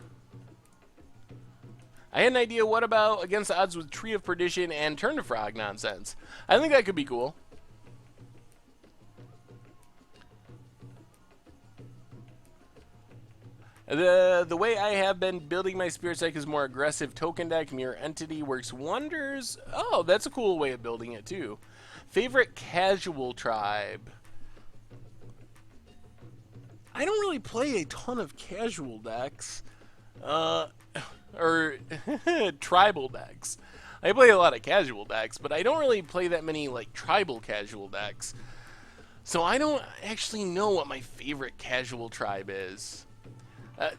I had an idea, what about against the odds with Tree of Perdition and Turn to Frog nonsense? I think that could be cool. The way I have been building my Spirits deck is more aggressive token deck. Mirror Entity works wonders. Oh, that's a cool way of building it, too. Favorite casual tribe? I don't really play a ton of casual decks. Or tribal decks. I play a lot of casual decks, but I don't really play that many like tribal casual decks. So I don't actually know what my favorite casual tribe is.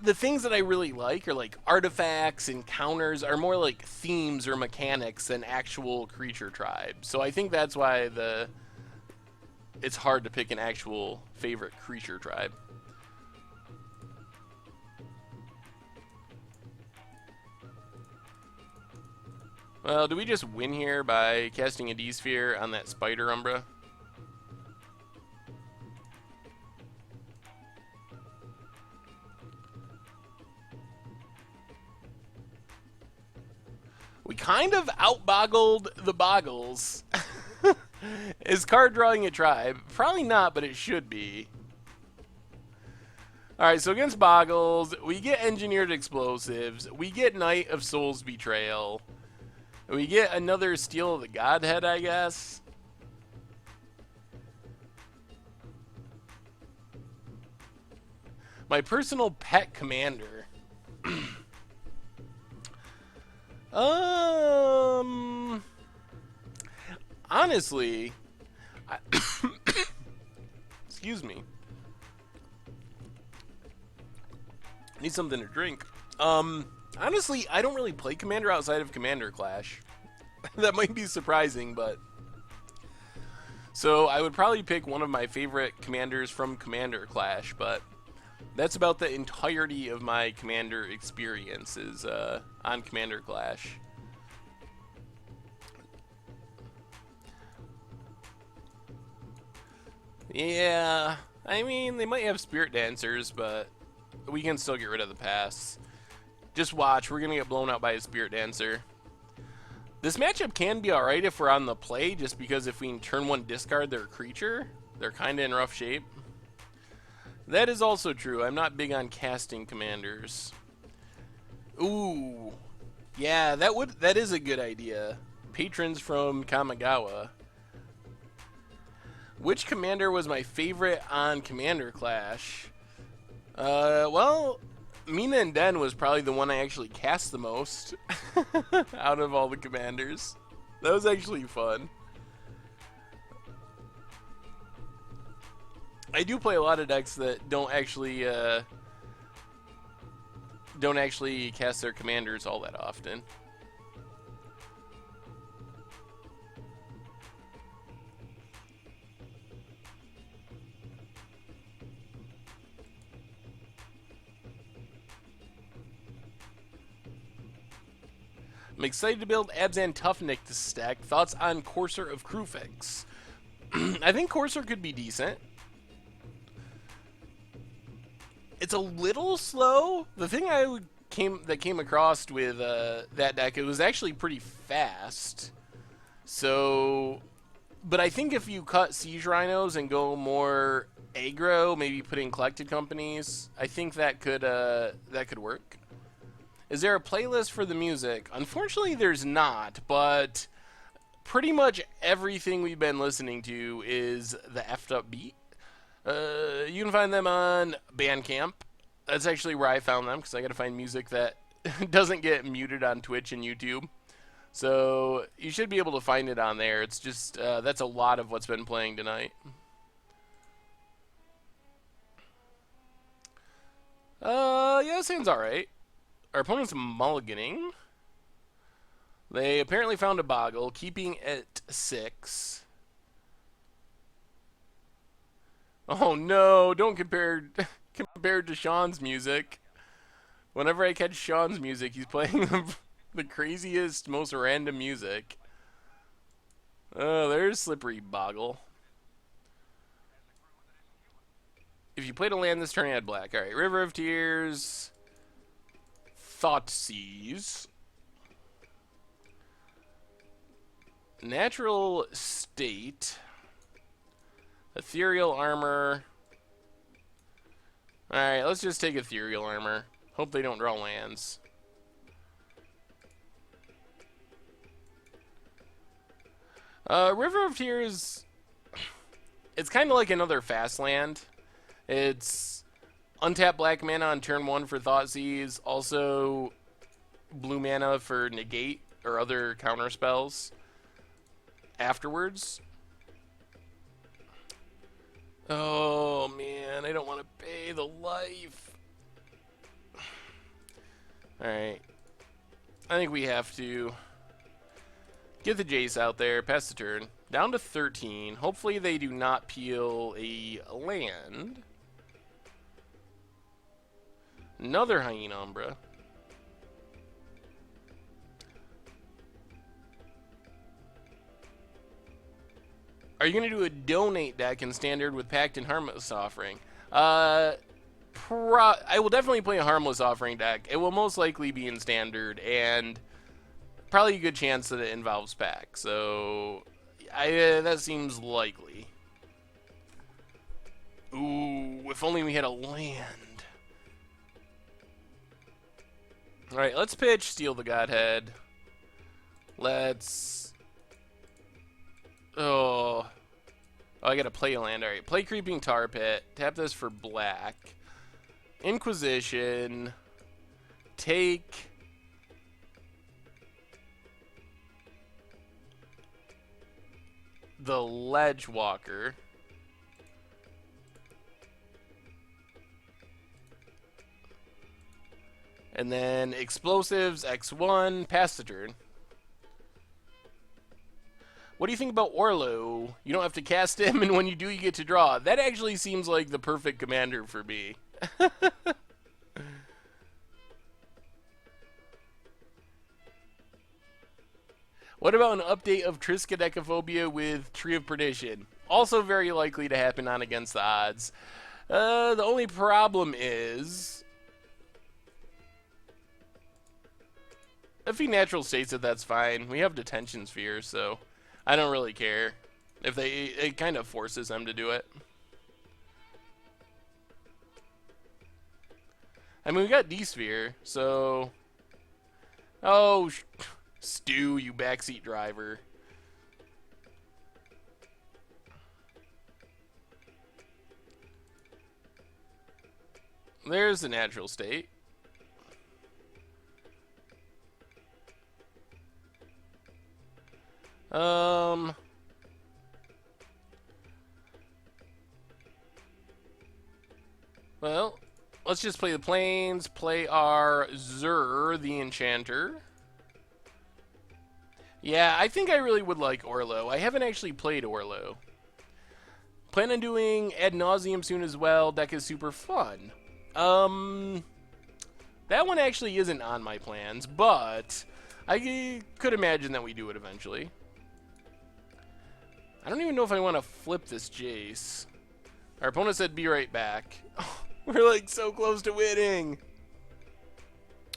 The things that I really like are like artifacts and counters are more like themes or mechanics than actual creature tribes. So I think that's why it's hard to pick an actual favorite creature tribe. Well, do we just win here by casting a D-Sphere on that Spider Umbra? We kind of outboggled the Boggles. Is card drawing a tribe? Probably not, but it should be. Alright, so against Boggles, we get Engineered Explosives. We get Knight of Soul's Betrayal. We get another Steal of the Godhead, I guess. My personal pet commander. Honestly, excuse me. Need something to drink. Honestly, I don't really play Commander outside of Commander Clash. That might be surprising, but... So, I would probably pick one of my favorite commanders from Commander Clash, but... That's about the entirety of my Commander experience is on Commander Clash. Yeah, I mean, they might have Spirit Dancers, but we can still get rid of the pass. Just watch, we're going to get blown out by a Spirit Dancer. This matchup can be alright if we're on the play, just because if we turn 1 discard their creature, they're kind of in rough shape. That is also true. I'm not big on casting commanders. Ooh. Yeah, that is a good idea. Patrons from Kamigawa. Which commander was my favorite on Commander Clash? Well, Mina and Den was probably the one I actually cast the most out of all the commanders. That was actually fun. I do play a lot of decks that don't actually don't actually cast their commanders all that often. I'm excited to build Abzan Toughneck to stack. Thoughts on Courser of Krufix? I think Courser could be decent. It's a little slow. The thing that came across with that deck, it was actually pretty fast. So, but I think if you cut Siege Rhinos and go more aggro, maybe put in Collected Companies, I think that could work. Is there a playlist for the music? Unfortunately, there's not, but pretty much everything we've been listening to is the effed up beat. You can find them on Bandcamp. That's actually where I found them, because I got to find music that doesn't get muted on Twitch and YouTube. So you should be able to find it on there. It's just, that's a lot of what's been playing tonight. Yeah, sounds alright. Our opponent's mulliganing. They apparently found a boggle, keeping it 6. Oh no, don't compare to Sean's music. Whenever I catch Sean's music, he's playing the craziest, most random music. Oh, there's Slippery Boggle. If you played a land this turn, add black. Alright, River of Tears. Thoughtseize. Natural State. Ethereal Armor. Alright, let's just take Ethereal Armor. Hope they don't draw lands. River of Tears, it's kind of like another fast land. It's untap black mana on turn 1 for Thoughtseize, also blue mana for negate or other counter spells afterwards. Oh man, I don't want to pay the life. Alright. I think we have to get the Jace out there, pass the turn. Down to 13. Hopefully they do not peel a land. Another Hyena Umbra. Are you going to do a donate deck in Standard with Pact and Harmless Offering? I will definitely play a Harmless Offering deck. It will most likely be in Standard, and probably a good chance that it involves Pact. So, that seems likely. Ooh, if only we had a land. Alright, let's pitch Steal the Godhead. Let's... Oh, I gotta play a land. Alright, play Creeping Tar Pit. Tap this for black. Inquisition. Take... the Ledgewalker. And then Explosives, X1, pass the turn. What do you think about Orlo? You don't have to cast him, and when you do, you get to draw. That actually seems like the perfect commander for me. What about an update of Triskaidekaphobia with Tree of Perdition? Also very likely to happen on Against the Odds. The only problem is... if he natural states it, that's fine. We have Detention Sphere, so I don't really care. If it kind of forces them to do it. I mean, we got D-Sphere, so... Oh, Stu, you backseat driver. There's the natural state. Well, let's just play the plains, play our Zur the Enchanter. Yeah, I think I really would like Orlo. I haven't actually played Orlo. Plan on doing Ad Nauseam soon as well. Deck is super fun. That one actually isn't on my plans, but I could imagine that we do it eventually. I don't even know if I want to flip this Jace. Our opponent said be right back. Oh, we're like so close to winning.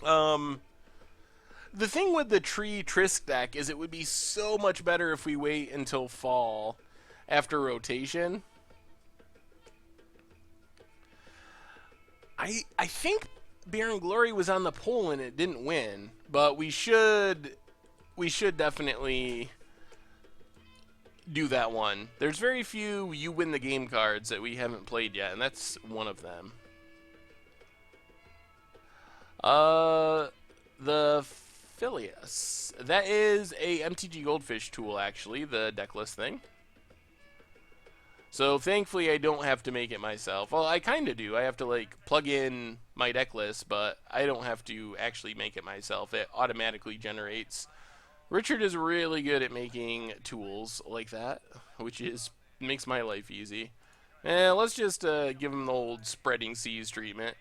The thing with the Tree Trisk deck is it would be so much better if we wait until fall after rotation. I think Baron Glory was on the poll and it didn't win, but we should definitely do that one. There's very few you win the game cards that we haven't played yet, and that's one of them. The Phileas. That is a MTG Goldfish tool, actually, the decklist thing. So thankfully I don't have to make it myself. Well, I kind of do. I have to like plug in my deck list, but I don't have to actually make it myself. It automatically generates. Richard is really good at making tools like that, which makes my life easy. Let's just give him the old spreading seas treatment.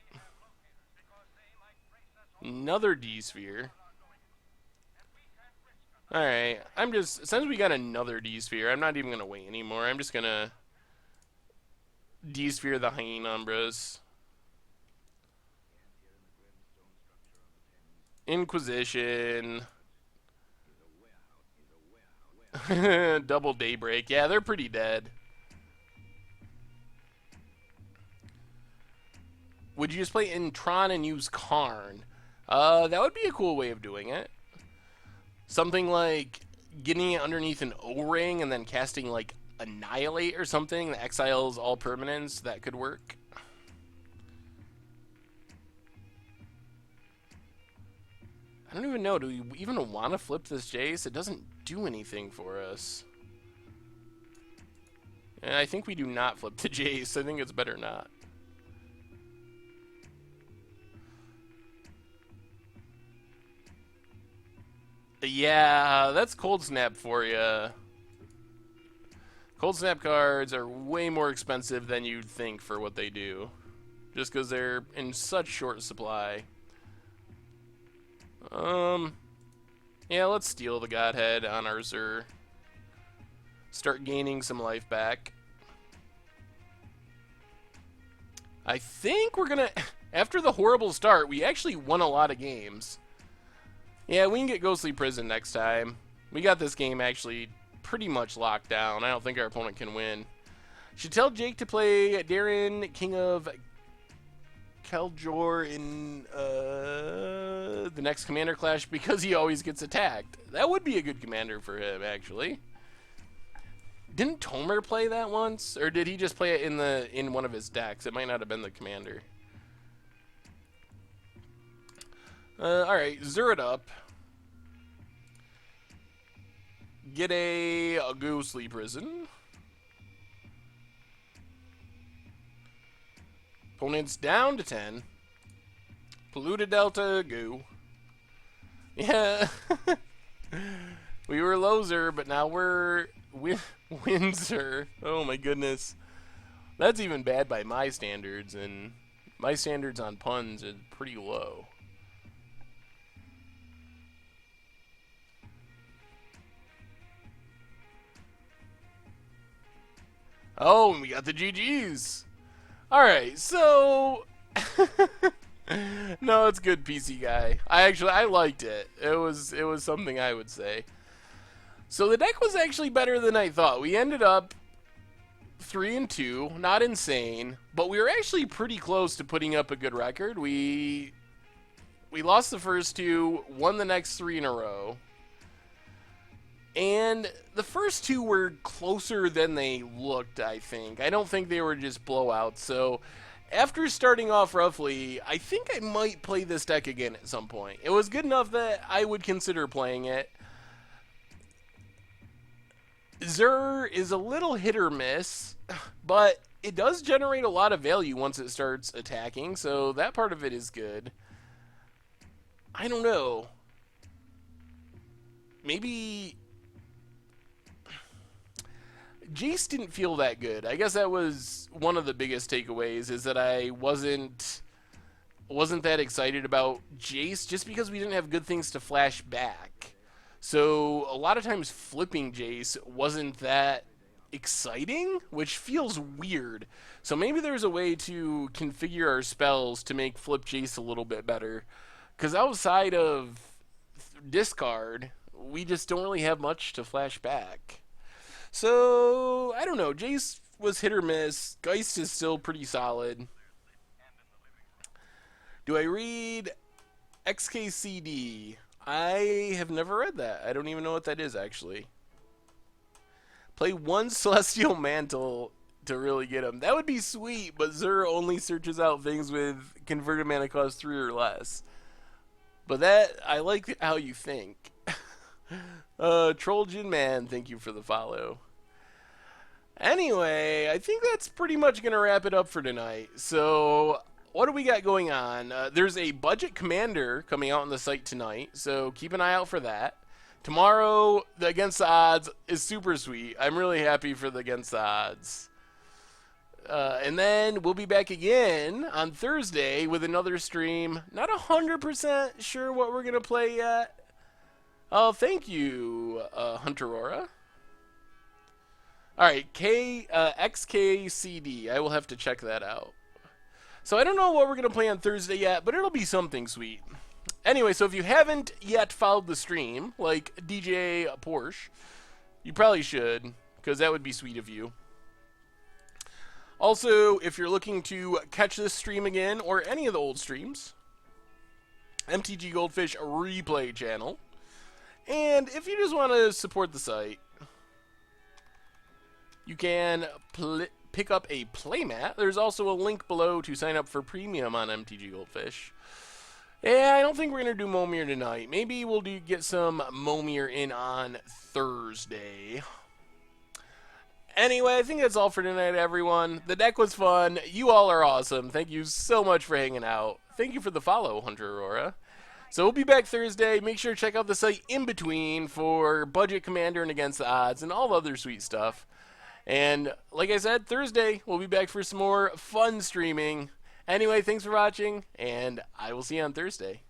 Another D-Sphere. Alright, since we got another D-Sphere, I'm not even going to wait anymore. I'm just going to D-Sphere the Hyena Umbras. Inquisition. Double Daybreak. Yeah, they're pretty dead. Would you just play Intron and use Karn? That would be a cool way of doing it. Something like getting it underneath an O-ring and then casting like Annihilate or something that exiles all permanents. That could work. I don't even know. Do we even want to flip this Jace? It doesn't do anything for us. And I think we do not flip the Jace. I think it's better not. Yeah, that's Cold Snap for you. Cold Snap cards are way more expensive than you'd think for what they do. Just because they're in such short supply. Yeah, let's steal the Godhead on our Zur. Start gaining some life back. I think we're gonna... After the horrible start, we actually won a lot of games. Yeah, we can get Ghostly Prison next time. We got this game actually pretty much locked down. I don't think our opponent can win. Should tell Jake to play Darren, King of Keljor in the next Commander Clash because he always gets attacked. That would be a good commander for him, actually. Didn't Tomer play that once? Or did he just play it in one of his decks? It might not have been the commander. Alright, Zur it up. Get a Ghostly Prison. Opponent's down to 10. Polluted Delta, go. Yeah. We were loser, but now we're Windsor. Oh my goodness. That's even bad by my standards, and my standards on puns is pretty low. Oh, and we got the GGs. Alright, so... No, it's good, PC guy. I liked it. It was something I would say. So the deck was actually better than I thought. We ended up 3-2, not insane, but we were actually pretty close to putting up a good record. We lost the first two, won the next 3 in a row. And the first two were closer than they looked, I think. I don't think they were just blowouts. So after starting off roughly, I think I might play this deck again at some point. It was good enough that I would consider playing it. Zur is a little hit or miss, but it does generate a lot of value once it starts attacking, so that part of it is good. I don't know. Maybe Jace didn't feel that good. I guess that was one of the biggest takeaways, is that I wasn't that excited about Jace just because we didn't have good things to flash back. So a lot of times flipping Jace wasn't that exciting, which feels weird. So maybe there's a way to configure our spells to make flip Jace a little bit better. Because outside of discard, we just don't really have much to flash back. So, I don't know. Jace was hit or miss. Geist is still pretty solid. Do I read XKCD? I have never read that. I don't even know what that is, actually. Play one Celestial Mantle to really get him. That would be sweet, but Zur only searches out things with converted mana cost 3 or less. But that, I like how you think. Trojan Man, thank you for the follow. Anyway, I think that's pretty much going to wrap it up for tonight. So, what do we got going on? There's a budget commander coming out on the site tonight, so keep an eye out for that. Tomorrow, the Against the Odds is super sweet. I'm really happy for the Against the Odds. And then we'll be back again on Thursday with another stream. Not 100% sure what we're going to play yet. Oh, thank you, Hunter Aura. Alright, XKCD. I will have to check that out. So I don't know what we're going to play on Thursday yet, but it'll be something sweet. Anyway, so if you haven't yet followed the stream, like DJ Porsche, you probably should, because that would be sweet of you. Also, if you're looking to catch this stream again, or any of the old streams, MTG Goldfish replay channel. And if you just want to support the site, you can pick up a playmat. There's also a link below to sign up for premium on MTG Goldfish. Yeah, I don't think we're going to do Momir tonight. Maybe we'll get some Momir in on Thursday. Anyway, I think that's all for tonight, everyone. The deck was fun. You all are awesome. Thank you so much for hanging out. Thank you for the follow, Hunter Aurora. So we'll be back Thursday. Make sure to check out the site in between for Budget Commander and Against the Odds and all the other sweet stuff. And like I said, Thursday, we'll be back for some more fun streaming. Anyway, thanks for watching, and I will see you on Thursday.